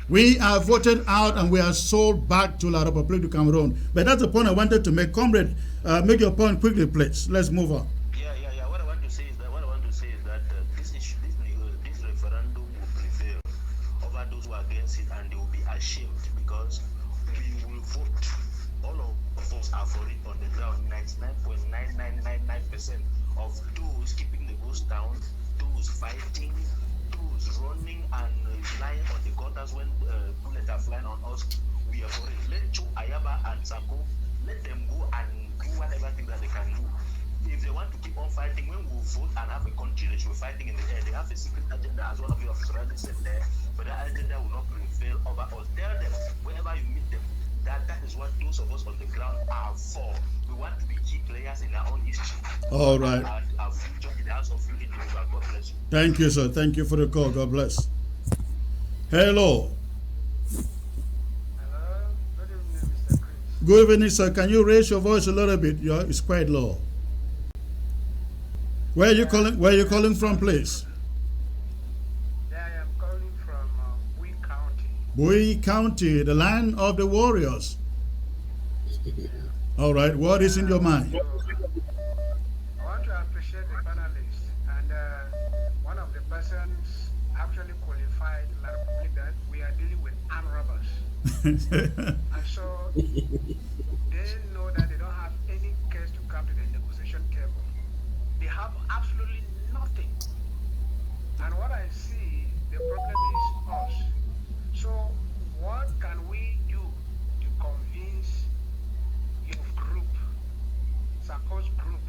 We are voted out and we are sold back to La République du Cameroon. But that's the point I wanted to make. Comrade, make your point quickly, please. Let's move on. Yeah. What I want to say is that this referendum will prevail over those who are against it, and they will be ashamed because we will vote. All of us are for it on the ground. 99.9999% of those keeping the ghost down, those fighting, those running and flying on the gutters when bullets are flying on us, we are for it. Let Joe Ayaba and Sako, let them go and do whatever thing that they can do. If they want to keep on fighting, when we vote and have a country that we're fighting in the air, they have a secret agenda, as one of you have already said there, but that agenda will not prevail over us. Tell them, wherever you meet them, that is what those of us on the ground are for. We want to be key players in our own history. All right. Our future in the house of freedom. God bless you. Thank you, sir. Thank you for the call. God bless. Hello. Hello. Good evening, Mr. Chris. Good evening, sir. Can you raise your voice a little bit? It's quite low. Where are you calling? Where are you calling from, please? Yeah, I am calling from Bui County. Bui County, the land of the warriors. All right. What is in your mind? I want to appreciate the panelists, and one of the persons actually qualified La Republic that we are dealing with armed robbers. And so they know that they don't have any case to come to the negotiation table. They have absolutely nothing. And what I see, the problem is us. So what can we do to convince your group, Sako's group,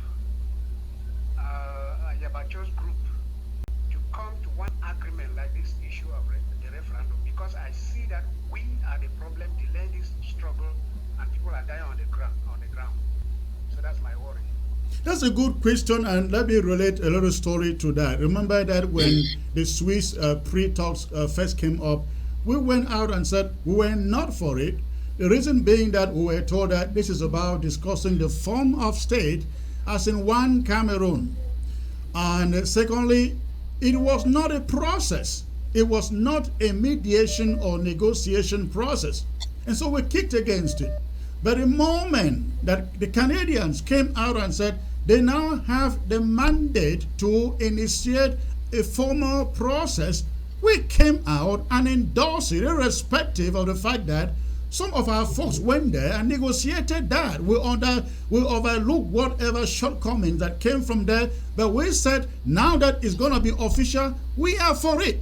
Yabacho's group, to come to one agreement like this issue of the referendum? Because I see that we are the problem delaying this struggle, and people are dying on the ground. So that's my worry. That's a good question, and let me relate a little story to that. Remember that when the Swiss pre-talks first came up, we went out and said we were not for it. The reason being that we were told that this is about discussing the form of state as in one Cameroon. And secondly, it was not a process. It was not a mediation or negotiation process. And so we kicked against it. But the moment that the Canadians came out and said they now have the mandate to initiate a formal process, we came out and endorsed it, irrespective of the fact that some of our folks went there and negotiated that. We overlooked whatever shortcomings that came from there, but we said now that it's going to be official, we are for it.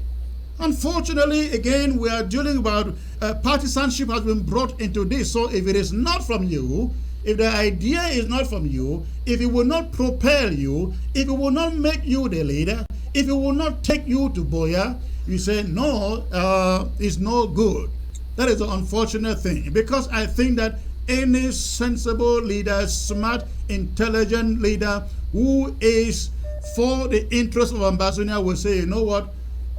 Unfortunately, again, we are dealing about partisanship has been brought into this. So if it is not from you, if the idea is not from you, if it will not propel you, if it will not make you the leader, if it will not take you to Boya, you say, no, it's no good. That is an unfortunate thing, because I think that any sensible leader, smart, intelligent leader who is for the interest of Ambassador will say, you know what,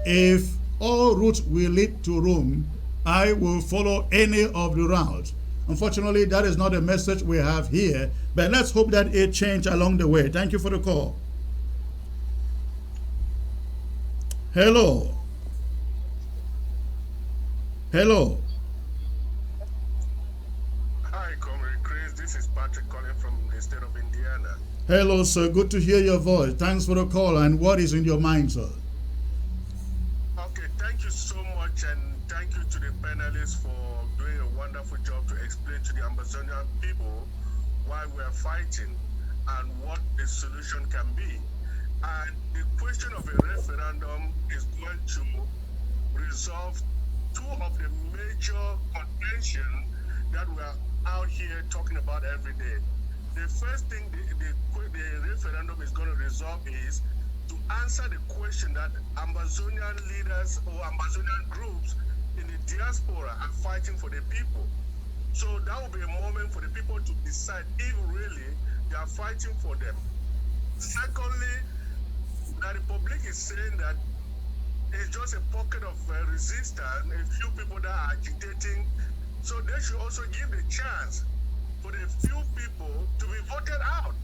if all routes will lead to Rome, I will follow any of the routes. Unfortunately, that is not a message we have here, but let's hope that it changes along the way. Thank you for the call. Hello. Hello. Hi, Comrade Chris. This is Patrick calling from the state of Indiana. Hello, sir. Good to hear your voice. Thanks for the call. And what is in your mind, sir? Okay, thank you so much, and thank you to the panelists for doing a wonderful job to explain to the Amazonian people why we are fighting and what the solution can be. And the question of a referendum is going to resolve two of the major contention that we are out here talking about every day. The first thing the referendum is going to resolve is to answer the question that Amazonian leaders or Amazonian groups in the diaspora are fighting for the people. So that will be a moment for the people to decide if really they are fighting for them. Secondly, the Republic is saying that it's just a pocket of resistance, a few people that are agitating. So they should also give the chance for the few people to be voted out.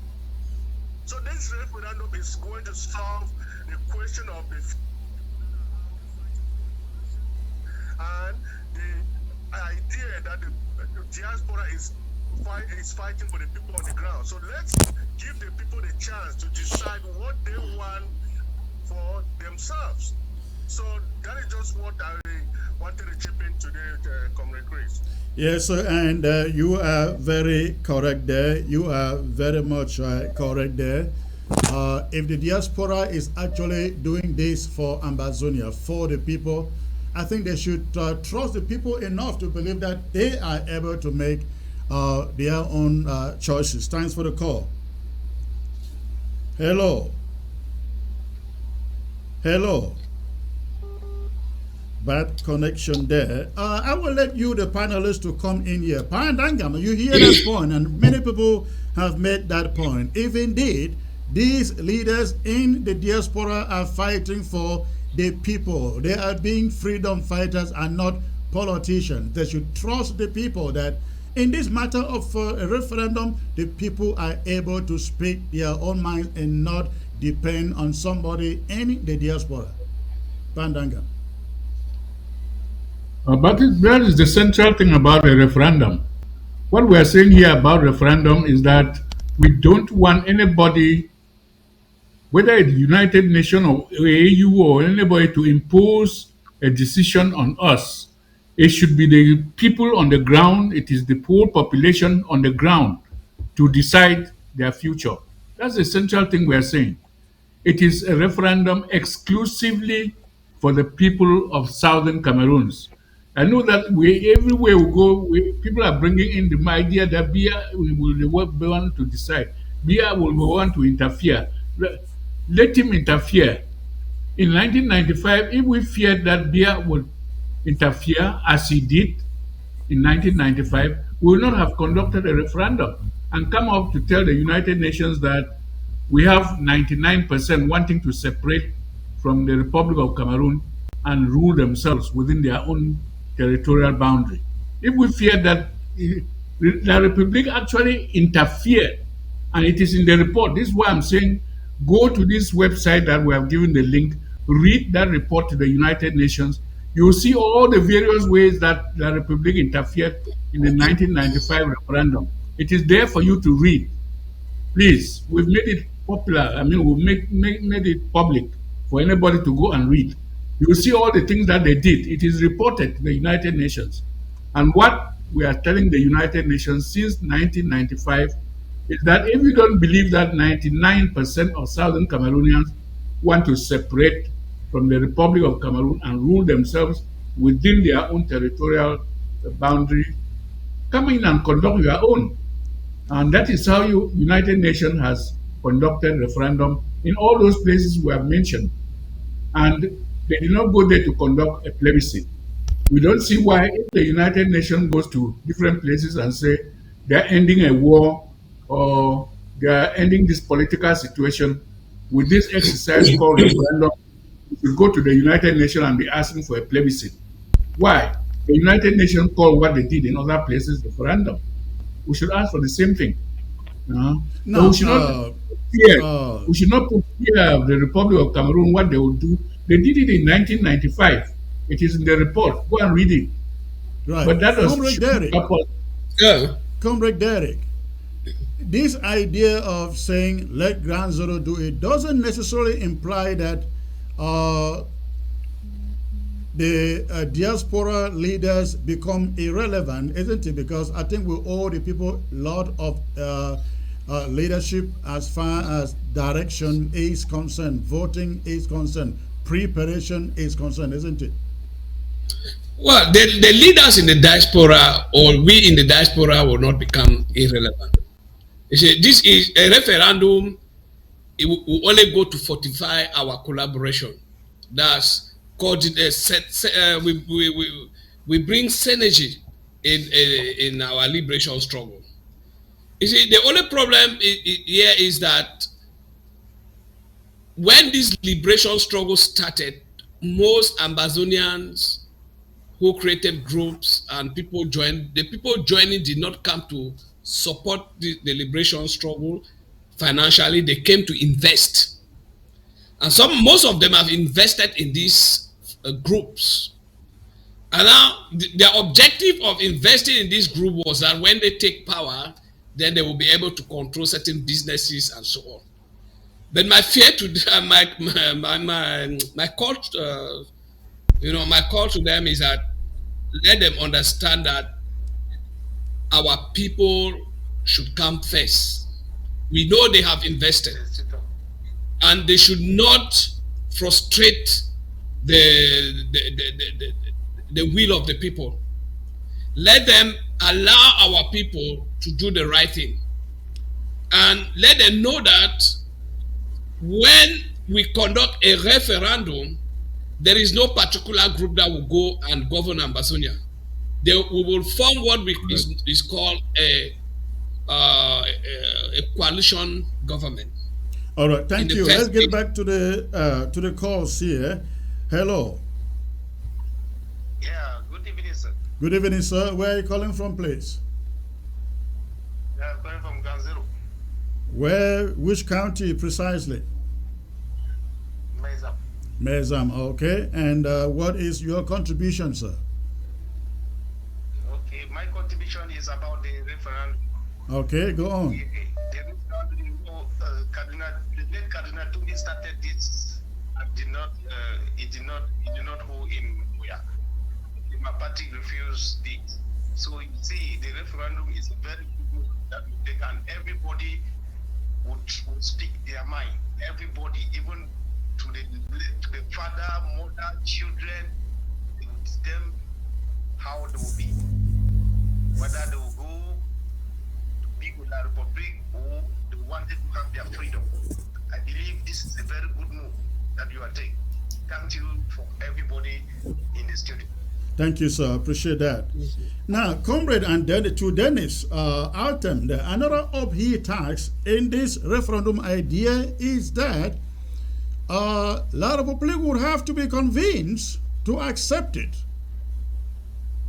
So this referendum is going to solve the question of the and the idea that the diaspora is fighting for the people on the ground. So let's give the people the chance to decide what they want for themselves. So that is just what I wanted to chip in today, Comrade Chris. Yes, and you are very correct there. You are very much correct there. If the diaspora is actually doing this for Amazonia, for the people, I think they should trust the people enough to believe that they are able to make their own choices. Thanks for the call. Hello. Hello. Bad connection there. I will let you, the panelists, to come in here. Pandangam, you hear that point, and many people have made that point. If indeed these leaders in the diaspora are fighting for the people, they are being freedom fighters and not politicians. They should trust the people that in this matter of a referendum, the people are able to speak their own minds and not depend on somebody in the diaspora. Pandangam. But that is the central thing about a referendum. What we are saying here about referendum is that we don't want anybody, whether it's the United Nations or AU or anybody, to impose a decision on us. It should be the people on the ground, it is the poor population on the ground to decide their future. That's the central thing we are saying. It is a referendum exclusively for the people of southern Cameroons. I know that everywhere we go, people are bringing in the idea that Bia will want to decide. Bia will want to interfere. Let him interfere. In 1995, if we feared that Bia would interfere as he did in 1995, we would not have conducted a referendum and come up to tell the United Nations that we have 99% wanting to separate from the Republic of Cameroon and rule themselves within their own territorial boundary. If we fear that the Republic actually interfered, and it is in the report, this is why I'm saying go to this website that we have given the link, read that report to the United Nations. You will see all the various ways that the Republic interfered in the 1995 referendum. It is there for you to read. Please, we've made it popular. I mean, we've made it public for anybody to go and read. You will see all the things that they did. It is reported to the United Nations. And what we are telling the United Nations since 1995 is that if you don't believe that 99% of Southern Cameroonians want to separate from the Republic of Cameroon and rule themselves within their own territorial boundary, come in and conduct your own. And that is how United Nations has conducted referendum in all those places we have mentioned. And they did not go there to conduct a plebiscite. We don't see why if the United Nations goes to different places and say they're ending a war or they're ending this political situation with this exercise called referendum, we go to the United Nations and be asking for a plebiscite. Why? The United Nations called what they did in other places referendum. We should ask for the same thing. No, we should not fear. We should not put fear of the Republic of Cameroon what they will do. They did it in 1995. It is in the report. Go and read it. Right. But that was Comrade Derek. Yeah. Comrade Derek. This idea of saying let Ground Zero do it doesn't necessarily imply that the diaspora leaders become irrelevant, isn't it? Because I think we owe the people a lot of leadership as far as direction is concerned, voting is concerned, preparation is concerned, isn't it? Well, the leaders in the diaspora or we in the diaspora will not become irrelevant. You see, this is a referendum. It will only go to fortify our collaboration. That's we bring synergy in our liberation struggle. You see, the only problem here is that when this liberation struggle started, most Amazonians who created groups and people joined, the people joining did not come to support the liberation struggle financially. They came to invest. And most of them have invested in these groups. And now the objective of investing in this group was that when they take power, then they will be able to control certain businesses and so on. But my fear to my call, my call to them is that let them understand that our people should come first. We know they have invested, and they should not frustrate the will of the people. Let them allow our people to do the right thing, and let them know that when we conduct a referendum, there is no particular group that will go and govern Ambazonia. We will form what is called a coalition government. All right, thank you. Let's get back to the calls here. Hello. Yeah, good evening, sir. Good evening, sir. Where are you calling from, please? Yeah, I'm calling from Ganzero. Which county precisely? Mezam. Mezam, okay. And what is your contribution, sir? Okay, my contribution is about the referendum. Okay, go on. The late Cardinal Tumi started this and did not hold in Muya. My party refused it. So you see, the referendum is a very good move that we take, and everybody would speak their mind. Everybody, even to the father, mother, children, they would tell them how they will be. Whether they will go to be with the Republic or they wanted to have their freedom. I believe this is a very good move that you are taking. Thank you for everybody in the studio. Thank you, sir. Appreciate that. Now, comrade and to Dennis Altem, another uphill task in this referendum idea is that La Republique would have to be convinced to accept it.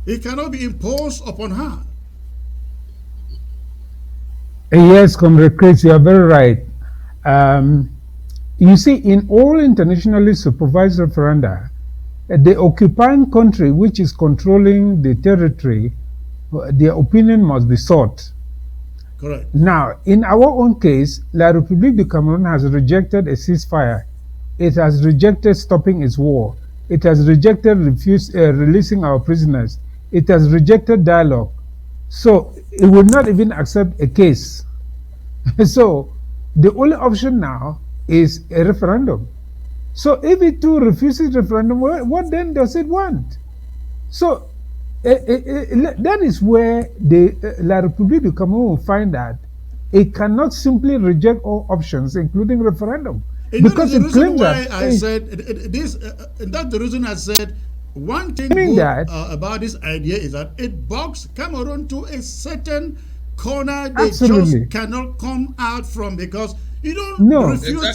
It cannot be imposed upon her. Yes, Comrade Chris, you are very right. You see, in all internationally supervised referenda, the occupying country which is controlling the territory, their opinion must be sought. Correct. Now, in our own case, La République du Cameroon has rejected a ceasefire. It has rejected stopping its war. It has rejected releasing our prisoners. It has rejected dialogue. So it will not even accept a case. So the only option now is a referendum. So if it too refuses referendum, what then does it want? So that is where La République du Cameroon will find that it cannot simply reject all options, including referendum. Because it claims that I said this. That's the reason I said one thing good about this idea is that it boxes Cameroon to a certain corner they just cannot come out from, because you don't refuse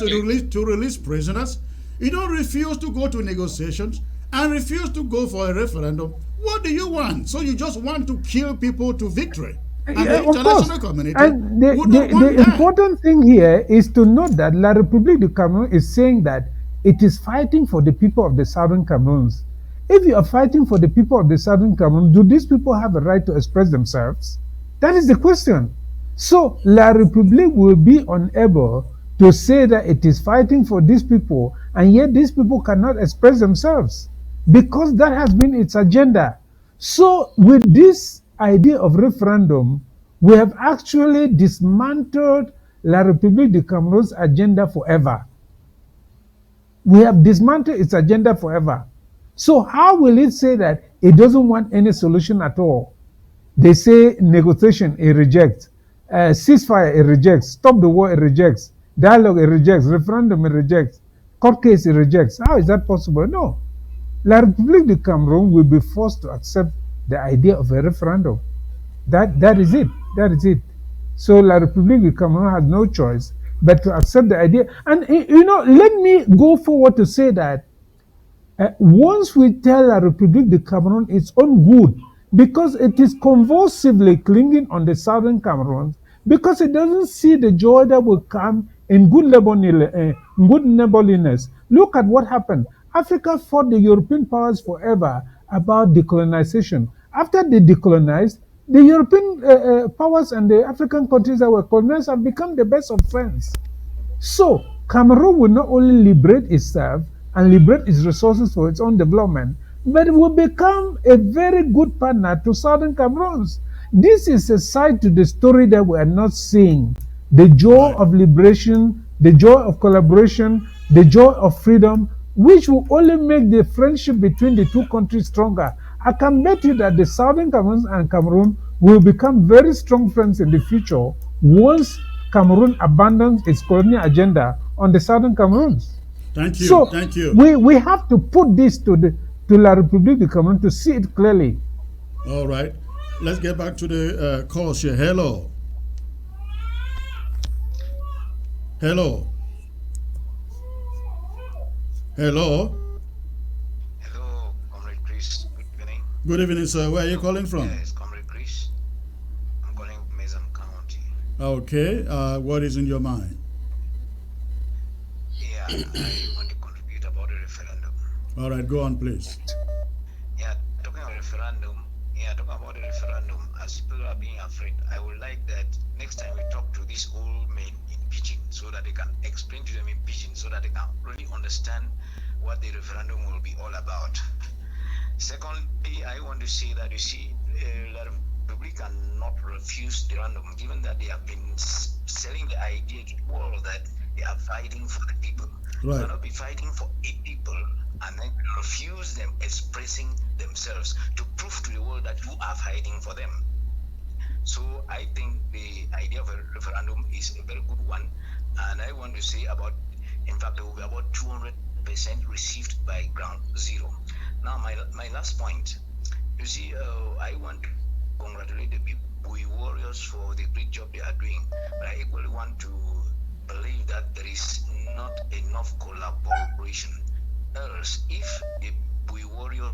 to release prisoners. You don't refuse to go to negotiations and refuse to go for a referendum. What do you want? So you just want to kill people to victory. And the international community and the important thing here is to note that La République du Cameroon is saying that it is fighting for the people of the Southern Cameroons. If you are fighting for the people of the Southern Cameroon, do these people have a right to express themselves? That is the question. So La République will be unable to say that it is fighting for these people, and yet these people cannot express themselves. because that has been its agenda. So, with this idea of referendum, we have actually dismantled La République du Cameroon's agenda forever. We have dismantled its agenda forever. So, how will it say that it doesn't want any solution at all? They say negotiation, it rejects. Ceasefire, it rejects. Stop the war, it rejects. Dialogue, it rejects. Referendum, it rejects. Court case, it rejects. How is that possible? No. La République du Cameroon will be forced to accept the idea of a referendum. That is it. That is it. So La République du Cameroon has no choice but to accept the idea. And let me go forward to say that once we tell La République du Cameroon its own good, because it is convulsively clinging on the southern Cameroon, because it doesn't see the joy that will come in good neighborliness. Look at what happened. Africa fought the European powers forever about decolonization. After they decolonized, the European powers and the African countries that were colonized have become the best of friends. So, Cameroon will not only liberate itself and liberate its resources for its own development, but it will become a very good partner to Southern Cameroons. This is a side to the story that we are not seeing. The joy of liberation, the joy of collaboration, the joy of freedom, which will only make the friendship between the two countries stronger. I can bet you that the Southern Cameroon and Cameroon will become very strong friends in the future once Cameroon abandons its colonial agenda on the Southern Cameroons. Thank you. So Thank you. we have to put this to La République du Cameroon to see it clearly. All right. Let's get back to the calls here. Hello. Hello. Hello. Hello, Comrade Chris. Good evening. Good evening, sir. Where are you calling from? Yes, Comrade Chris. I'm calling from Mezam County. Okay. What is in your mind? Yeah, I want to contribute about the referendum. All right. Go on, please. Yeah, talking about referendum. Yeah, talking about the referendum. As people are being afraid, I would like that next time we talk to these old men in pidgin, so that they can explain to them in pidgin, so that they can really understand what the referendum will be all about. Secondly, I want to say that, you see, La Republic cannot refuse the referendum, given that they have been selling the idea to the world that they are fighting for the people. Right. They cannot be fighting for a people and then refuse them expressing themselves to prove to the world that you are fighting for them. So I think the idea of a referendum is a very good one, and I want to say about, in fact, there will be about 200% received by ground zero. Now, my last point, you see, I want to congratulate the Bui warriors for the great job they are doing, but I equally want to believe that there is not enough collaboration. Else, if the Bui warriors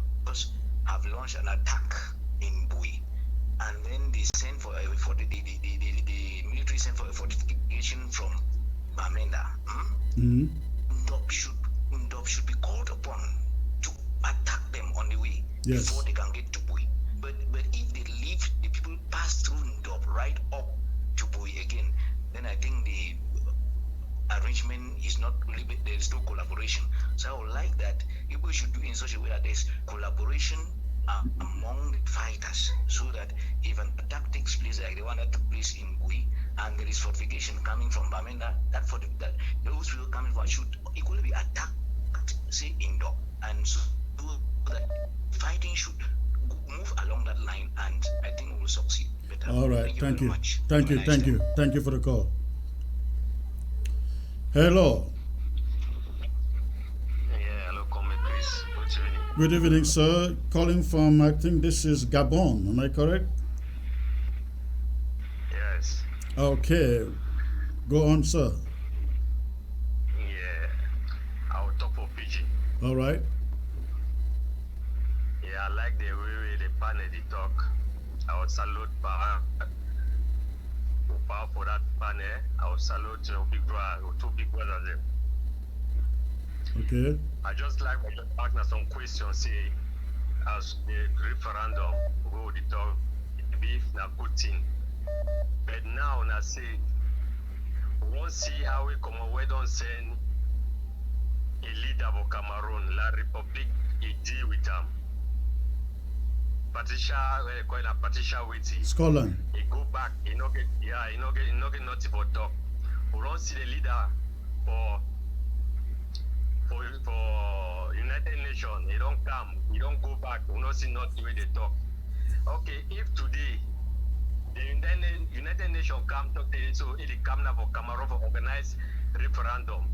have launched an attack in Bui, and then they send for the military sent for a fortification from Bamenda, Ndop should be called upon to attack them on the way before they can get to Bui. But if they leave the people pass through Ndop right up to Bui again, then I think the arrangement is not really, there is no collaboration. So I would like that people should do in such a way that there's collaboration among the fighters, so that if an attack takes place like the one that took place in Bui, and there is fortification coming from Bamenda, that those people coming from should equally be attacked, say in Dog, and so that fighting should move along that line, and I think we will succeed better. All right. Thank you. Much. Thank you. Thank you. Thank you for the call. Hello. Good evening, sir. Calling from, I think this is Gabon. Am I correct? Yes. Okay. Go on, sir. Yeah. I'll talk for PG. All right. Yeah, I like the way the panel they talk. I would salute power for that panel. I would salute big brother, two big brothers there. Okay. I just like to ask some questions, say, as the referendum, who the talk, be na good thing. But now, I say, we won't see how we don't send a leader for Cameroon, La République deal with them. Patricia, call it Patricia Whitty. Scotland. He go back, he no get nothing for talk. We don't see the leader for United Nations. He don't come, he don't go back. We don't see nothing where they talk. Okay, if today the United Nations come talk to it, so it come now for Cameroon for organize referendum.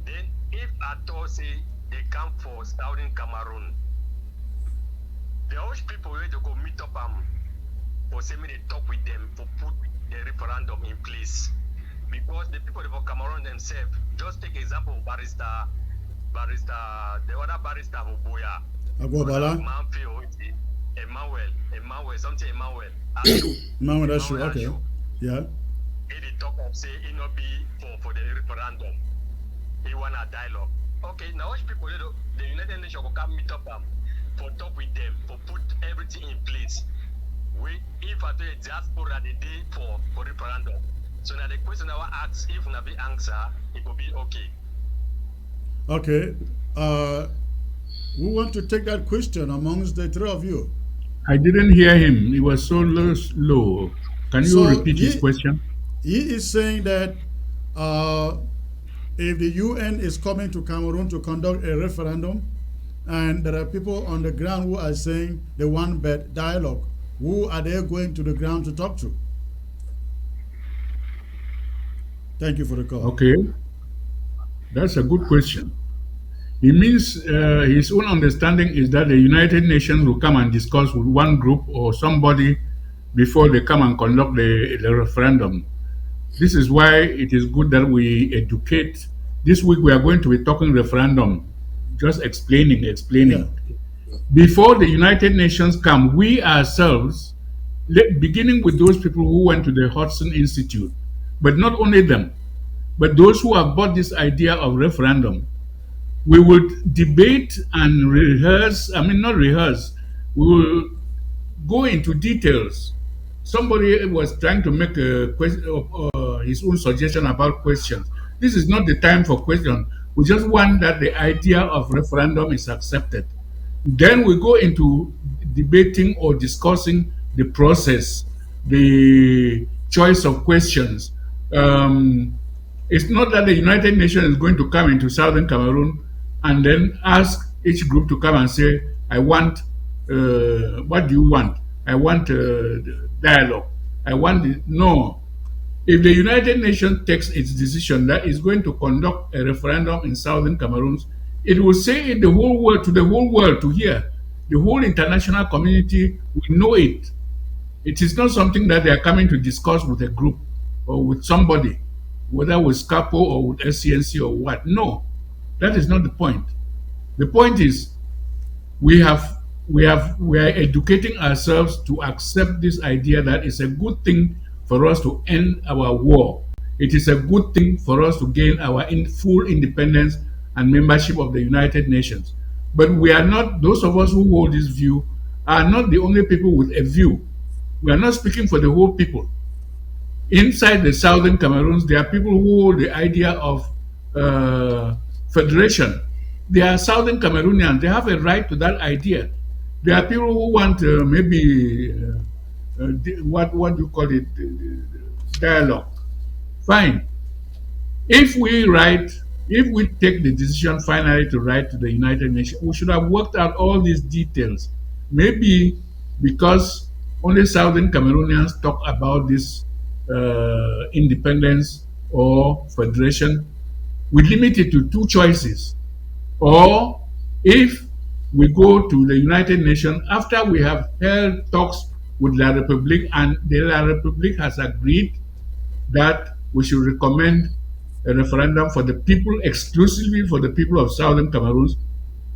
Then if at all say they come for Southern Cameroon, the Irish people where they go meet up for say me they talk with them for put the referendum in place. Because the people of Cameroon themselves, just take example of barrister, the other barrister of Boya. Agwabala. Emmanuel, something Emmanuel. Emmanuel, that's true, okay. Yeah. He talk of say it not be for the referendum. He want a dialogue. Okay, now which people the United Nations will come meet up for talk with them, for put everything in place. If I do a diaspora the day for referendum. So now the question I will ask, if we be answer, it will be okay. Okay. Who want to take that question amongst the three of you? I didn't hear him. He was so low. Can you repeat his question? He is saying that if the UN is coming to Cameroon to conduct a referendum, and there are people on the ground who are saying they want bad dialogue, who are they going to the ground to talk to? Thank you for the call. Okay. That's a good question. It means his own understanding is that the United Nations will come and discuss with one group or somebody before they come and conduct the referendum. This is why it is good that we educate. This week we are going to be talking referendum, just explaining. Yeah. Before the United Nations come, we ourselves, beginning with those people who went to the Hudson Institute, but not only them, but those who have bought this idea of referendum, we would debate and rehearse. Not rehearse. We will go into details. Somebody was trying to make a his own suggestion about questions. This is not the time for questions. We just want that the idea of referendum is accepted. Then we go into debating or discussing the process, the choice of questions. It's not that the United Nations is going to come into Southern Cameroon and then ask each group to come and say, I want, what do you want? I want dialogue. I want no. If the United Nations takes its decision that it's going to conduct a referendum in Southern Cameroon, it will say it the whole world to hear. The whole international community will know it. It is not something that they are coming to discuss with a group or with somebody, whether with SCAPO or with SCNC or what. No, that is not the point. The point is we are educating ourselves to accept this idea that it's a good thing for us to end our war. It is a good thing for us to gain our full independence and membership of the United Nations. But we are not, those of us who hold this view are not the only people with a view. We are not speaking for the whole people. Inside the Southern Cameroons, there are people who hold the idea of federation. They are Southern Cameroonians. They have a right to that idea. There are people who want what do you call it, dialogue. Fine. If we take the decision finally to write to the United Nations, we should have worked out all these details. Maybe because only Southern Cameroonians talk about this independence or federation, we limit it to two choices. Or if we go to the United Nations after we have held talks with La Republique and the La Republique has agreed that we should recommend a referendum for the people, exclusively for the people of Southern Cameroon,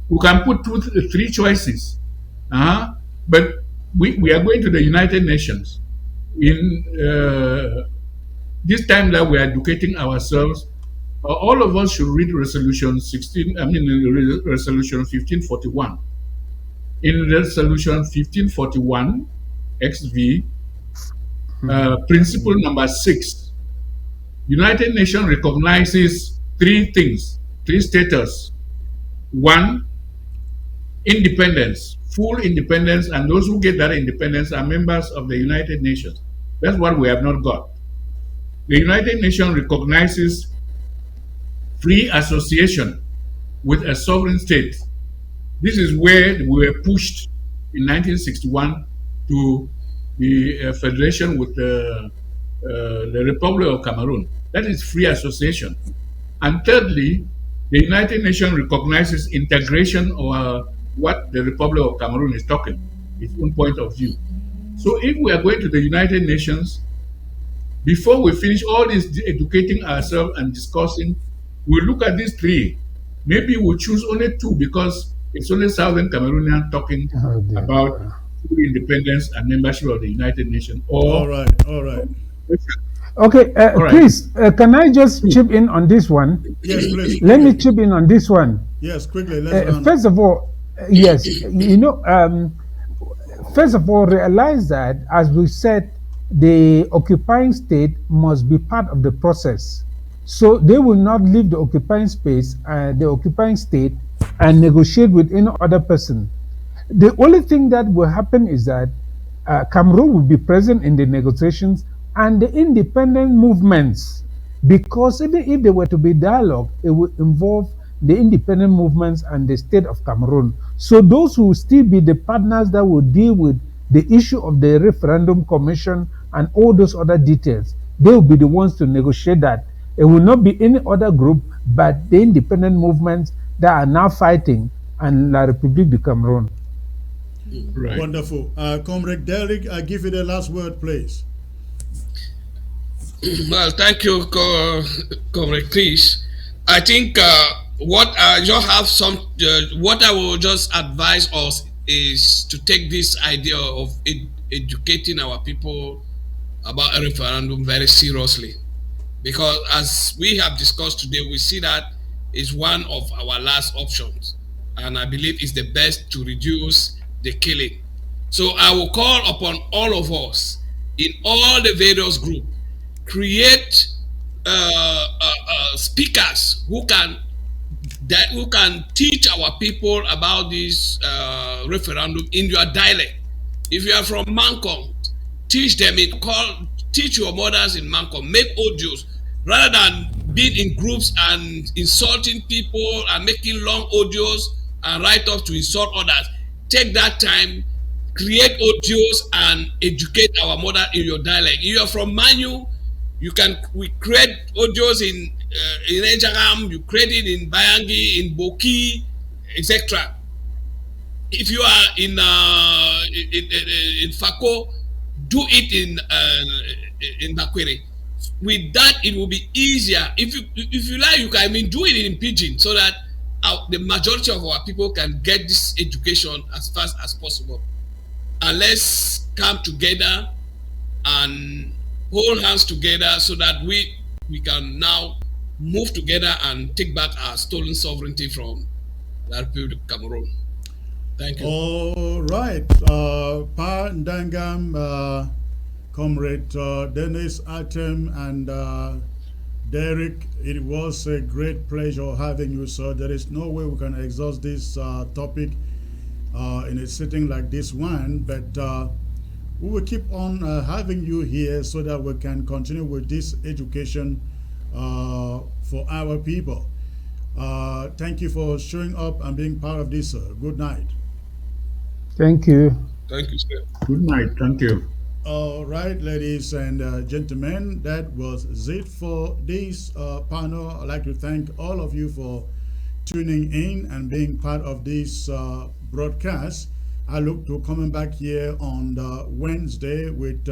we can put three choices. But we are going to the United Nations. In this time that we are educating ourselves, all of us should read Resolution 1541. In Resolution 1541, XV, principle number 6, United Nations recognizes three things, three status. One, independence, full independence, and those who get that independence are members of the United Nations. That's what we have not got. The United Nations recognizes free association with a sovereign state. This is where we were pushed in 1961 to the federation with the Republic of Cameroon. That is free association. And thirdly, the United Nations recognizes integration, or what the Republic of Cameroon is talking, its own point of view. So if we are going to the United Nations, before we finish all this educating ourselves and discussing, we look at these three. Maybe we'll choose only two because it's only Southern Cameroonian talking about full independence and membership of the United Nations. All right. Okay, right. Chris, can I just chip in on this one? Yes, please. Let me chip in on this one. Yes, quickly. Let's first of all, yes, first of all, realize that, as we said, the occupying state must be part of the process. So they will not leave the occupying space, the occupying state, and negotiate with any other person. The only thing that will happen is that Cameroon will be present in the negotiations and the independent movements, because even if there were to be dialogue, it would involve the independent movements and the state of Cameroon. So those who will still be the partners that will deal with the issue of the referendum commission and all those other details, they will be the ones to negotiate that. It will not be any other group but the independent movements that are now fighting and La République du Cameroon. Right. Wonderful. Comrade Derek, I give you the last word, please. Well, thank you, Comrade Chris. I think what I will just advise us is to take this idea of educating our people about a referendum very seriously, because as we have discussed today, we see that is one of our last options, and I believe it's the best to reduce the killing. So I will call upon all of us in all the various groups, create speakers who can teach our people about this referendum in your dialect. If you are from Mancom, teach them teach your mothers in Mancom, make audios, rather than being in groups and insulting people and making long audios and write-ups to insult others. Take that time, create audios and educate our mother in your dialect. If you are from Manu, we create audios in Ejagam, you create it in Bayangi, in Boki, etc. If you are in Fako, do it in Bakwere. With that, it will be easier. If you like, you can do it in Pidgin, so that the majority of our people can get this education as fast as possible. And let's come together and hold hands together so that we can now move together and take back our stolen sovereignty from the Republic of Cameroon. Thank you. All right. Pa Ndangam, Comrade Dennis Atem, and Derek, it was a great pleasure having you, sir. There is no way we can exhaust this topic in a sitting like this one, but we will keep on having you here so that we can continue with this education for our people. Thank you for showing up and being part of this, sir. Good night. Thank you. Thank you, sir. Good night. Thank you. All right, ladies and gentlemen, that was it for this panel. I'd like to thank all of you for tuning in and being part of this broadcast. I look to coming back here on Wednesday with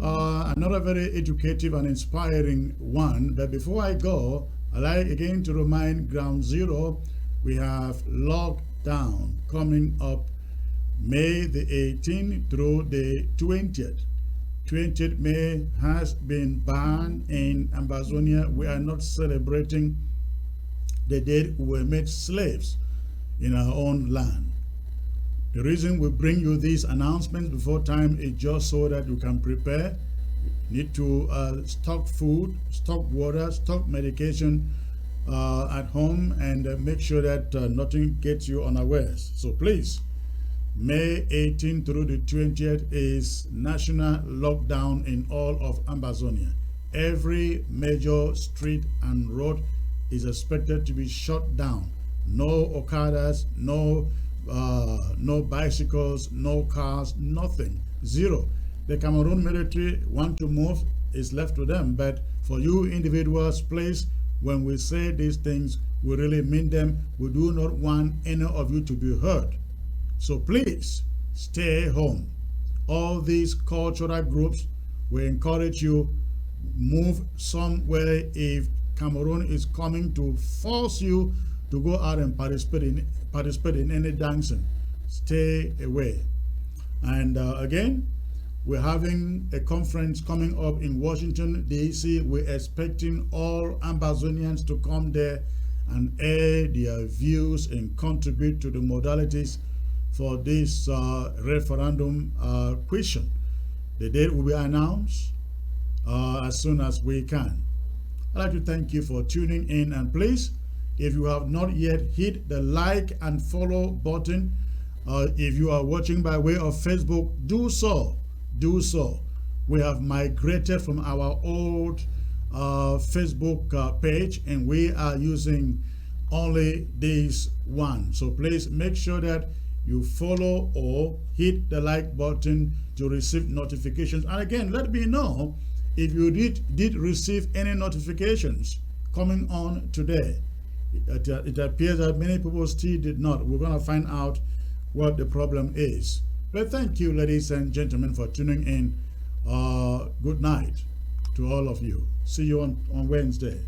another very educative and inspiring one. But before I go, I'd like again to remind Ground Zero, we have lockdown coming up May the 18th through the 20th. 20th May has been banned in Ambazonia. We are not celebrating the day we were made slaves in our own land. The reason we bring you these announcements before time is just so that you can prepare. You need to stock food, stock water, stock medication, at home and make sure that nothing gets you unawares. So please, May 18th through the 20th is national lockdown in all of Amazonia. Every major street and road is expected to be shut down. No Okadas, no bicycles, no cars, nothing. Zero. The Cameroon military want to move, is left to them. But for you individuals, please, when we say these things, we really mean them. We do not want any of you to be hurt. So please, stay home. All these cultural groups, we encourage you, move somewhere if Cameroon is coming to force you to go out and participate in any dancing. Stay away. And again, we're having a conference coming up in Washington, D.C. We're expecting all Amazonians to come there and air their views and contribute to the modalities for this referendum question. The date will be announced as soon as we can. I'd like to thank you for tuning in, and please, if you have not yet, hit the like and follow button. If you are watching by way of Facebook, do so. Do so. We have migrated from our old Facebook page, and we are using only this one. So please make sure that you follow or hit the like button to receive notifications. And again, let me know if you did receive any notifications coming on today. It appears that many people still did not. We're going to find out what the problem is. But thank you, ladies and gentlemen, for tuning in. Good night to all of you. See you on Wednesday.